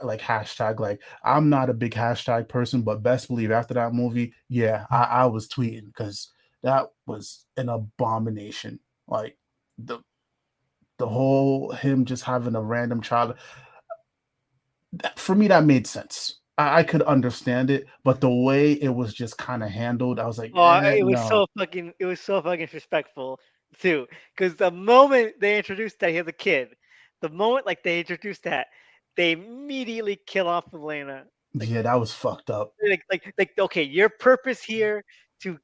like hashtag. Like I'm not a big hashtag person, but best believe after that movie, yeah, I was tweeting because that was an abomination. Like the the whole him just having a random child, for me that made sense. I could understand it, but the way it was just kind of handled, I was like, Oh, no. it was so fucking disrespectful too. Because the moment they introduced that he has a kid, the moment like they introduced that, they immediately kill off Elena. Like, Yeah, that was fucked up. okay, your purpose here to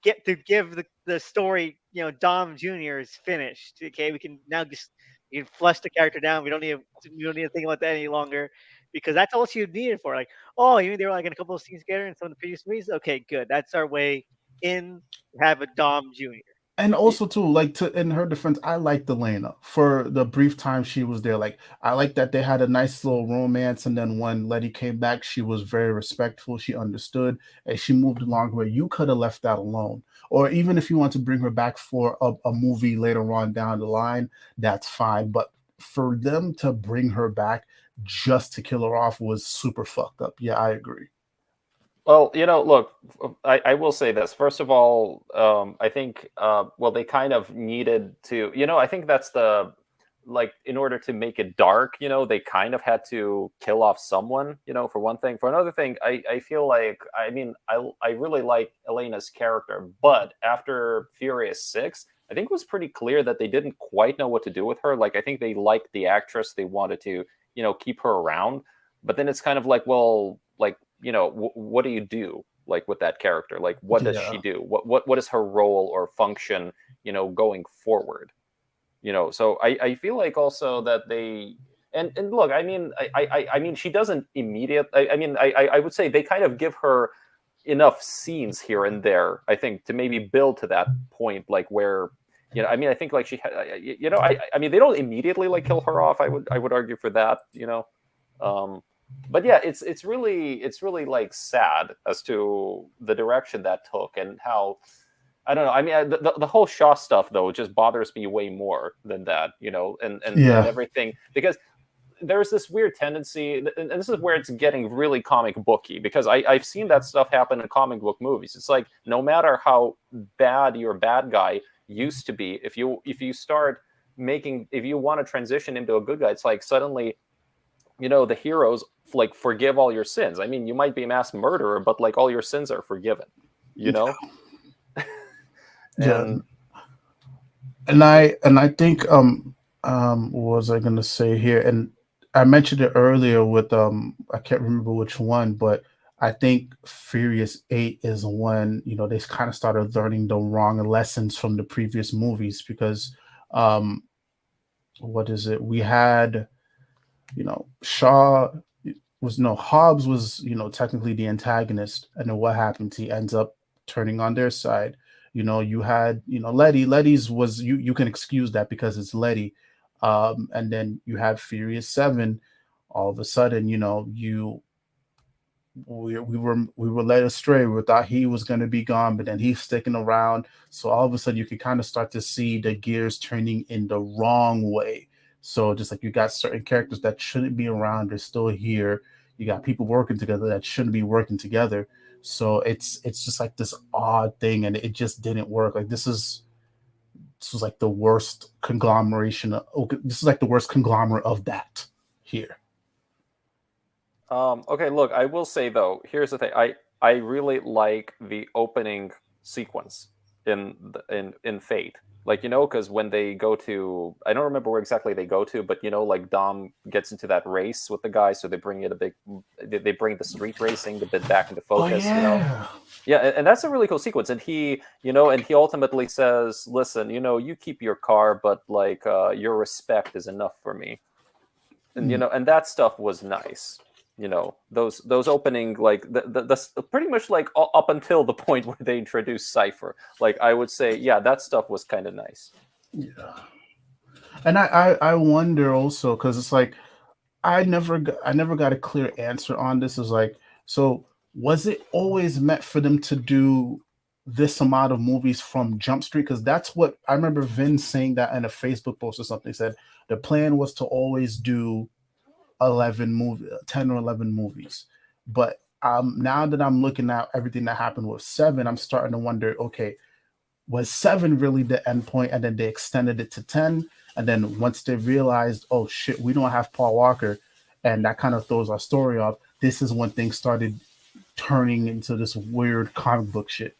give the story, Dom Jr. is finished. Okay, we can now just you can flush the character down. We don't need to think about that any longer because that's all she needed for. Like, oh, you mean they were like in a couple of scenes together in some of the previous movies? Okay, good. That's our way in to have a Dom Jr. And also too, like to in her defense, I liked Elena for the brief time she was there. Like I like that they had a nice little romance, and then when Letty came back, she was very respectful. She understood, and she moved along where you could have left that alone. Or even if you want to bring her back for a movie later on down the line, that's fine. But for them to bring her back just to kill her off was super fucked up. Yeah, I agree. Well, look, I will say this. First of all, I think, well, they kind of needed to, I think that's like, in order to make it dark, they kind of had to kill off someone, for one thing. For another thing, I feel like, I mean, I really like Elena's character, but after Furious 6, I think it was pretty clear that they didn't quite know what to do with her. Like, I think they liked the actress. They wanted to, keep her around. But then it's kind of like, well, like, what do you do like with that character? Like, what does she Yeah, do? What is her role or function, going forward? So I feel like also that they and look, I mean, I mean, she doesn't I mean, I would say they kind of give her enough scenes here and there, I think, to maybe build to that point, like where I mean, I think like I mean, they don't immediately like kill her off. I would argue for that. Um, but yeah, it's really like sad as to the direction that took and how I don't know. I mean, the whole Shaw stuff though just bothers me way more than that, and yeah, everything because there's this weird tendency, and this is where it's getting really comic booky because I've seen that stuff happen in comic book movies. It's like no matter how bad your bad guy used to be, if you start making if you want to transition into a good guy, it's like suddenly the heroes like forgive all your sins. I mean, you might be a mass murderer, but like all your sins are forgiven, you know? yeah. And And I think what was I gonna say here? And I mentioned it earlier with I can't remember which one, but I think Furious 8 is when, they kind of started learning the wrong lessons from the previous movies because um what is it? We had, Shaw was no Hobbs was, technically the antagonist, and then what happens? He ends up turning on their side. You had, Letty's was you can excuse that because it's Letty. And then you have Furious 7. All of a sudden, we were led astray. We thought he was going to be gone, but then he's sticking around. So all of a sudden, you can kind of start to see the gears turning in the wrong way. So just like you got certain characters that shouldn't be around, they're still here. You got people working together that shouldn't be working together. So it's just like this odd thing, and it just didn't work. Like this was like the worst conglomeration. This is like the worst conglomerate of that here. Okay, look, I will say though, here's the thing. I really like the opening sequence in Fate. Like, because when they go to, I don't remember where exactly they go to, but like Dom gets into that race with the guy, so they bring it a big, they bring the street racing a bit back into Oh focus. yeah. Yeah, and that's a really cool sequence. And he ultimately says, "Listen, you keep your car, but like your respect is enough for me." And Mm. and that stuff was nice. Those opening, like the pretty much like up until the point where they introduced Cypher. Like I would say, yeah, that stuff was kind of nice. Yeah. And I wonder also because it's like I never got a clear answer on this. Is like, so was it always meant for them to do this amount of movies from Jump Street? Because that's what I remember Vin saying that in a Facebook post or something. He said the plan was to always do 10 or 11 movies. But now that I'm looking at everything that happened with 7, I'm starting to wonder, okay, was 7 really the end point, and then they extended it to 10, and then once they realized, oh shit, we don't have Paul Walker, and that kind of throws our story off. This is when things started turning into this weird comic book shit.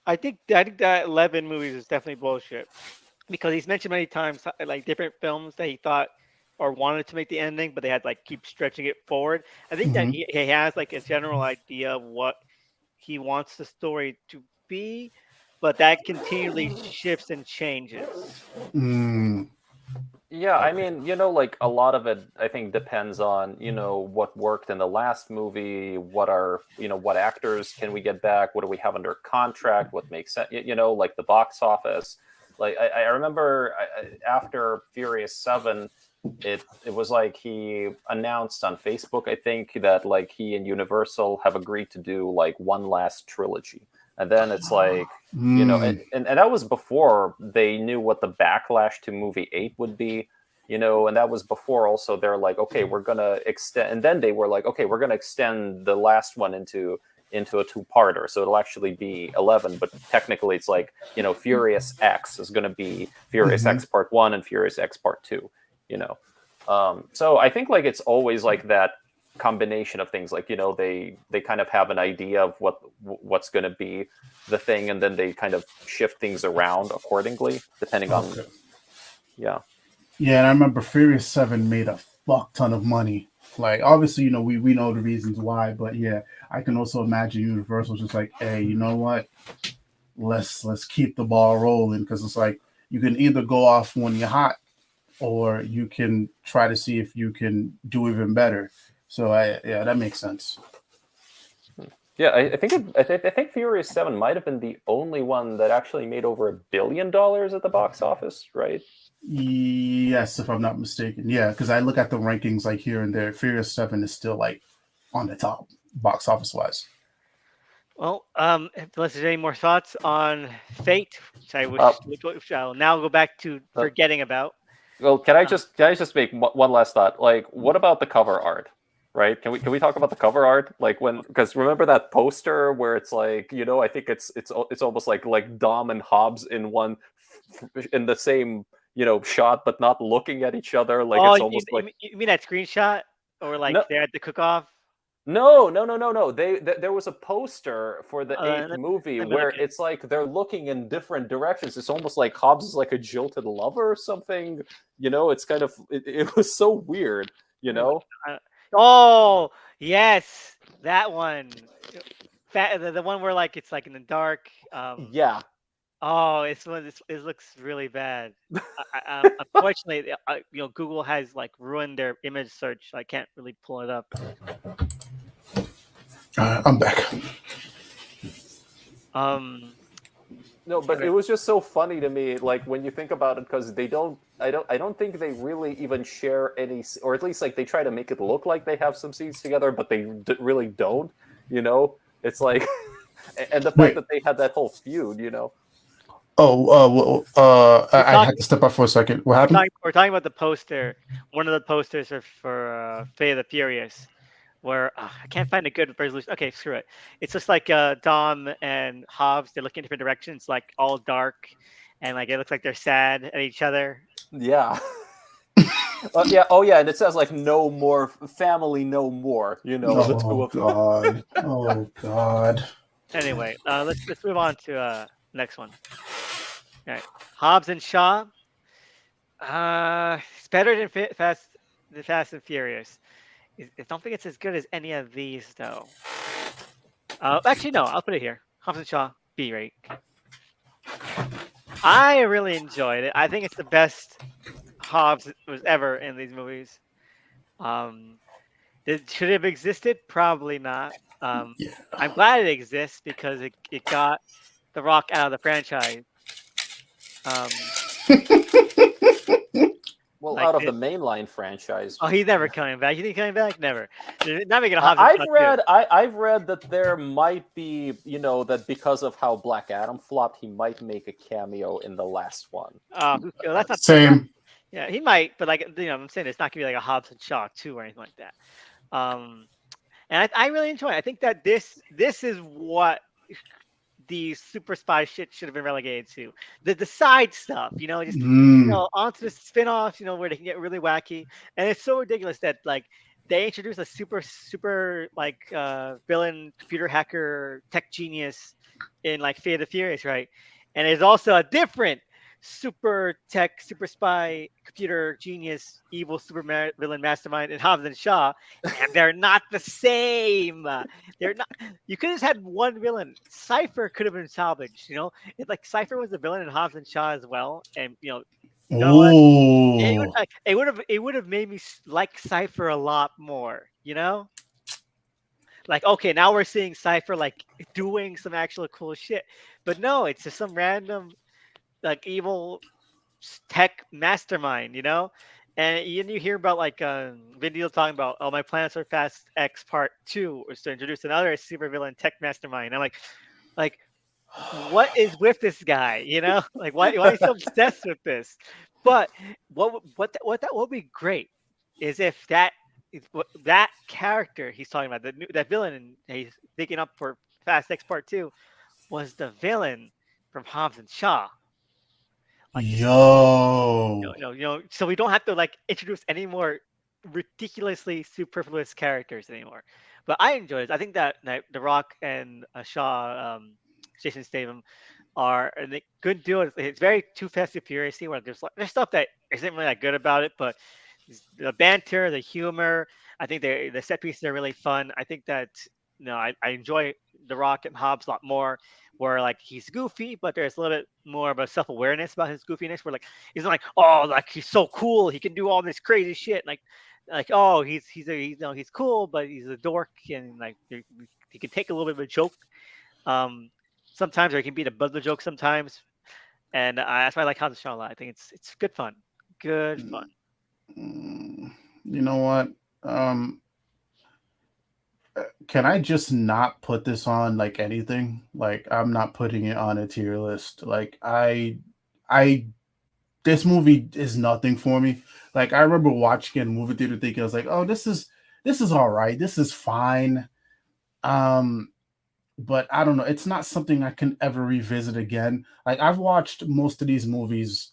I think that 11 movies is definitely bullshit because he's mentioned many times like different films that he thought or wanted to make the ending, but they had like keep stretching it forward. I think that Mm-hmm. he has like a general idea of what he wants the story to be, but that continually shifts and changes. Mm, Yeah, I okay. mean, like a lot of it, I think depends on, what worked in the last movie, what actors can we get back, what do we have under contract, what makes sense, like the box office. Like I remember after Furious 7, it was like he announced on Facebook, I think, that like he and Universal have agreed to do like one last trilogy. And then it's like, Mm, and that was before they knew what the backlash to movie 8 would be, and that was before also they're like, okay, we're gonna extend, and then they were like, okay, we're gonna extend the last one into a two-parter, so it'll actually be 11, but technically it's like, Furious X is going to be Furious mm-hmm. X Part 1 and Furious X Part 2, you know. So I think like it's always like that combination of things, like, they kind of have an idea of what's going to be the thing, and then they kind of shift things around accordingly depending on, Okay. yeah. Yeah, and I remember Furious 7 made a fuck ton of money. Like, obviously, we know the reasons why, but yeah, I can also imagine Universal just like, hey, you know what? Let's keep the ball rolling because it's like you can either go off when you're hot, or you can try to see if you can do even better. So yeah, that makes sense. Yeah, I think Furious 7 might have been the only one that actually made over $1 billion at the box office, right? Yes, if I'm not mistaken. Yeah, because I look at the rankings like here and there. Furious 7 is still like on the top box office wise. Well, unless there's any more thoughts on Fate, Uh, which I'll now go back to uh, forgetting about. well, can I Uh, just make one last thought? Like, what about the cover art? Right? Can we talk about the cover art? Like when, because remember that poster where it's like, I think it's almost like Dom and Hobbs in the same shot, but not looking at each other. Like oh, it's you, almost you like, mean you mean that screenshot, or like no. they're at the cook-off? No, no, no, no, no. There was a poster for the eighth Let, movie let me look where at it. it's like they're looking in different directions. It's almost like Hobbs is like a jilted lover or something. It's kind of it was so weird. You Let me look. know. Oh, yes, that one. The one where like it's like in the dark. Yeah. Oh, it looks really bad. Unfortunately, Google has like ruined their image search. So I can't really pull it up. I'm back. Um, No, but it was just so funny to me, like when you think about it, because they don't, I don't think they really even share any, or at least like they try to make it look like they have some scenes together, but they really don't. You know, it's like, and the fact Wait. that they had that whole feud, you know. Oh, we're I had talking to step up for a second. What happened? we're talking about the poster. One of the posters are for Fate of the Furious, where I can't find a good resolution. Okay, screw it. It's just like Dom and Hobbs. They're looking in different directions, like all dark, and like it looks like they're sad at each other. Yeah. Yeah. Oh, yeah. And it says like no more family, no more. You know, the two Oh of them. God. Oh God. Anyway, let's move on to next one. All right, Hobbs and Shaw. It's better than the Fast and Furious. I don't think it's as good as any of these though. Actually, no. I'll put it here. Hobbs and Shaw B rate. I really enjoyed it. I think it's the best Hobbs was ever in these movies. Um, should it have existed? Probably not. Um, Yeah. I'm glad it exists because it got The Rock out of the franchise. Um, Well, like out of the it, mainline franchise. oh, he's never coming back. You think he's coming back? Never. They're not making a Hobbs and Shaw too. I've read that there might be, you know, that because of how Black Adam flopped, he might make a cameo in the last one. That's not. That's not. Same. Yeah, he might, but like I'm saying it's not gonna be like a Hobbs and Shaw 2 or anything like that. Um, and I really enjoy it. I think that this is what the super spy shit should have been relegated to. The side stuff, just Mm. onto the spin-offs, where they can get really wacky. And it's so ridiculous that like they introduced a super like villain computer hacker tech genius in like Fate of the Furious, right? And there's also a different super tech, super spy, computer genius, evil villain mastermind in Hobbs and Shaw, and they're not the same. They're not. You could have had one villain. Cypher could have been salvaged. If like Cypher was the villain in Hobbs and Shaw as well, and you know what? Oh. It would have made me like Cypher a lot more. Like okay, now we're seeing Cypher like doing some actual cool shit, but no, it's just some random like evil tech mastermind, And you hear about like Vin Diesel talking about, oh, my plans for Fast X Part Two was to introduce another supervillain tech mastermind. I'm like, what is with this guy? Like why is he so obsessed with this? But what that would be great is if that character he's talking about, that villain and he's picking up for Fast X Part Two was the villain from Hobbs and Shaw. Like this Yo. so we don't have to like introduce any more ridiculously superfluous characters anymore. But I enjoy it. I think that The Rock and Shaw, Jason Statham, are a good duo. It's very Too Fast and Furious, where there's stuff that isn't really that good about it, but the banter, the humor, I think the set pieces are really fun. I think that I enjoy The Rock and Hobbs a lot more, where like he's goofy, but there's a little bit more of a self awareness about his goofiness. Where like he's not like, oh, like he's so cool, he can do all this crazy shit. Like oh, he's cool, but he's a dork, and like he can take a little bit of a joke. Um, sometimes, or he can be the butt of the joke sometimes, and that's why I like Hobbs and Shaw a lot. I think it's good fun, good fun. Mm. You know what? Um, can I just not put this on like anything? Like I'm not putting it on a tier list. I this movie is nothing for me. Like I remember watching it in movie theater thinking I was like, oh, this is all right. This is fine. Um, but I don't know. It's not something I can ever revisit again. Like I've watched most of these movies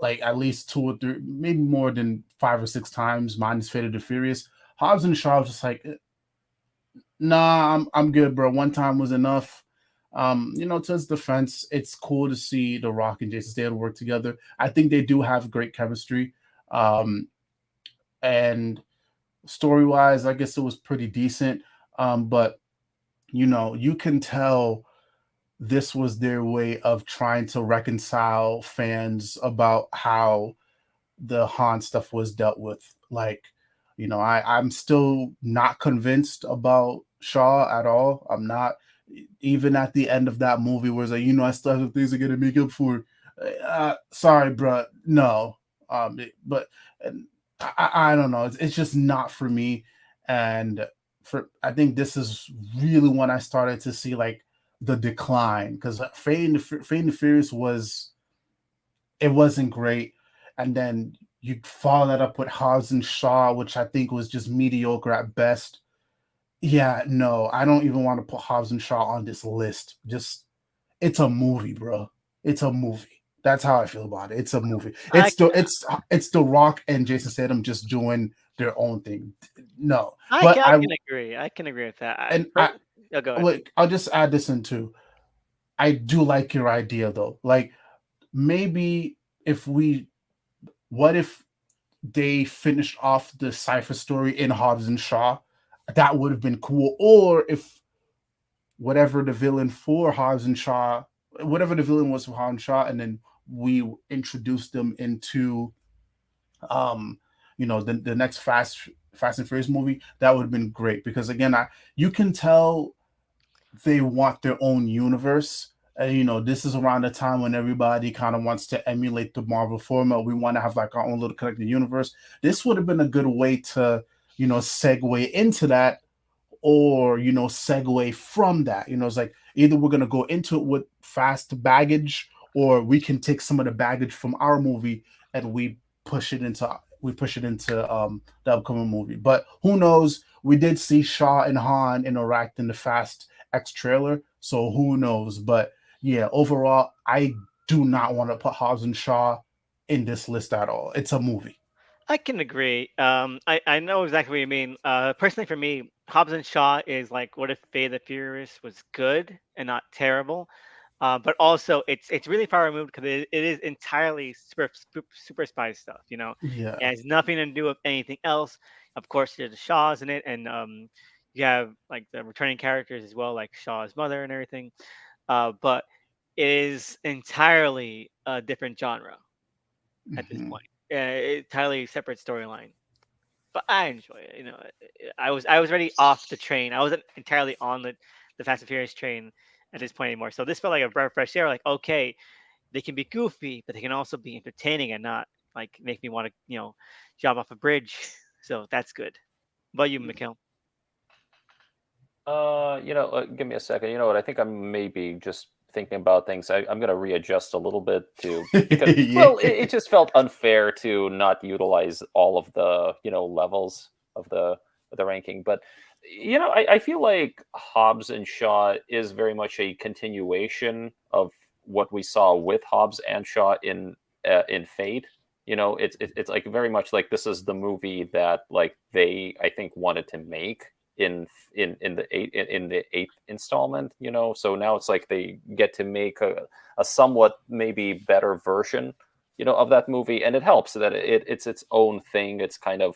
like at least two or three, maybe more than 5 or 6 times, minus Fate of the Furious. Hobbs and Shaw was just like, nah, I'm good, bro. One time was enough. To his defense, it's cool to see The Rock and Jason Statham work together. I think they do have great chemistry. And Story wise, I guess it was pretty decent. But you can tell this was their way of trying to reconcile fans about how the Han stuff was dealt with. Like, I'm still not convinced about Shaw at all. I'm not, even at the end of that movie where it's like, I still have some things I gotta make up for. Sorry, bro. No. But and I don't know. It's just not for me. And I think this is really when I started to see like the decline, because Fate and the Furious it wasn't great, and then you follow that up with Hobbs and Shaw, which I think was just mediocre at best. Yeah, no, I don't even want to put Hobbs and Shaw on this list. Just it's a movie, bro. It's a movie. That's how I feel about it. It's a movie. I It's the Rock and Jason Statham just doing their own thing. No, I but can, I can agree. I can agree with that. and I Oh, go ahead. wait. I'll just add this in too. I do like your idea though. Like, maybe if we, what if they finished off the Cypher story in Hobbs and Shaw? That would have been cool. Or if whatever the villain for Hobbs and Shaw, whatever the villain was for Hobbs and Shaw, and then we introduced them into um the next Fast and Furious movie, that would have been great. Because again, you can tell they want their own universe. And this is around the time when everybody kind of wants to emulate the Marvel formula. We want to have like our own little connected universe. This would have been a good way to, segue into that, or segue from that. It's like either we're going to go into it with fast baggage, or we can take some of the baggage from our movie and we push it into the upcoming movie. But who knows? We did see Shaw and Han interact in the Fast X trailer, so who knows? But yeah, overall, I do not want to put Hobbs and Shaw in this list at all. It's a movie. I can agree. I know exactly what you mean. Personally, for me, Hobbs and Shaw is like, what if Fate of the Furious was good and not terrible? But also, it's really far removed because it is entirely super spy stuff. It Yeah. has nothing to do with anything else. Of course, there's the Shaws in it, and you have like the returning characters as well, like Shaw's mother and everything. But it is entirely a different genre at this Hmm. point. Entirely separate storyline, but I enjoy it. I was already off the train. I wasn't entirely on the Fast and Furious train at this point anymore. So this felt like a breath of fresh air. Like, okay, they can be goofy, but they can also be entertaining and not like make me want to jump off a bridge. So that's good. What about you, Mikhail? Give me a second. You know what? I think I'm maybe just thinking about things. I'm going to readjust a little bit to because, Yeah. well, it just felt unfair to not utilize all of the levels of the ranking. But I feel like Hobbs and Shaw is very much a continuation of what we saw with Hobbs and Shaw in Fate. It's like very much like this is the movie that like they I think wanted to make in the eighth installment. So now it's like they get to make a somewhat maybe better version of that movie, and it helps that it's its own thing. It's kind of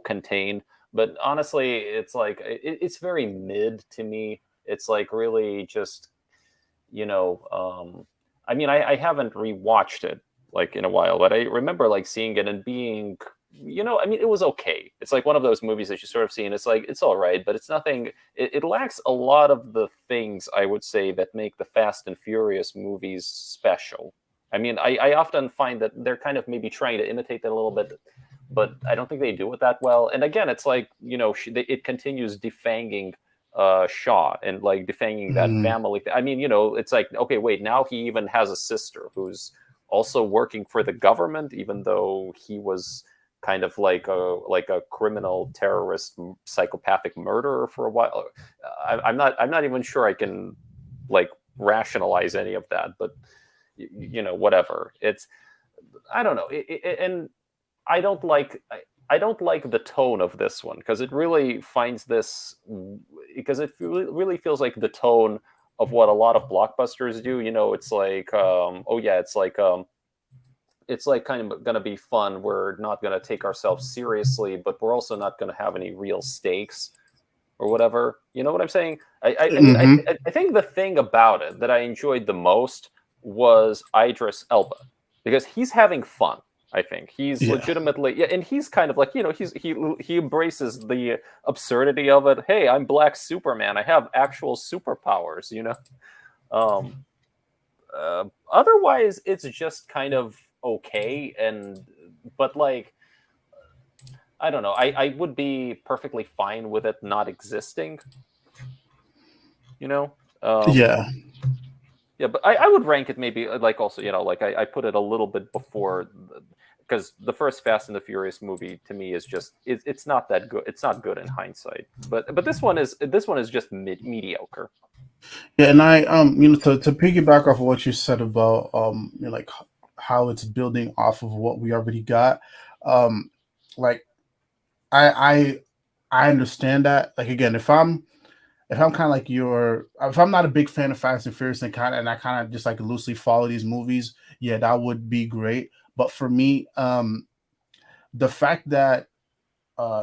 contained, but honestly it's like it's very mid to me. It's like really just you know I mean I haven't rewatched it like in a while, but I remember like seeing it and being I mean it was okay. It's like one of those movies that you sort of see and it's like it's all right, but it's nothing. It lacks a lot of the things I would say that make the Fast and Furious movies special. I mean I often find that they're kind of maybe trying to imitate that a little bit, but I don't think they do it that well. And again, it's like it continues defanging Shaw and like defanging that Mm. family. I mean, it's like okay, wait, now he even has a sister who's also working for the government, even though he was kind of like a criminal terrorist psychopathic murderer for a while. I'm not even sure I can like rationalize any of that, but whatever. It's I don't know, and I don't like I don't like the tone of this one because it really finds this because it really feels like the tone of what a lot of blockbusters do. It's like oh yeah, it's like it's like kind of going to be fun. We're not going to take ourselves seriously, but we're also not going to have any real stakes or whatever. You know what I'm saying? I mean, Hmm. I think the thing about it that I enjoyed the most was Idris Elba because he's having fun. I think he's Yeah. legitimately, yeah, and he's kind of like, he embraces the absurdity of it. Hey, I'm Black Superman. I have actual superpowers. Um, Otherwise, it's just kind of okay, and but like I don't know. I would be perfectly fine with it not existing. You know. Um, Yeah. Yeah, but I would rank it maybe like also like I put it a little bit before because the first Fast and the Furious movie to me is just it's not that good. It's not good in hindsight, but this one is just mediocre. Yeah, and I to piggyback off of what you said about like how it's building off of what we already got, um like I I understand that. Like again, if I'm kind of like your if I'm not a big fan of Fast and Furious and I kind of just like loosely follow these movies, yeah, that would be great. But for me, the fact that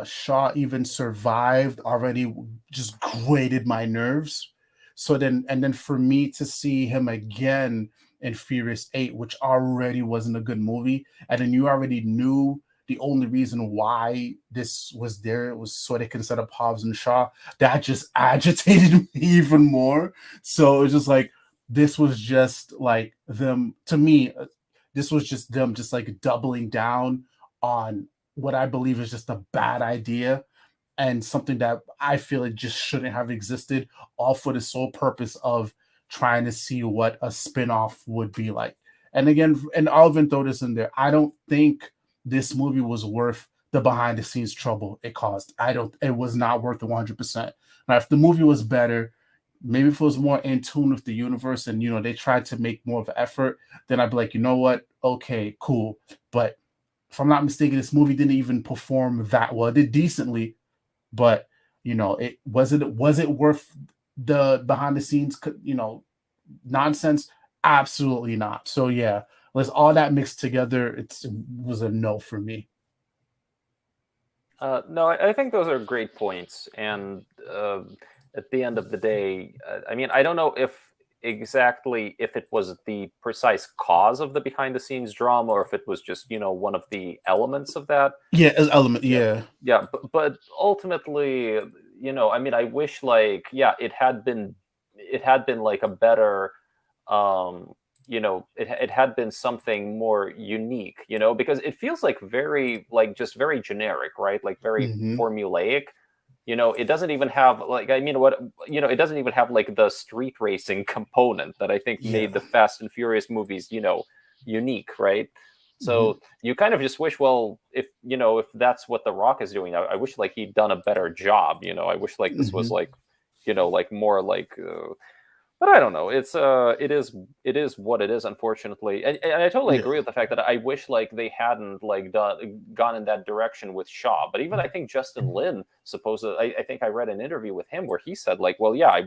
Shaw even survived already just grated my nerves. So then for me to see him again in Furious 8, which already wasn't a good movie, and then you already knew the only reason why this was there was so they can set up Hobbs and Shaw, that just agitated me even more. So it's just like this was just like them to me. This was just them just like doubling down on what I believe is just a bad idea and something that I feel it just shouldn't have existed, all for the sole purpose of trying to see what a spin-off would be like. And again, and I'll even throw this in there. I don't think this movie was worth the behind the scenes trouble it caused. I don't it was not worth the 100%. Now, if the movie was better, maybe if it was more in tune with the universe and they tried to make more of an effort, then I'd be like, you know what? Okay, cool. But if I'm not mistaken, this movie didn't even perform that well. It did decently, but it worth the behind the scenes nonsense? Absolutely not. So yeah, let's all that mixed together. It was a no for me. No, I think those are great points, and at the end of the day, I mean, I don't know if exactly if it was the precise cause of the behind the scenes drama or if it was just one of the elements of that. Yeah, as element. Yeah, Yeah. yeah, but ultimately, I mean, I wish like yeah, it had been like a better um it had been something more unique, because it feels like very like just very generic, right? Like very Hmm. formulaic. It doesn't even have like I mean what it doesn't even have like the street racing component that I think Yeah. made the Fast and Furious movies unique, right? Hmm. So you kind of just wish, well, if that's what The Rock is doing, I wish like he'd done a better job. I wish like this was Hmm. like like more like but I don't know. It is what it is, unfortunately. And I totally Yeah. agree with the fact that I wish like they hadn't like gone in that direction with Shaw. But even I think Justin Lin supposedly, I think I read an interview with him where he said like, well, yeah, I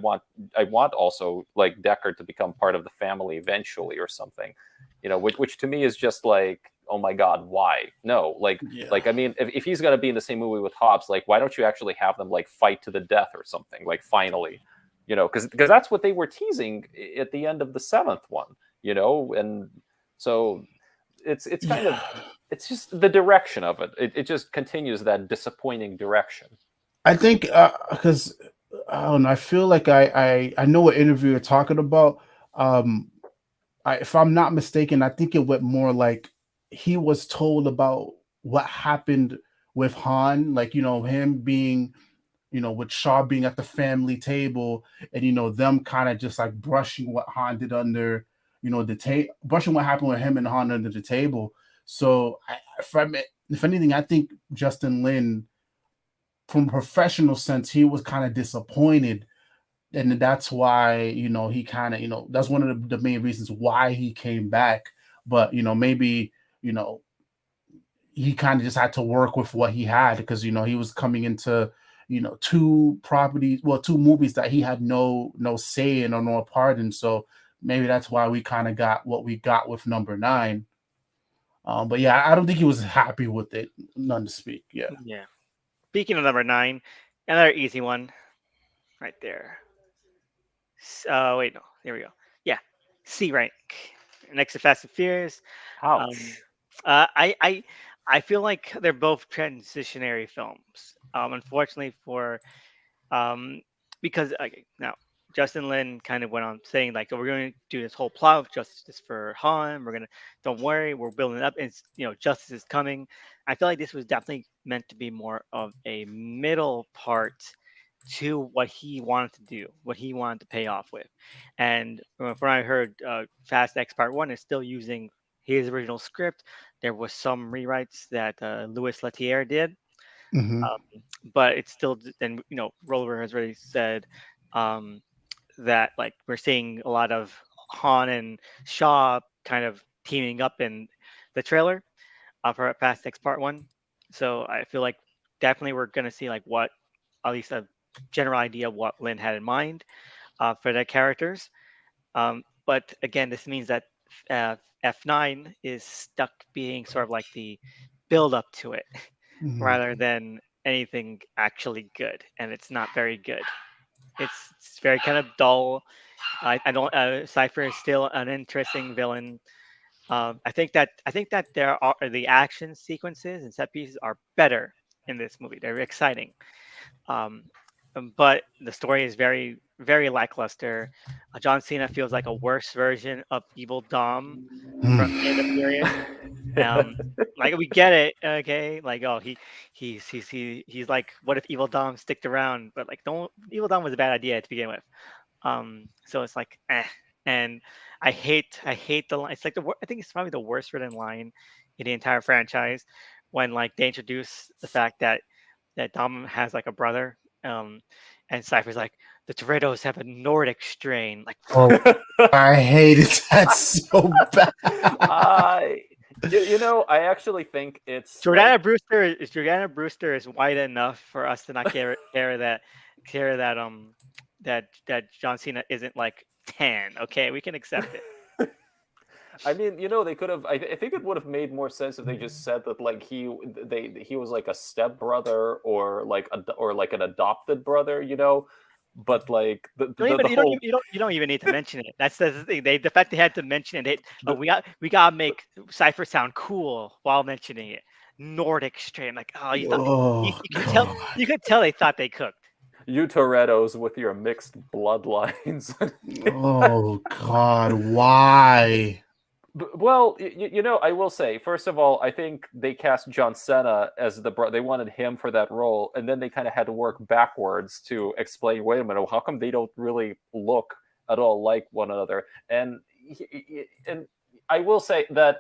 want also like Deckard to become part of the family eventually or something. Which to me is just like, oh my god, why? No, Yeah. like I mean, if he's gonna be in the same movie with Hobbs, like why don't you actually have them like fight to the death or something? Like finally, because that's what they were teasing at the end of the seventh one, and so it's kind of Yeah. it's just the direction of it. It just continues that disappointing direction. I think because I don't know. I feel like I know what interview you're talking about. Um, if I'm not mistaken, I think it went more like he was told about what happened with Han, like him being, with Shaw being at the family table, and them kind of just like brushing what Han did under, the table, brushing what happened with him and Han under the table. So if anything, I think Justin Lin, from a professional sense, he was kind of disappointed, and that's why he kind of that's one of the main reasons why he came back. But maybe you know he kind of just had to work with what he had, because he was coming into two properties, well, two movies that he had no say in or no part in. So maybe that's why we kind of got what we got with number nine. But yeah, I don't think he was happy with it. None to speak. Yeah. Yeah. Speaking of number 9, another easy one right there. Wait, no, there we go. Yeah, C rank. Next to Fast and Furious. Um, Ouch. I I feel like they're both transitionary films. Unfortunately for um, because okay, now Justin Lin kind of went on saying like, "Oh, we're going to do this whole plot of justice for Han. We're gonna, don't worry, we're building it up. And it's, justice is coming." I feel like this was definitely meant to be more of a middle part to what he wanted to do, what he wanted to pay off with. And from what I heard, Fast X Part One is still using his original script. There was some rewrites that Louis Leterrier did, Hmm. but it's still, and Roller has already said um, that like we're seeing a lot of Han and Shaw kind of teaming up in the trailer for Fast X Part One. So I feel like definitely we're gonna see like what, at least a general idea of what Lynn had in mind for the characters. But again, this means that F9 is stuck being sort of like the build up to it Hmm. rather than anything actually good, and it's not very good. It's very kind of dull. I don't. Cipher is still an interesting villain. I think that there are the action sequences and set pieces are better in this movie. They're exciting, um, but the story is very very lackluster. John Cena feels like a worse version of Evil Dom from the end of Furious. Um, like we get it, okay? Like, oh, he's like, what if Evil Dom sticked around? But like, don't, Evil Dom was a bad idea to begin with. So it's like, and I hate the line. It's like I think it's probably the worst written line in the entire franchise when like they introduce the fact that Dom has like a brother, um, and Cypher's like, the Torettos have a Nordic strain. Like, Oh, I hated that so bad. I, I actually think it's like Jordana Brewster is white enough for us to not care that John Cena isn't like tan. Okay, we can accept it. I mean, they could have. I think it would have made more sense if they just said that like he was like a step brother or like or like an adopted brother, But like the whole You don't even need to mention it. That's the thing. The fact they had to mention it. the, We gotta make Cipher sound cool while mentioning it. Nordic strain. Like, oh, you thought Oh you could tell god. you could tell they thought they cooked. you Torettos with your mixed bloodlines. Oh god. Why? Well, I will say, first of all, I think they cast John Cena as they wanted him for that role, and then they kind of had to work backwards to explain. Wait a minute, how come they don't really look at all like one another? And I will say that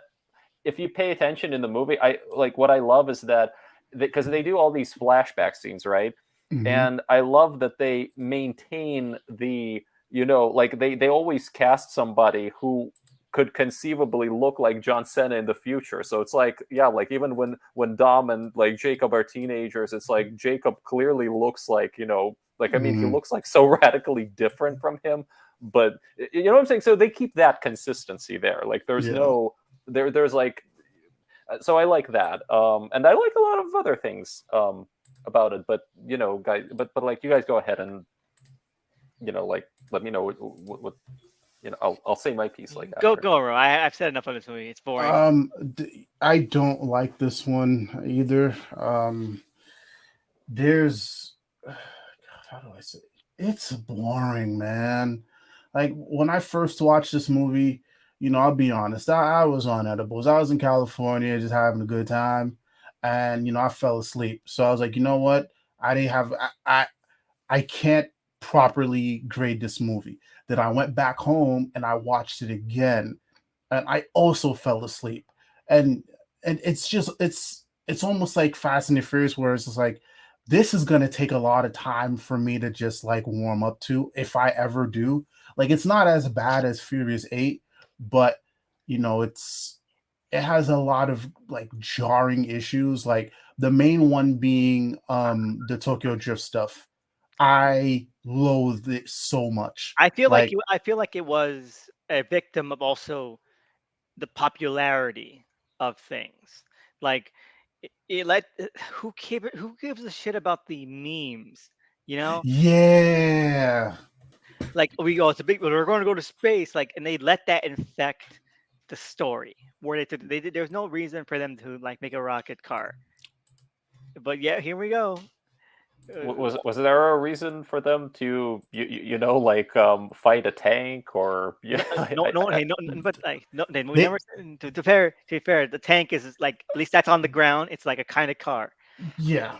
if you pay attention in the movie, I like what I love is that because they do all these flashback scenes, right? Hmm. And I love that they maintain like they always cast somebody who could conceivably look like John Cena in the future. So it's like, yeah, like even when Dom and like Jacob are teenagers, it's like Jacob clearly looks like, like I mean, he Hmm. looks like so radically different from him. But you know what I'm saying? So they keep that consistency there. Like there's Yeah. no there's like so I like that. And I like a lot of other things about it. But guys, but like you guys go ahead and like let me know what I'll say my piece like Go after. go, Ro. I've said enough of this movie. It's boring. I don't like this one either. There's how do I say it's boring, man. Like when I first watched this movie, I'll be honest, I was on edibles. I was in California just having a good time, and I fell asleep. So I was like, you know what? I didn't have I can't properly grade this movie. Then I went back home and I watched it again, and I also fell asleep. And it's just it's almost like Fast and the Furious, where it's just like this is gonna take a lot of time for me to just like warm up to if I ever do. Like it's not as bad as Furious 8, but it has a lot of like jarring issues. Like the main one being the Tokyo Drift stuff. I loathed it so much. Like I feel like it was a victim of also the popularity. of things. Like it let who gives a shit about the memes? You know, Yeah. like we go, it's a big, we're going to go to space, like, and they let that infect the story where there's no reason for them to like make a rocket car, but yeah, here we go. Uh, Was there a reason for them to like fight a tank or yeah? no, no, hey, no, but like, no, we They never. To be fair, the tank is like, at least that's on the ground. It's like a kind of car. yeah.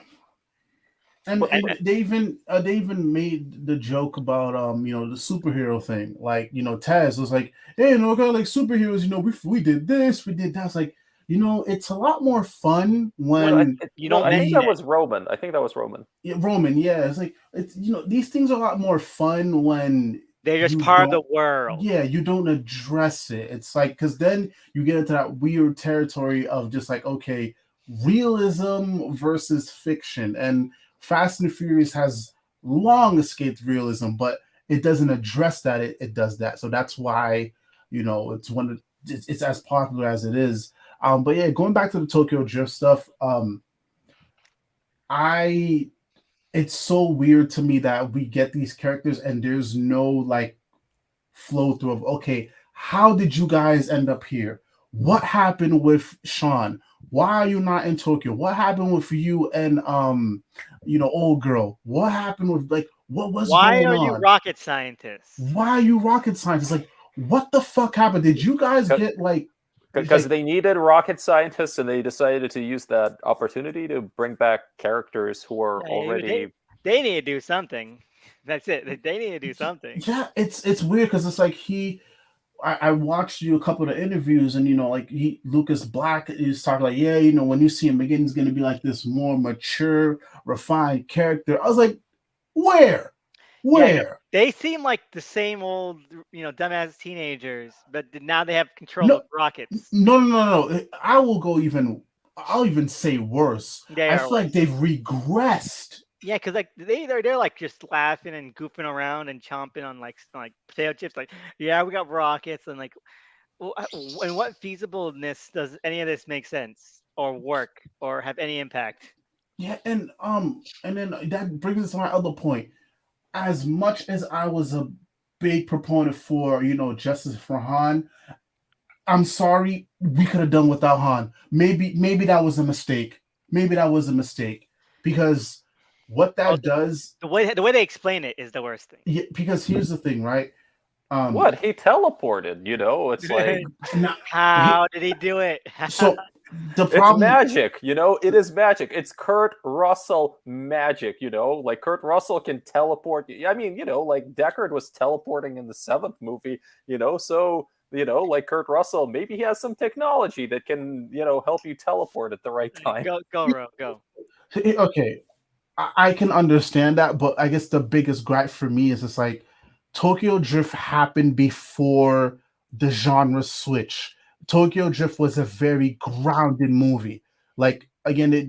But And they even made the joke about the superhero thing. Like, Taz was like, hey, kind of like superheroes, we did this, we did that. It's like, it's a lot more fun Well, when you no, don't I think mention that we it. was Roman. I think that was Roman. yeah, Roman, yeah, it's like it's these things are a lot more fun when They're just you part of the don't world. yeah, you don't address it. It's like because then you get into that weird territory of just like, okay, realism versus fiction. And Fast and Furious has long escaped realism, but it doesn't address that. It does that. So that's why, it's it's as popular as it is. But yeah, going back to the Tokyo Drift stuff, I it's so weird to me that we get these characters and there's no like flow through of, okay, how did you guys end up here? What happened with Sean? Why are you not in Tokyo? What happened with you and old girl? What happened with, like, what was Why going are you on? rocket scientists? Why are you rocket scientists? Like, what the fuck happened? Did you guys get Because like they needed rocket scientists and they decided to use that opportunity to bring back characters who are Yeah, already. they need to do something. That's it. They need to do something. yeah, it's weird because it's like I watched you a couple of the interviews and like Lucas Black is talking like, yeah, when you see him again, he's gonna be like this more mature, refined character. I was like, where? Yeah, because Where? they seem like the same old, dumbass teenagers, but now they have control No, of rockets. no. I'll even say worse. They I are feel like worse. they've regressed. Yeah, because like they're like just laughing and goofing around and chomping on like potato chips. Like, yeah, we got rockets and like, in what feasibleness does any of this make sense or work or have any impact? Yeah, and then that brings us to my other point. As much as I was a big proponent for, justice for Han, I'm sorry, we could have done without Han. Maybe that was a mistake. Maybe that was a mistake because what Oh, that does. the way they explain it is the worst thing. Yeah, because here's the thing, right? Um, What? He teleported, it's like now, How did he do it? so the it's problem, magic, it is magic. It's Kurt Russell magic, like Kurt Russell can teleport. I mean, like Deckard was teleporting in the seventh movie, so like Kurt Russell, maybe he has some technology that can, help you teleport at the right time. Go, Ro, go. okay, I can understand that, but I guess the biggest gripe for me is it's like Tokyo Drift happened before the genre switch. Tokyo Drift was a very grounded movie. Like again, it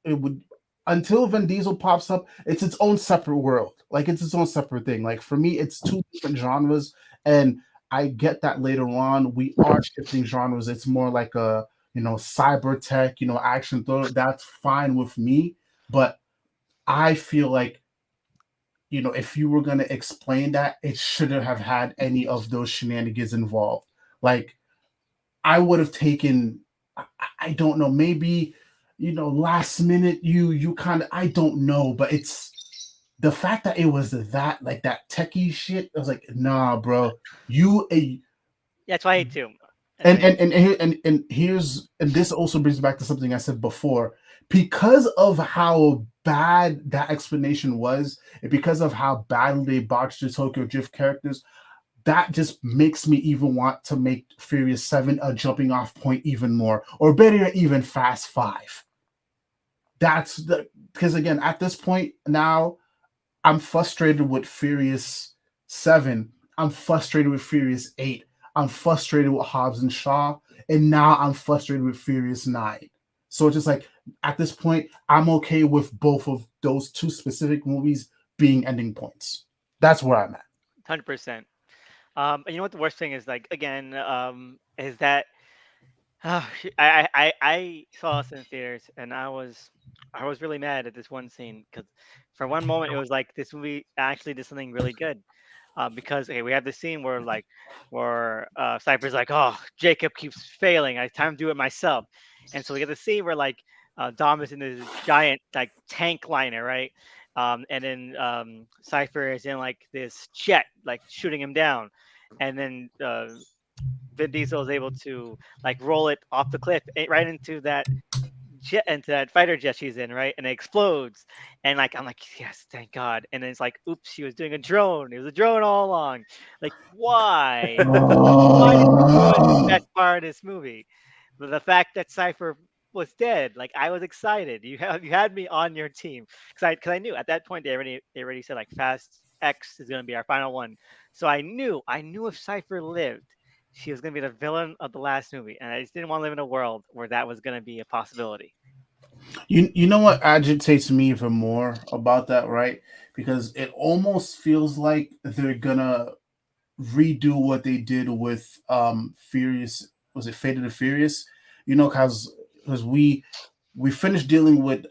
would until Vin Diesel pops up, it's its own separate world. Like it's its own separate thing. Like for me, it's two different genres, and I get that later on we are shifting genres. It's more like a cyber tech, action thriller. That's fine with me, but I feel like if you were gonna explain that, it shouldn't have had any of those shenanigans involved. Like I would have taken, I don't know, maybe last minute you kind of I don't know, but it's the fact that it was that like that techie shit. I was like, nah, bro, you a Yeah, that's why I hate too. and Uh, here's and this also brings back to something I said before. Because of how bad that explanation was, and because of how badly they botched the Tokyo Drift characters, that just makes me even want to make Furious 7 a jumping off point even more, or better yet, even Fast 5. That's the because again, at this point now, I'm frustrated with Furious 7. I'm frustrated with Furious 8. I'm frustrated with Hobbs and Shaw. And now I'm frustrated with Furious 9. So it's just like at this point, I'm okay with both of those two specific movies being ending points. That's where I'm at. 100%. And you know what the worst thing is, like, again, is that Oh, I saw us in theaters, and I was really mad at this one scene because for one moment it was like this movie actually did something really good. Because okay, we have this scene where Cypher's like, "Oh, Jacob keeps failing. I time to do it myself," and so we get the scene where like Dom is in this giant like tank liner, right? And then Cypher is in like this jet, like shooting him down, and then Vin Diesel is able to like roll it off the cliff right into that jet, into that fighter jet she's in, right? And it explodes. And like I'm like, yes, thank God. And then it's like, oops, she was doing a drone. It was a drone all along. Like, why? Why did you ruin the best part of this movie? The fact that Cypher was dead, like I was excited. You had me on your team because I knew at that point they already said like Fast X is gonna be our final one. So I knew if Cypher lived, she was gonna be the villain of the last movie, and I just didn't want to live in a world where that was gonna be a possibility. You know what agitates me even more about that, right? Because it almost feels like they're gonna redo what they did with Furious. Was it Fate of the Furious? You know, because we finished dealing with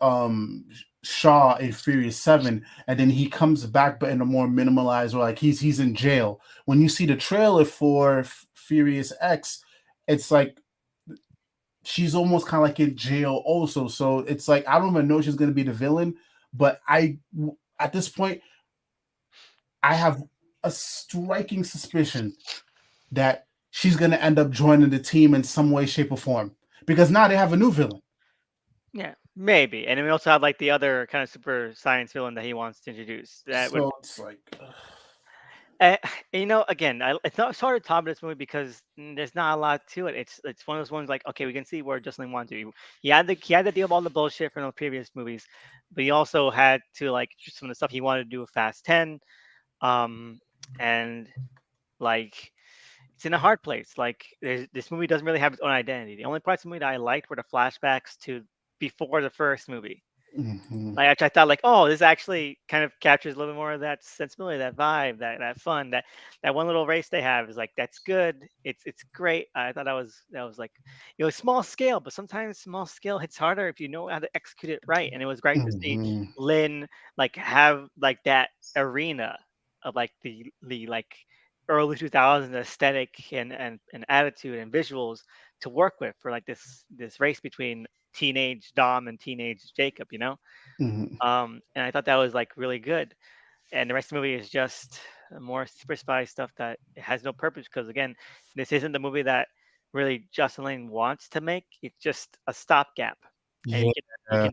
Shaw in Furious 7, and then he comes back but in a more minimalized, or like he's in jail. When you see the trailer for Furious X, it's like she's almost kind of like in jail also. So it's like I don't even know she's going to be the villain, but I at this point I have a striking suspicion that she's going to end up joining the team in some way, shape, or form because now they have a new villain. Yeah, maybe. And then we also have like the other kind of super science villain that he wants to introduce. That would So it's like, Uh, again, it's hard to top this movie because there's not a lot to it. It's one of those ones like, okay, we can see where Justin wanted to. He had to deal with all the bullshit from the previous movies, but he also had to like just some of the stuff he wanted to do with Fast 10, um, and like it's in a hard place. Like this movie doesn't really have its own identity. The only parts of the movie that I liked were the flashbacks to before the first movie. mhm, Like I thought, like, oh, this actually kind of captures a little bit more of that sensibility, that vibe, that fun, that one little race they have is like that's good. It's great. I thought that was like, small scale, but sometimes small scale hits harder if you know how to execute it right. And it was great to see mhm, Lynn like have like that arena of like the like early 2000s aesthetic and attitude and visuals to work with for like this race between teenage Dom and teenage Jacob, mhm. and I thought that was like really good. And the rest of the movie is just more super spy stuff that has no purpose because again, this isn't the movie that really Justin Lin wants to make. It's just a stopgap, and you Yeah. can you can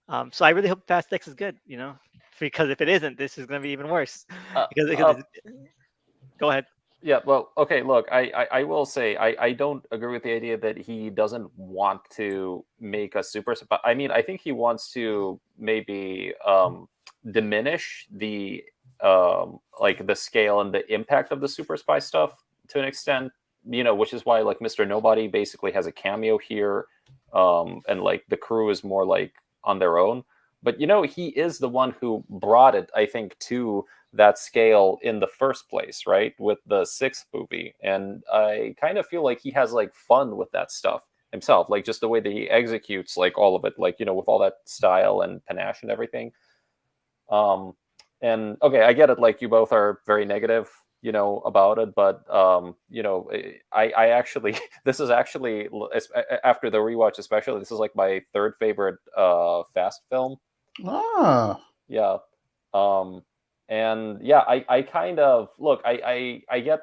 tell. So I really hope Fast X is good, because if it isn't, this is going to be even worse. Uh, because uh, go ahead. Yeah, well, okay, look, I will say I don't agree with the idea that he doesn't want to make a but I mean, I think he wants to maybe diminish the like the scale and the impact of the super spy stuff to an extent, which is why like Mr. Nobody basically has a cameo here, and like the crew is more like on their own. But he is the one who brought it, I think, to that scale in the first place, right? With the sixth movie. And I kind of feel like he has like fun with that stuff himself, like just the way that he executes like all of it, like, with all that style and panache and everything. Um, and okay, I get it. Like you both are very negative, about it, but I actually, this is actually after the rewatch, especially, this is like my third favorite Fast film. Ah, Yeah. Um, and yeah, I kind of look, I get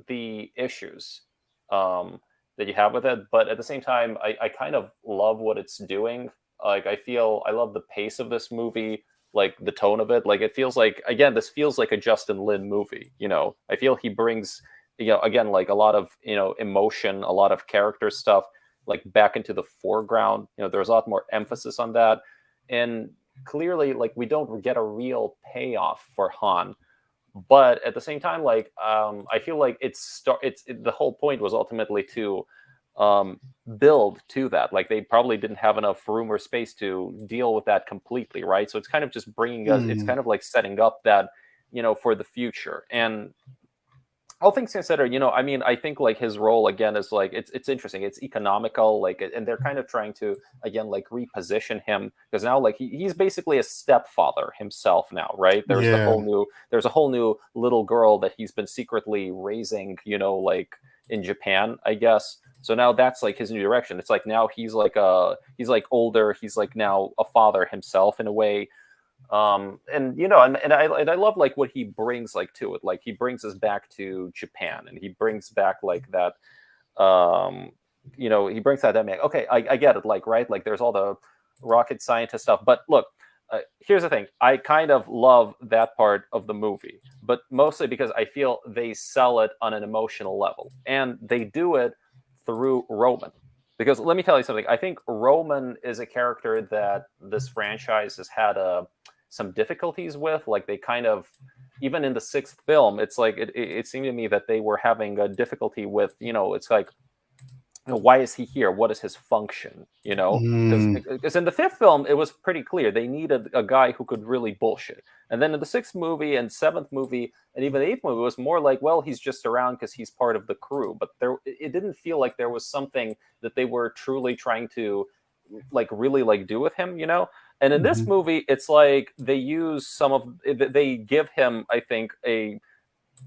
the issues that you have with it, but at the same time, I kind of love what it's doing. Like, I love the pace of this movie, like the tone of it. Like, it feels like, again, this feels like a Justin Lin movie. I feel he brings, again, like a lot of, emotion, a lot of character stuff, like back into the foreground. There's a lot more emphasis on that. And clearly, like, we don't get a real payoff for Han, but at the same time, like, I feel like the whole point was ultimately to build to that. Like, they probably didn't have enough room or space to deal with that completely, right? So it's kind of just bringing us, it's mm, kind of like setting up that, for the future. And all things considered, I mean, I think like his role again is like it's interesting. It's economical, like, and they're kind of trying to again like reposition him because now like he's basically a stepfather himself now, right? Yeah. There's a whole new little girl that he's been secretly raising, like in Japan, I guess. So now that's like his new direction. It's like now he's like older. He's like now a father himself in a way, and and I love like what he brings like to it, like he brings us back to Japan and he brings back like that, um he brings that dynamic. Okay, I get it, like, right, like there's all the rocket scientist stuff, but look, here's the thing, I kind of love that part of the movie, but mostly because I feel they sell it on an emotional level and they do it through Roman. Because let me tell you something, I think Roman is a character that this franchise has had some difficulties with. Like they kind of, even in the sixth film, it's like it seemed to me that they were having a difficulty with, it's like, why is he here? What is his function? Mm, Because in the fifth film, it was pretty clear they needed a guy who could really bullshit. And then in the sixth movie and seventh movie and even the eighth movie, it was more like, well, he's just around because he's part of the crew. But it didn't feel like there was something that they were truly trying to like really like do with him. And in this mhm, movie, it's like they give him, I think, a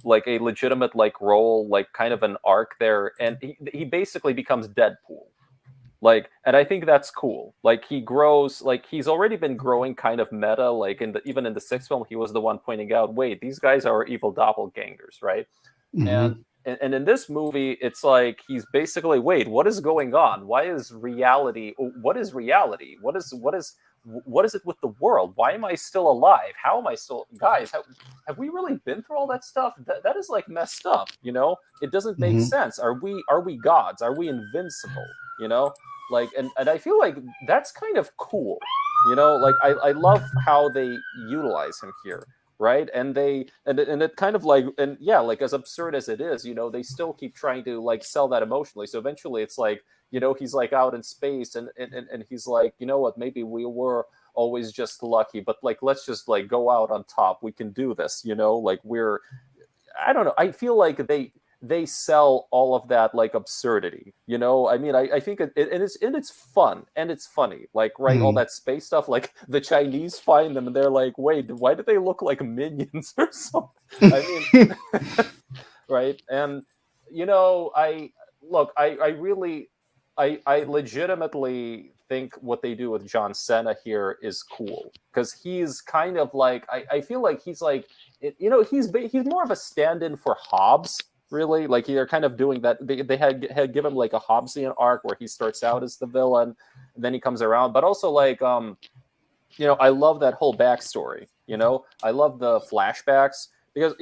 legitimate like role, like kind of an arc there, and he basically becomes Deadpool. Like, and I think that's cool. Like he grows, like he's already been growing kind of meta. Like even in the sixth film, he was the one pointing out, wait, these guys are evil doppelgangers, right? and mhm, and in this movie it's like he's basically, wait, what is going on? Why is reality, what is reality, what is it with the world? Why am I still alive? How am I still, guys, have we really been through all that stuff? That is like messed up. It doesn't make mhm, sense. Are we gods? Are we invincible? Like, and I feel like that's kind of cool. Like I love how they utilize him here, right? And it kind of like, and yeah, like as absurd as it is, they still keep trying to like sell that emotionally. So eventually it's like, he's like out in space, and he's like, you know what, maybe we were always just lucky, but like let's just like go out on top. We can do this. Like I don't know. I feel like they sell all of that like absurdity. I mean, I think it's fun and it's funny, like, right, all mhm, that space stuff, like the Chinese find them and they're like, wait, why do they look like minions or something? I mean, right? And I look, I really, I legitimately think what they do with John Cena here is cool, because he's kind of like, I feel like he's like, he's more of a stand-in for Hobbs, really. Like they're kind of doing that. They had given him like a Hobbesian arc where he starts out as the villain, and then he comes around. But also like, I love that whole backstory. I love the flashbacks because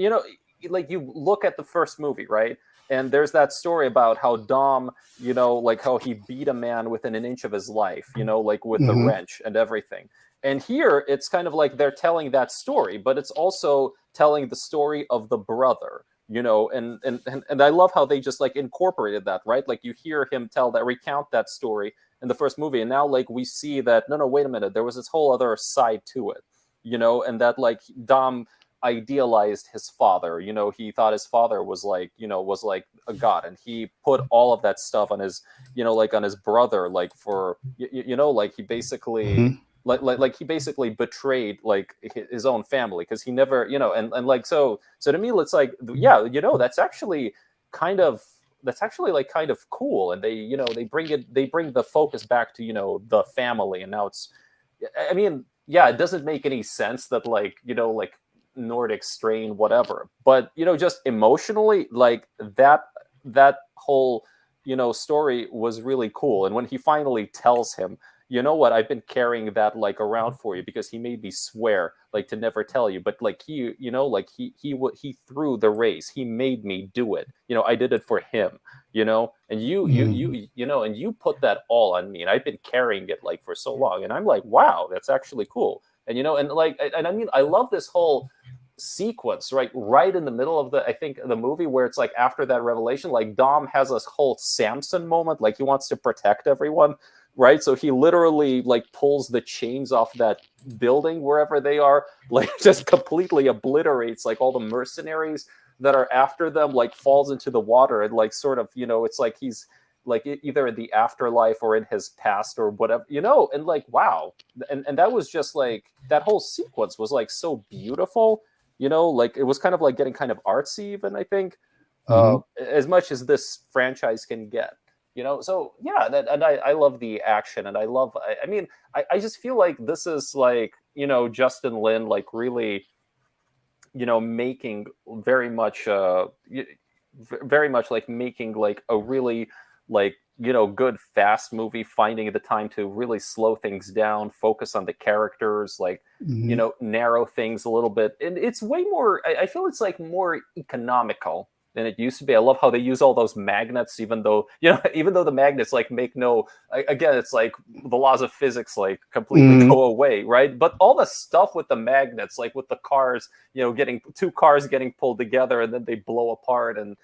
like you look at the first movie, right? And there's that story about how Dom, like how he beat a man within an inch of his life, like with the mhm, wrench and everything. And here it's kind of like they're telling that story, but it's also telling the story of the brother, and I love how they just like incorporated that, right? Like you hear him recount that story in the first movie, and now like we see that, no, wait a minute, there was this whole other side to it. And that like Dom idealized his father. He thought his father was like a god, and he put all of that stuff on his, like on his brother, like for like he basically, mhm, like he basically betrayed like his own family, because he never, and like, so to me it's like, yeah, that's actually like kind of cool. And they bring the focus back to the family, and now it's, I mean, yeah, it doesn't make any sense that like, like Nordic strain, whatever, but just emotionally, like that whole story was really cool. And when he finally tells him, you know what, I've been carrying that like around for you, because he made me swear like to never tell you, but like like he threw the race, he made me do it, I did it for him, and mhm, and you put that all on me, and I've been carrying it like for so long. And I'm like, wow, that's actually cool. And and like, and I mean, I love this whole sequence right in the middle of the, I think, the movie, where it's like after that revelation, like Dom has this whole Samson moment, like he wants to protect everyone, right? So he literally like pulls the chains off that building wherever they are, like just completely obliterates like all the mercenaries, that are after them like falls into the water, and like sort of, it's like he's like either in the afterlife or in his past or whatever, and like wow. And that was just like that whole sequence was like so beautiful, like it was kind of like getting kind of artsy even, I think, Hmm. as much as this franchise can get. So yeah, and I love the action, and I mean, I just feel like this is like, Justin Lin like really, making very much very much like making like a really like, good fast movie, finding the time to really slow things down, focus on the characters, like, Hmm. narrow things a little bit. And it's way more, I feel it's like more economical than it used to be. I love how they use all those magnets, even though, even though the magnets like make no, again, it's like the laws of physics like completely Hmm. go away, right? But all the stuff with the magnets, like with the cars, getting two cars getting pulled together and then they blow apart. And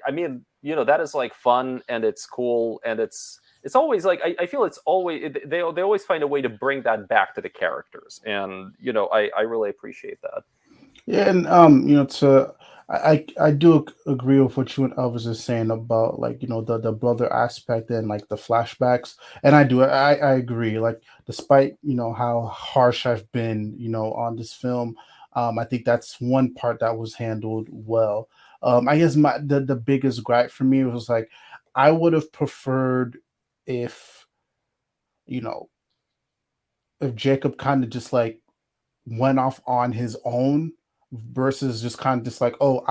I mean, that is like fun, and it's cool, and it's always like, I feel it's always, they always find a way to bring that back to the characters, and I really appreciate that. Yeah, and to I do agree with what you and Elvis are saying about, like, the brother aspect and like the flashbacks, and I agree. Like, despite how harsh I've been on this film, I think that's one part that was handled well. I guess the biggest gripe for me was like, I would have preferred if you know if Jacob kind of just like went off on his own versus just kind of just like, oh,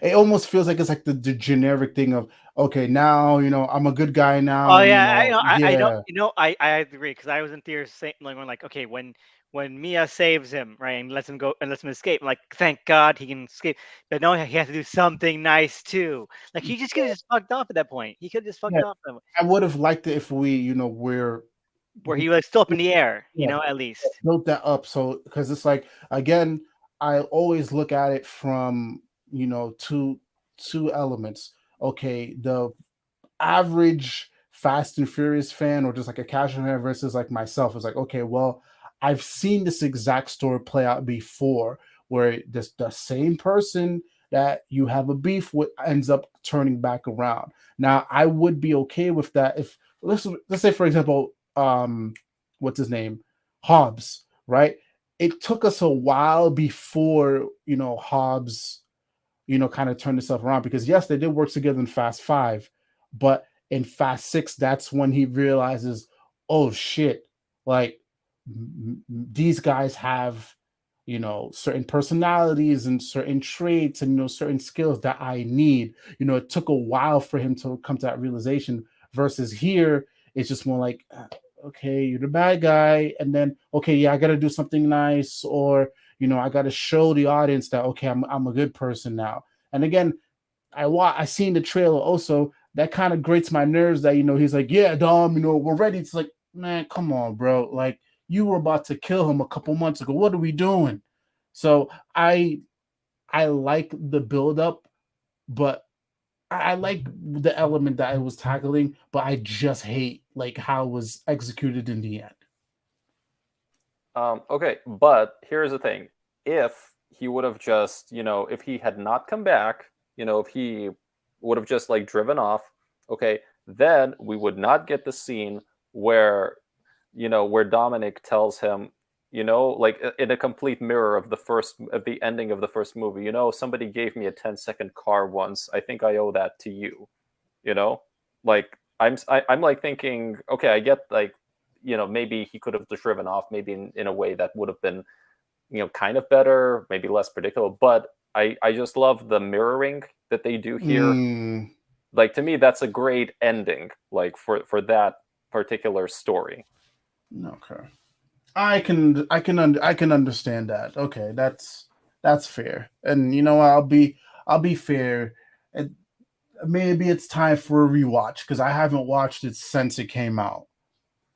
it almost feels like it's like the generic thing of, okay, now I'm a good guy now, Oh and yeah, I don't, yeah. I agree, because I was in theaters saying, like, when, like, okay, when Mia saves him, right, and lets him go and lets him escape, I'm like, thank God he can escape. But no, he has to do something nice too. Like, he just could have just fucked off at that point. He could have just Yeah, fucked off at that point, I would have liked it if we're where he was still up in the air, yeah, at least. built that up. So, because it's like, again, I always look at it from two elements. Okay, the average Fast and Furious fan, or just like a casual fan versus like myself, is like, okay, well, I've seen this exact story play out before, where this the same person that you have a beef with ends up turning back around. Now, I would be okay with that if, let's say, for example, what's his name, Hobbs, right? It took us a while before Hobbs kind of turn this stuff around, because yes, they did work together in Fast Five, but in Fast Six, that's when he realizes, oh shit, like these guys have certain personalities and certain traits and certain skills that I need. It took a while for him to come to that realization. Versus here, it's just more like, okay, you're the bad guy, and then okay, yeah, I got to do something nice, or I got to show the audience that, okay, I'm a good person now. And again, I seen the trailer also, that kind of grates my nerves that he's like, yeah, Dom, we're ready. It's like, man, come on, bro. Like, you were about to kill him a couple months ago. What are we doing? So I like the build up, but I like the element that it was tackling, but I just hate like how it was executed in the end. Okay, but here's the thing: if he would have just, if he had not come back, if he would have just like driven off, okay, then we would not get the scene where, where Dominic tells him, like in a complete mirror of the ending of the first movie, somebody gave me a 10-second car once. I think I owe that to you. you know like I'm like thinking, okay, I get like, maybe he could have just driven off, maybe in a way that would have been, kind of better, maybe less predictable, but I just love the mirroring that they do here. Mm, Like, to me, that's a great ending, like for that particular story. okay. I can understand that. Okay, that's fair. And I'll be fair. And maybe it's time for a rewatch, because I haven't watched it since it came out.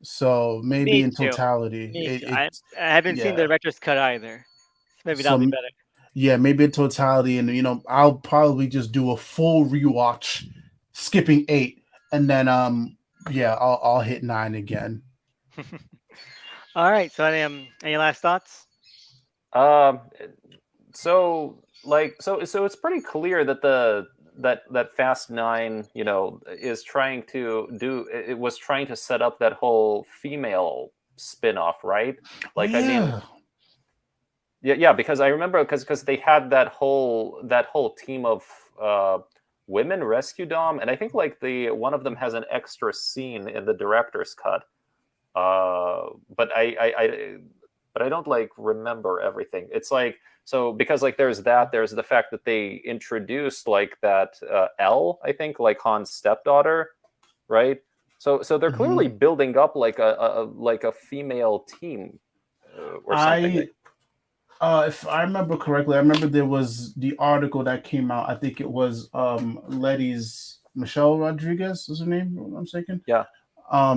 So maybe Me in too. totality, Me too. it I haven't seen the yeah. director's cut either. So maybe that'll be So better. yeah, maybe in totality, and I'll probably just do a full rewatch, skipping eight, and then yeah, I'll hit nine again. All right. So, any last thoughts? Um, so like so it's pretty clear that that Fast Nine, you know, is trying to do it was trying to set up that whole female spin-off, right? Oh Like I mean, yeah, yeah, yeah, because I remember because they had that whole team of uh women rescue Dom, and I think like the one of them has an extra scene in the director's cut. But I don't like remember everything. It's like so because like there's the fact that they introduced like that L, I think, like Han's stepdaughter, right? So they're hmm clearly building up like a female team or something. I if I remember correctly, I remember there was the article that came out. I think it was Letty's Michelle Rodriguez was her name. If I'm mistaken. Yeah.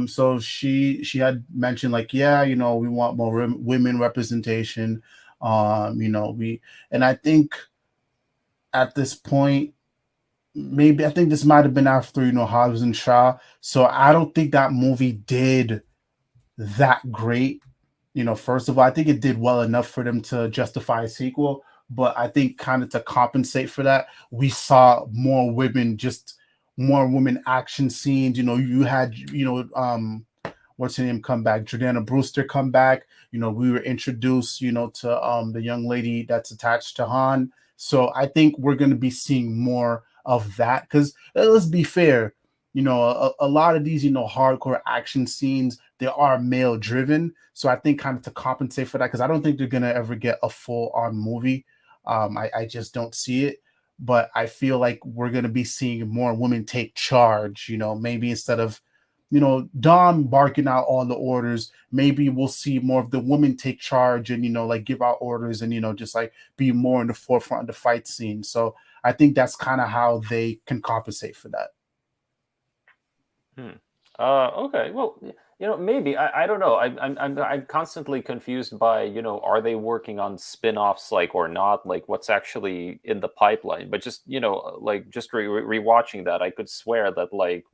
So she had mentioned like, yeah, you know, we want more women representation. You know, we and I think at this point, maybe I think this might have been after Hobbs and Shaw. So I don't think that movie did that great. First of all, I think it did well enough for them to justify a sequel. But I think kind of to compensate for that, we saw more women action scenes. You had, what's her name come back, Jordana Brewster come back. We were introduced, to the young lady that's attached to Han. So I think we're going to be seeing more of that because let's be fair, a lot of these, hardcore action scenes, they are male driven. So I think kind of to compensate for that, because I don't think they're gonna ever get a full on movie. I just don't see it. But I feel like we're gonna be seeing more women take charge. Maybe instead of Dom barking out all the orders, maybe we'll see more of the women take charge and like give out orders and just like be more in the forefront of the fight scene. So I think that's kind of how they can compensate for that. Hmm. Okay. Well, maybe I don't know. I'm constantly confused by are they working on spin-offs like or not? Like what's actually in the pipeline? But just like just rewatching that, I could swear that like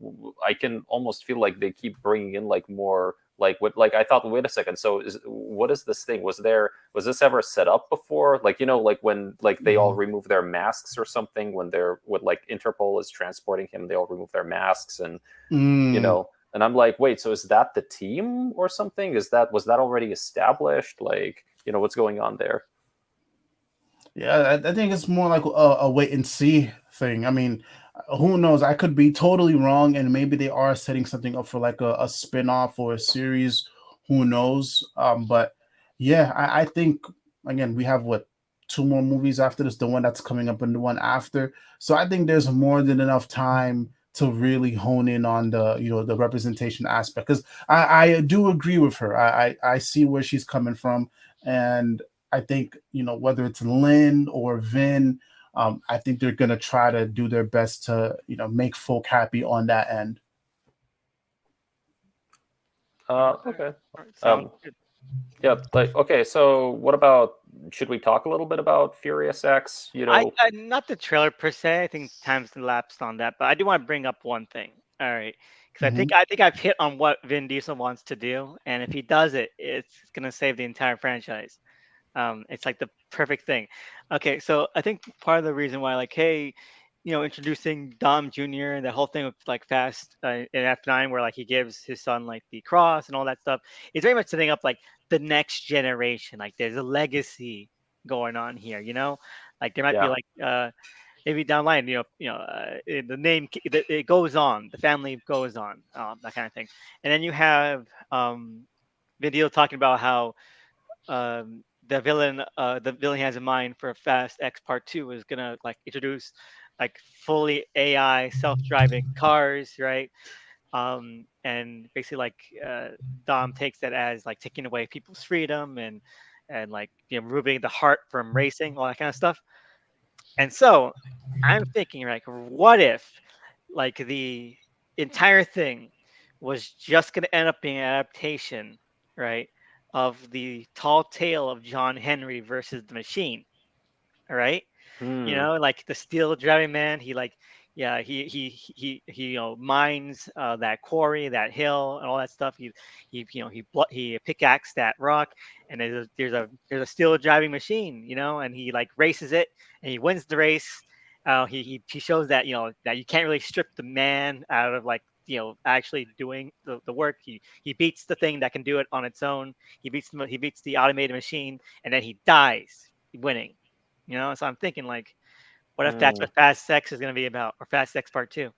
I can almost feel like they keep bringing in like more like what like I thought. Wait a second. So what is this thing? Was this ever set up before? Like like when like they all Mhm. remove their masks or something when they're when like Interpol is transporting him, they all remove their masks and Mm. and I'm like, wait, so is that the team or something? Was that already established? Like, what's going on there? Yeah, I think it's more like a wait and see thing. I mean, who knows? I could be totally wrong, and maybe they are setting something up for like a spin off or a series. Who knows? But yeah, I think again we have what, two more movies after this, the one that's coming up and the one after. So I think there's more than enough time to really hone in on the the representation aspect, because I do agree with her. I see where she's coming from, and I think whether it's Lynn or Vin, I think they're gonna try to do their best to make folk happy on that end. Okay. All right, sounds Um, good. yeah, like okay. So, what about? Should we talk a little bit about Furious X? I not the trailer per se. I think time's elapsed on that, but I do want to bring up one thing. All right, because Hmm. I think I've hit on what Vin Diesel wants to do, and if he does it, it's gonna save the entire franchise. It's like the perfect thing. Okay, so I think part of the reason why, like, hey, introducing Dom Jr. and the whole thing with like Fast in F9, where like he gives his son like the cross and all that stuff, is very much setting up like the next generation. Like, there's a legacy going on here. Like there might be Yeah. like maybe down the line, the name it goes on, the family goes on, that kind of thing, and then you have video talking about how the villain he has in mind for Fast X Part Two is gonna like introduce like fully AI self-driving cars, right? And basically like Dom takes that as like taking away people's freedom and like removing the heart from racing, all that kind of stuff. And so I'm thinking like, what if like the entire thing was just gonna end up being an adaptation, right, of the tall tale of John Henry versus the machine, all right? Hmm. Like the steel driving man, he like Yeah, mines that quarry, that hill, and all that stuff. He pickaxed that rock, and there's a steel driving machine, and he like races it, and he wins the race. He shows that that you can't really strip the man out of like actually doing the work. He beats the thing that can do it on its own. He beats the automated machine, and then he dies winning. So I'm thinking like, what if that's Hmm. what Fast X is going to be about, or Fast X Part Two?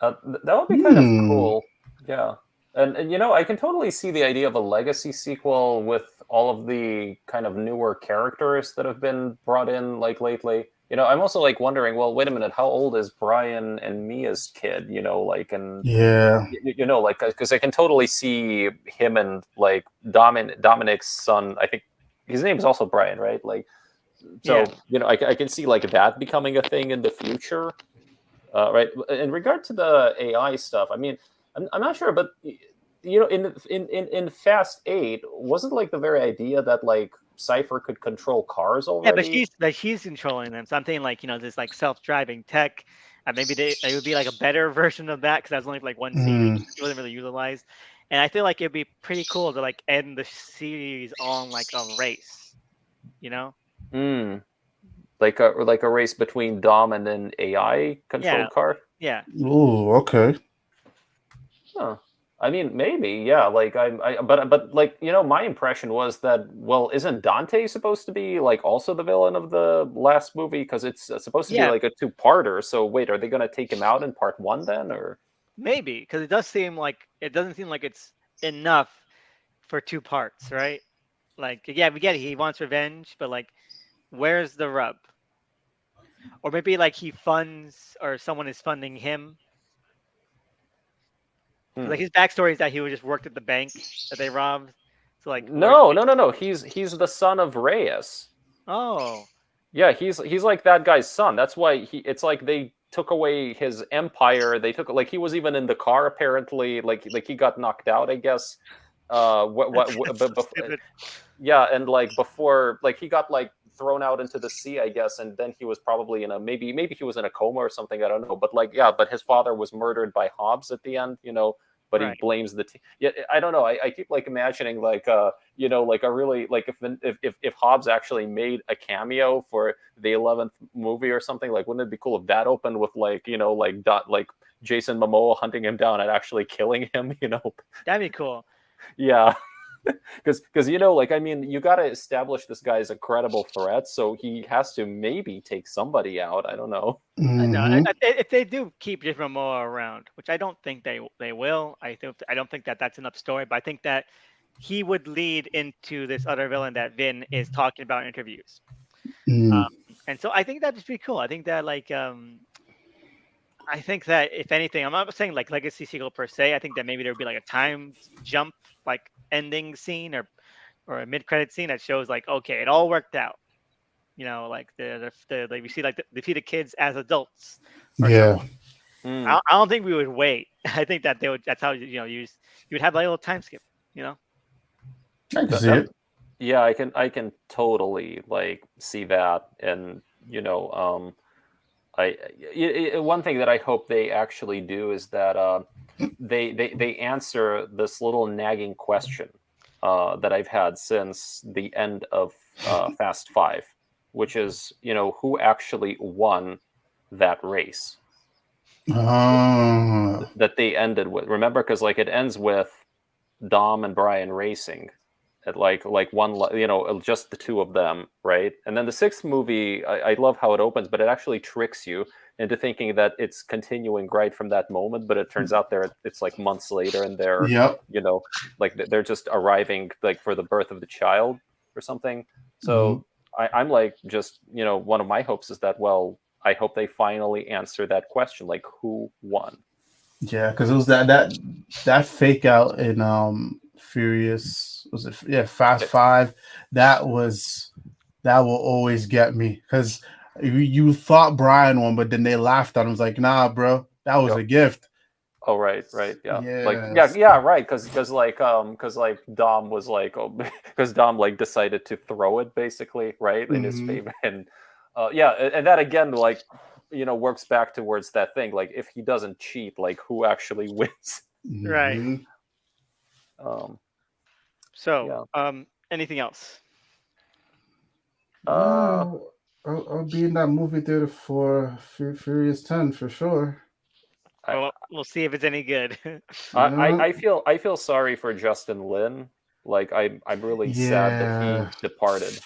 That would be kind of Hmm. cool. Yeah. And I can totally see the idea of a legacy sequel with all of the kind of newer characters that have been brought in like lately. I'm also like wondering, well, wait a minute, how old is Brian and Mia's kid? Like, and Yeah. like, because I can totally see him and like Dominic's son. I think his name is also Brian, right? Like, Yeah, so I can see like that becoming a thing in the future. Right. In regard to the AI stuff, I mean, I'm not sure, but in Fast 8, wasn't like the very idea that like Cypher could control cars yeah, but already? she's controlling them. So I'm thinking like this like self-driving tech. Maybe it would be like a better version of that because that was only for like one scene. Mm. It wasn't really utilized, and I feel like it'd be pretty cool to like end the series on like a race. You know? Hmm. Like a race between Dom and an AI Yeah, controlled car. yeah, Oh, okay. Huh. I mean, maybe, yeah. Like but like my impression was that, well, isn't Dante supposed to be like also the villain of the last movie? Because it's supposed to be yeah. like a two-parter. So wait, are they gonna take him out in part one then, or? Maybe because it doesn't seem like it's enough for two parts, right? Like, yeah, we get it. He wants revenge, but like, where's the rub? Or maybe like he funds or someone is funding him. 'Cause, Hmm. like his backstory is that he was just worked at the bank that they robbed. So like, where's No, no, no, no. He's the son of Reyes. oh, Yeah, he's like that guy's son. That's why it's like they took away his empire. They took like he was even in the car apparently. Like he got knocked out, I guess. that's But so before, stupid. yeah, and like before, like he got like thrown out into the sea, I guess, and then he was probably in a maybe he was in a coma or something. I don't know, but like yeah, but his father was murdered by Hobbs at the end, But he Right. blames the yeah. I don't know. I keep like imagining like like a really like if Hobbs actually made a cameo for the 11th movie or something, like wouldn't it be cool if that opened with like like Jason Momoa hunting him down and actually killing him? That'd be cool. Yeah. Because like I mean you got to establish this guy as a credible threat, so he has to maybe take somebody out. I don't know. I know. Hmm. If they do keep Jason Momoa around, which I don't think they will, I don't think that that's enough story. But I think that he would lead into this other villain that Vin is talking about in interviews. Mm. And so I think that'd be cool. I think that I think that if anything, I'm not saying like legacy sequel per se. I think that maybe there would be like a time jump, like ending scene or a mid credit scene that shows like, okay, it all worked out. Like like we see like the defeated kids as adults or something. Yeah. Hmm. I don't think we would wait. I think that they would. That's how you would have like a little time skip. You know. I can That, see that it. yeah, I can totally like see that. And one thing that I hope they actually do is that they answer this little nagging question that I've had since the end of Fast Five, which is who actually won that race Ah. that they ended with. Remember, because like it ends with Dom and Brian racing at like one just the two of them, right? And then the sixth movie, I love how it opens, but it actually tricks you into thinking that it's continuing right from that moment, but it turns out it's like months later, and they're Yep. like they're just arriving like for the birth of the child or something. Mhm. So I'm like just one of my hopes is that, well, I hope they finally answer that question, like who won. Yeah, because it was that fake out in Furious, was it, yeah, Fast Six. Five. That will always get me because you thought Brian won, but then they laughed at him. It was like, nah, bro, that was Yep. a gift. Oh, right, right, yeah, like yeah, Yes. yeah, right, because like Dom was like, oh, because Dom like decided to throw it basically, right, in his Hmm. favor, and yeah, and that again, like works back towards that thing. Like if he doesn't cheat, like who actually wins? Right. Hmm. um, So, yeah. anything else? Uh, No, I'll be in that movie theater for Furious 10 for sure. I, Well, we'll see if it's any good. Yeah, I feel sorry for Justin Lin. Like I'm really sad that he yeah. departed.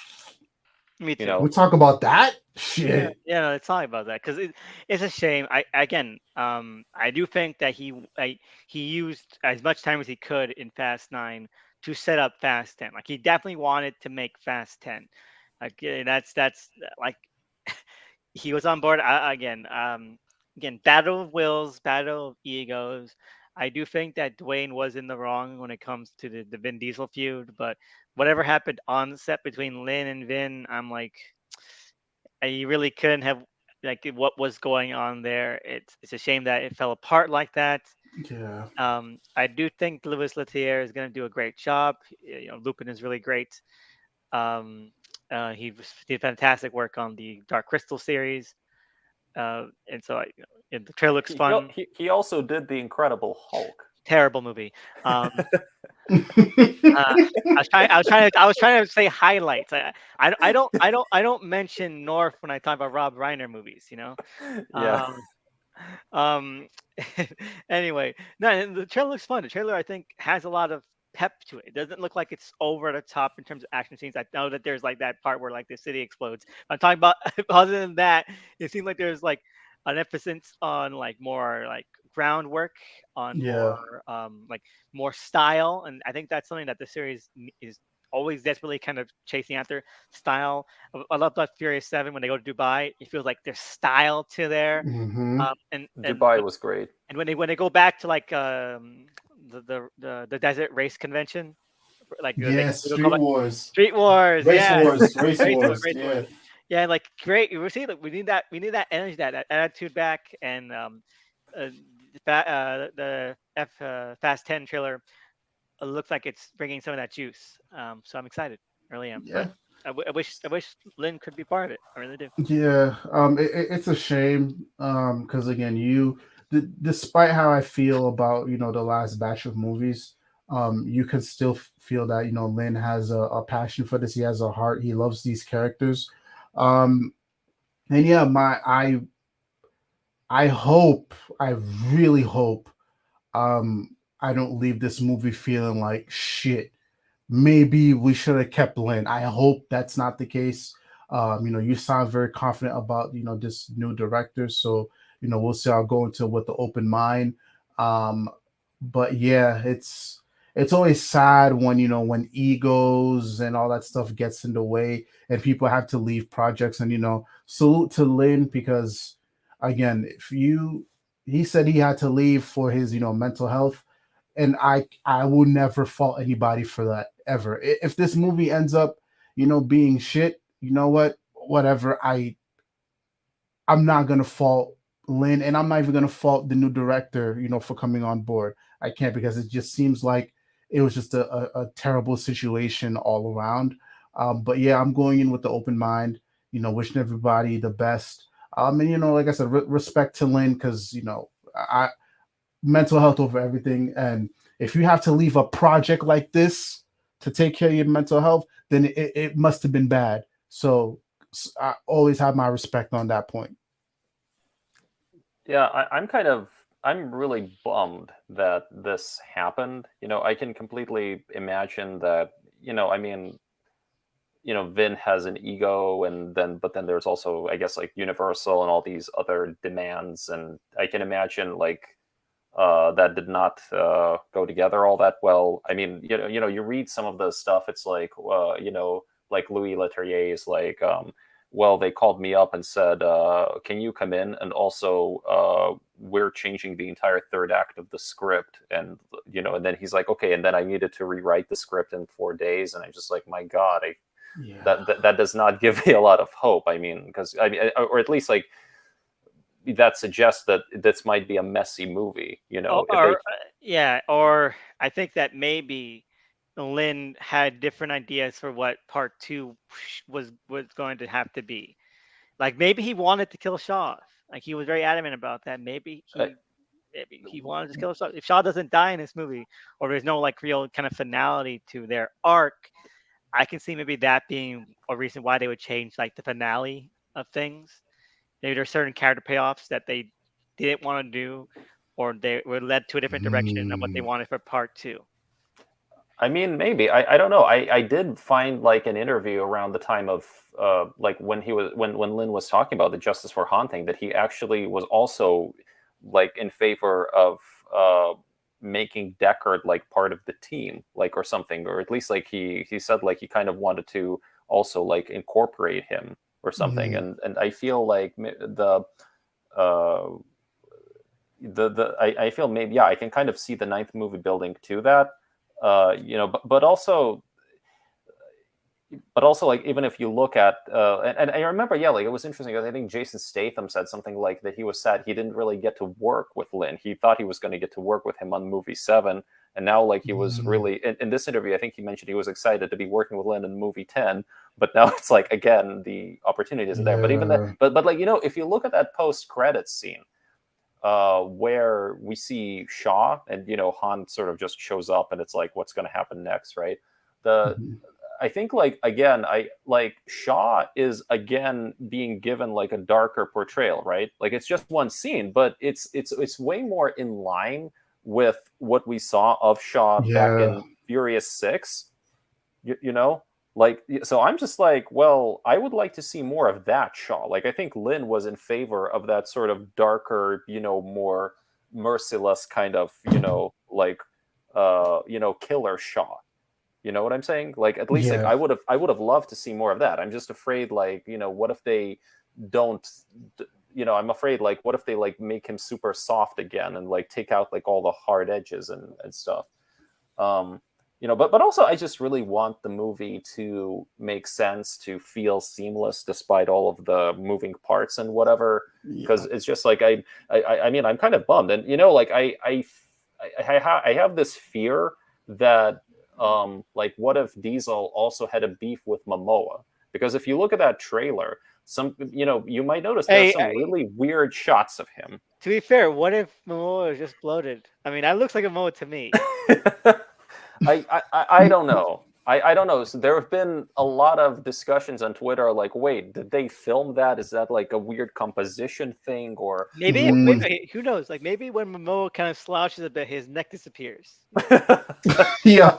Me You too. We know, talk about that Yeah, shit. yeah, let's talk about that because it's a shame. I again, I do think that he used as much time as he could in Fast Nine to set up Fast Ten. Like he definitely wanted to make Fast Ten. Like that's like he was on board again. Again, battle of wills, battle of egos. I do think that Dwayne was in the wrong when it comes to the Vin Diesel feud, but whatever happened on set between Lin and Vin, I'm like, you really couldn't have like what was going on there. It's a shame that it fell apart like that. Yeah. I do think Louis Leterrier is going to do a great job. Lupin is really great. Um, did fantastic work on the Dark Crystal series, and so and the trailer looks fun. he also did the Incredible Hulk. Terrible movie. Um, I was trying to say highlights. I don't mention North when I talk about Rob Reiner movies. Yeah. Um, Um, anyway, no, and the trailer looks fun. The trailer, I think, has a lot of pep to it. It doesn't look like it's over the top in terms of action scenes. I know that there's like that part where like the city explodes. I'm talking about other than that, it seems like there's like an emphasis on like more like groundwork, on Yeah. more like more style, and I think that's something that the series is always desperately kind of chasing after style. I love that Furious 7 when they go to Dubai. It feels like there's style to there. Hmm. Dubai was great. And when they go back to like the desert race convention, like Yeah, they call Street it Wars. Street Wars, Race yeah, Wars. Race race wars, Wars. race wars, Yeah. yeah, like great. We see that we need that energy, that attitude back, and uh, the Fast 10 trailer looks like it's bringing some of that juice. So I'm excited, I really am. But Yeah. I wish Lynn could be part of it. I really do. Yeah, it's a shame, because again, despite how I feel about the last batch of movies, you can still feel that Lin has a passion for this. He has a heart. He loves these characters, um, and yeah, I hope, I really hope, I don't leave this movie feeling like shit. Maybe we should have kept Lynn. I hope that's not the case. You sound very confident about this new director, so we'll see. I'll go into it with the open mind. But yeah, it's always sad when when egos and all that stuff gets in the way and people have to leave projects. And salute to Lynn, because again, if you he said he had to leave for his mental health, and I will never fault anybody for that ever. If this movie ends up, being shit, you know what? Whatever. I'm not gonna fault Lynn, and I'm not even gonna fault the new director, for coming on board. I can't, because it just seems like it was just a terrible situation all around. But yeah, I'm going in with the open mind, wishing everybody the best. And like I said, respect to Lynn, because I mental health over everything. And if you have to leave a project like this to take care of your mental health, then it must have been bad. So I always have my respect on that point. Yeah, I'm really bummed that this happened. I can completely imagine that, I mean, Vin has an ego, and but then there's also, I guess, like Universal and all these other demands, and I can imagine like that did not go together all that well. I mean, you read some of the stuff. It's like, like Louis Leterrier is like, well, they called me up and said, can you come in? And also, we're changing the entire third act of the script, and and then he's like, okay, and then I needed to rewrite the script in 4 days, and I'm just like, my God, Yeah. that does not give me a lot of hope. I mean, because I mean, or at least like that suggests that this might be a messy movie. If they Yeah, or I think that maybe Lynn had different ideas for what part two was going to have to be. Like maybe he wanted to kill Shaw. Like he was very adamant about that. Uh, Maybe he wanted to kill Shaw. If Shaw doesn't die in this movie, or there's no like real kind of finality to their arc, I can see maybe that being a reason why they would change like the finale of things. Maybe there's certain character payoffs that they didn't want to do, or they were led to a different direction of what they Mm, wanted for part two. I mean, maybe. I don't know. I did find like an interview around the time of like when he was when Lin was talking about the Justice for Han thing, that he actually was also like in favor of making Deckard like part of the team, like or something, or at least like he said like he kind of wanted to also like incorporate him or something, mm, and I feel like uh I feel maybe yeah I can kind of see the ninth movie building to that, but also like even if you look at and I remember yeah like it was interesting because I think Jason Statham said something like that he was sad he didn't really get to work with Lin. He thought he was going to get to work with him on movie 7, and now like he was mm. really in this interview I think he mentioned he was excited to be working with Lin in movie 10, but now it's like again the opportunity isn't there. But even that, Yeah, but like if you look at that post credits scene where we see Shaw and Han sort of just shows up and it's like what's going to happen next, right? The mhm. I think like again I like Shaw is again being given like a darker portrayal, right? Like it's just one scene, but it's way more in line with what we saw of Shaw back Yeah, in Furious 6, you know, like so I'm just like well I would like to see more of that Shaw. Like I think Lin was in favor of that sort of darker, more merciless kind of like killer Shaw. You know what I'm saying? Like at least like yeah, I would have loved to see more of that. I'm just afraid like what if they don't I'm afraid like what if they like make him super soft again and like take out like all the hard edges and stuff. um but also I just really want the movie to make sense, to feel seamless despite all of the moving parts and whatever, because yeah, it's just like I mean I'm kind of bummed, and like I have this fear that like what if Diesel also had a beef with Momoa, because if you look at that trailer, you might notice there are Hey, some really weird shots of him. to be fair, what if Momoa is just bloated? I mean, that looks like a Momoa to me. I don't know. I don't know. So there have been a lot of discussions on Twitter like, wait, did they film that? Is that like a weird composition thing or Maybe, mm, maybe who knows? Like maybe when Momoa kind of slouches a bit, his neck disappears. yeah,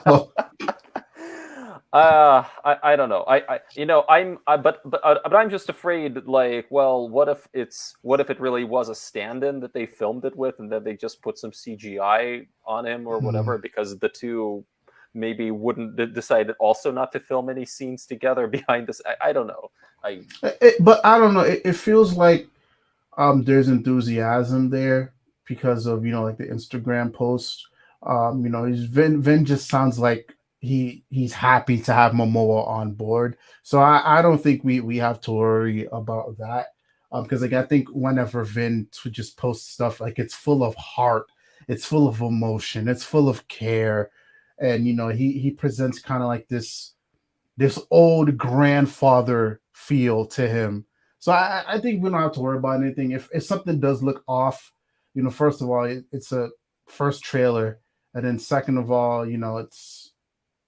I don't know. But I'm just afraid. Like, well, what if it really was a stand-in that they filmed it with, and then they just put some CGI on him or whatever, mm. because the two maybe wouldn't decided also not to film any scenes together behind this. I don't know. I But I don't know. It feels like there's enthusiasm there because of like the Instagram post. He's Vin just sounds like he's happy to have Momoa on board. So I don't think we have to worry about that. Because like I think whenever Vin to just post stuff, like it's full of heart, it's full of emotion, it's full of care, and he presents kind of like this old grandfather feel to him. So I think we don't have to worry about anything. If something does look off, first of all, it's a first trailer, and then second of all, it's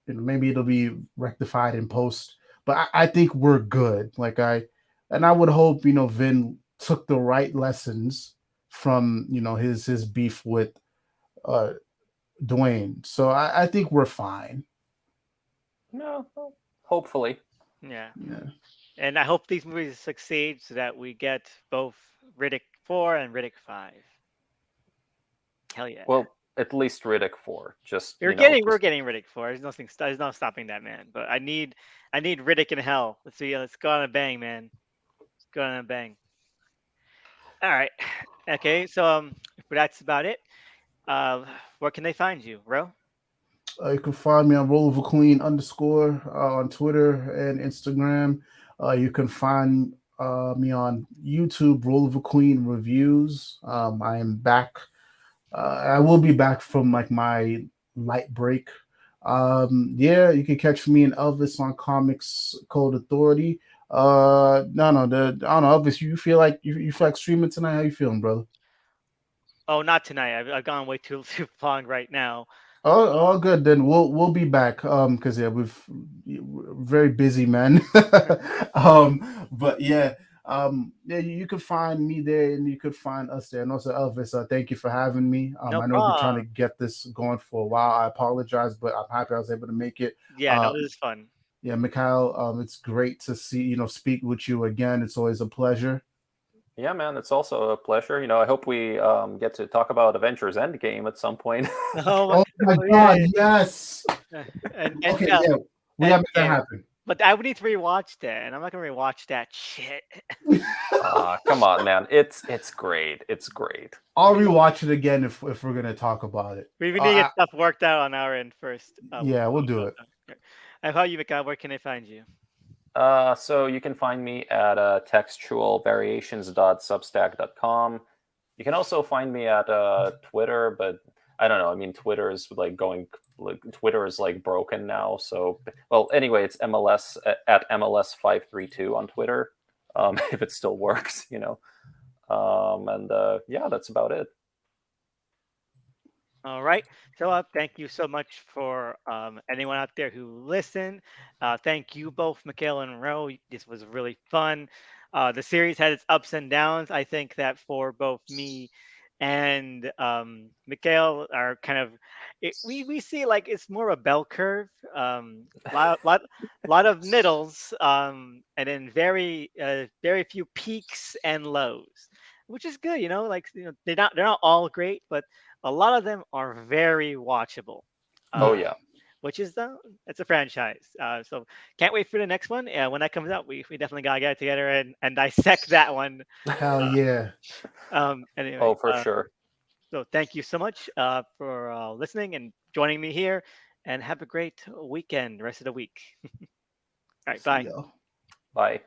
maybe it'll be rectified in post. But I think we're good. And I would hope Vin took the right lessons from his beef with uh Dwayne. So I think we're fine. no, well, hopefully. Yeah, Yeah. and I hope these movies succeed so that we get both Riddick 4 and Riddick 5. Hell yeah. Well, at least Riddick 4. Just We're just getting Riddick 4. There's no stopping that man. But I need Riddick in hell. Let's go on a bang, man. Let's go on a bang. All right. Okay, so that's about it. Uh, where can they find you, Ro? You can find me on Roll of a Queen underscore on Twitter and Instagram. You can find me on YouTube, Roll of a Queen reviews. I am back. I will be back from like my light break. Yeah, you can catch me and Elvis on Comics Code Authority. No, no, I don't know. Elvis, you feel like you feel like streaming tonight? How you feeling, brother? Oh, not tonight. I've gone way too long right now. Oh, all good. Then we'll be back. Because yeah, we're very busy, man. But yeah, yeah, you could find me there, and you could find us there, and also Elvis. Thank you for having me. No I know we've been trying to problem. get this going for a while. I apologize, but I'm happy I was able to make it. Yeah, no, Uh, this is fun. yeah, Mikhail, it's great to see speak with you again. It's always a pleasure. Yeah, man, it's also a pleasure. I hope we get to talk about Avengers Endgame at some point. Oh, Oh my oh yeah, God, yes. and Okay, yeah, yeah, we gotta make that Endgame. happen. But I would need to rewatch that, and I'm not gonna rewatch that shit. Come on, man. It's great. It's great. I'll rewatch it again if we're gonna talk about it. We need to get stuff worked out on our end first. Yeah, we'll do it. And how you, Mika? Where can I find you? So you can find me at textualvariations.substack.com. You can also find me at Twitter, but I don't know. I mean, Twitter is like broken now. So, well, anyway, it's MLS at MLS532 on Twitter, if it still works. And yeah, that's about it. All right. So thank you so much for anyone out there who listened. Thank you both, Mikhail and Ro. This was really fun. The series had its ups and downs. I think that for both me and Mikhail are kind of we see like it's more a bell curve. Lot of middles, and then very few peaks and lows, which is good. Like they're not all great, but a lot of them are very watchable. Oh, Uh, yeah. which is it's a franchise. So can't wait for the next one. When that comes out, we definitely gotta get together and dissect that one. Hell yeah. Anyway, Oh, for sure. so thank you so much for listening and joining me here, and have a great weekend, rest of the week. All right, See bye. y'all. Bye.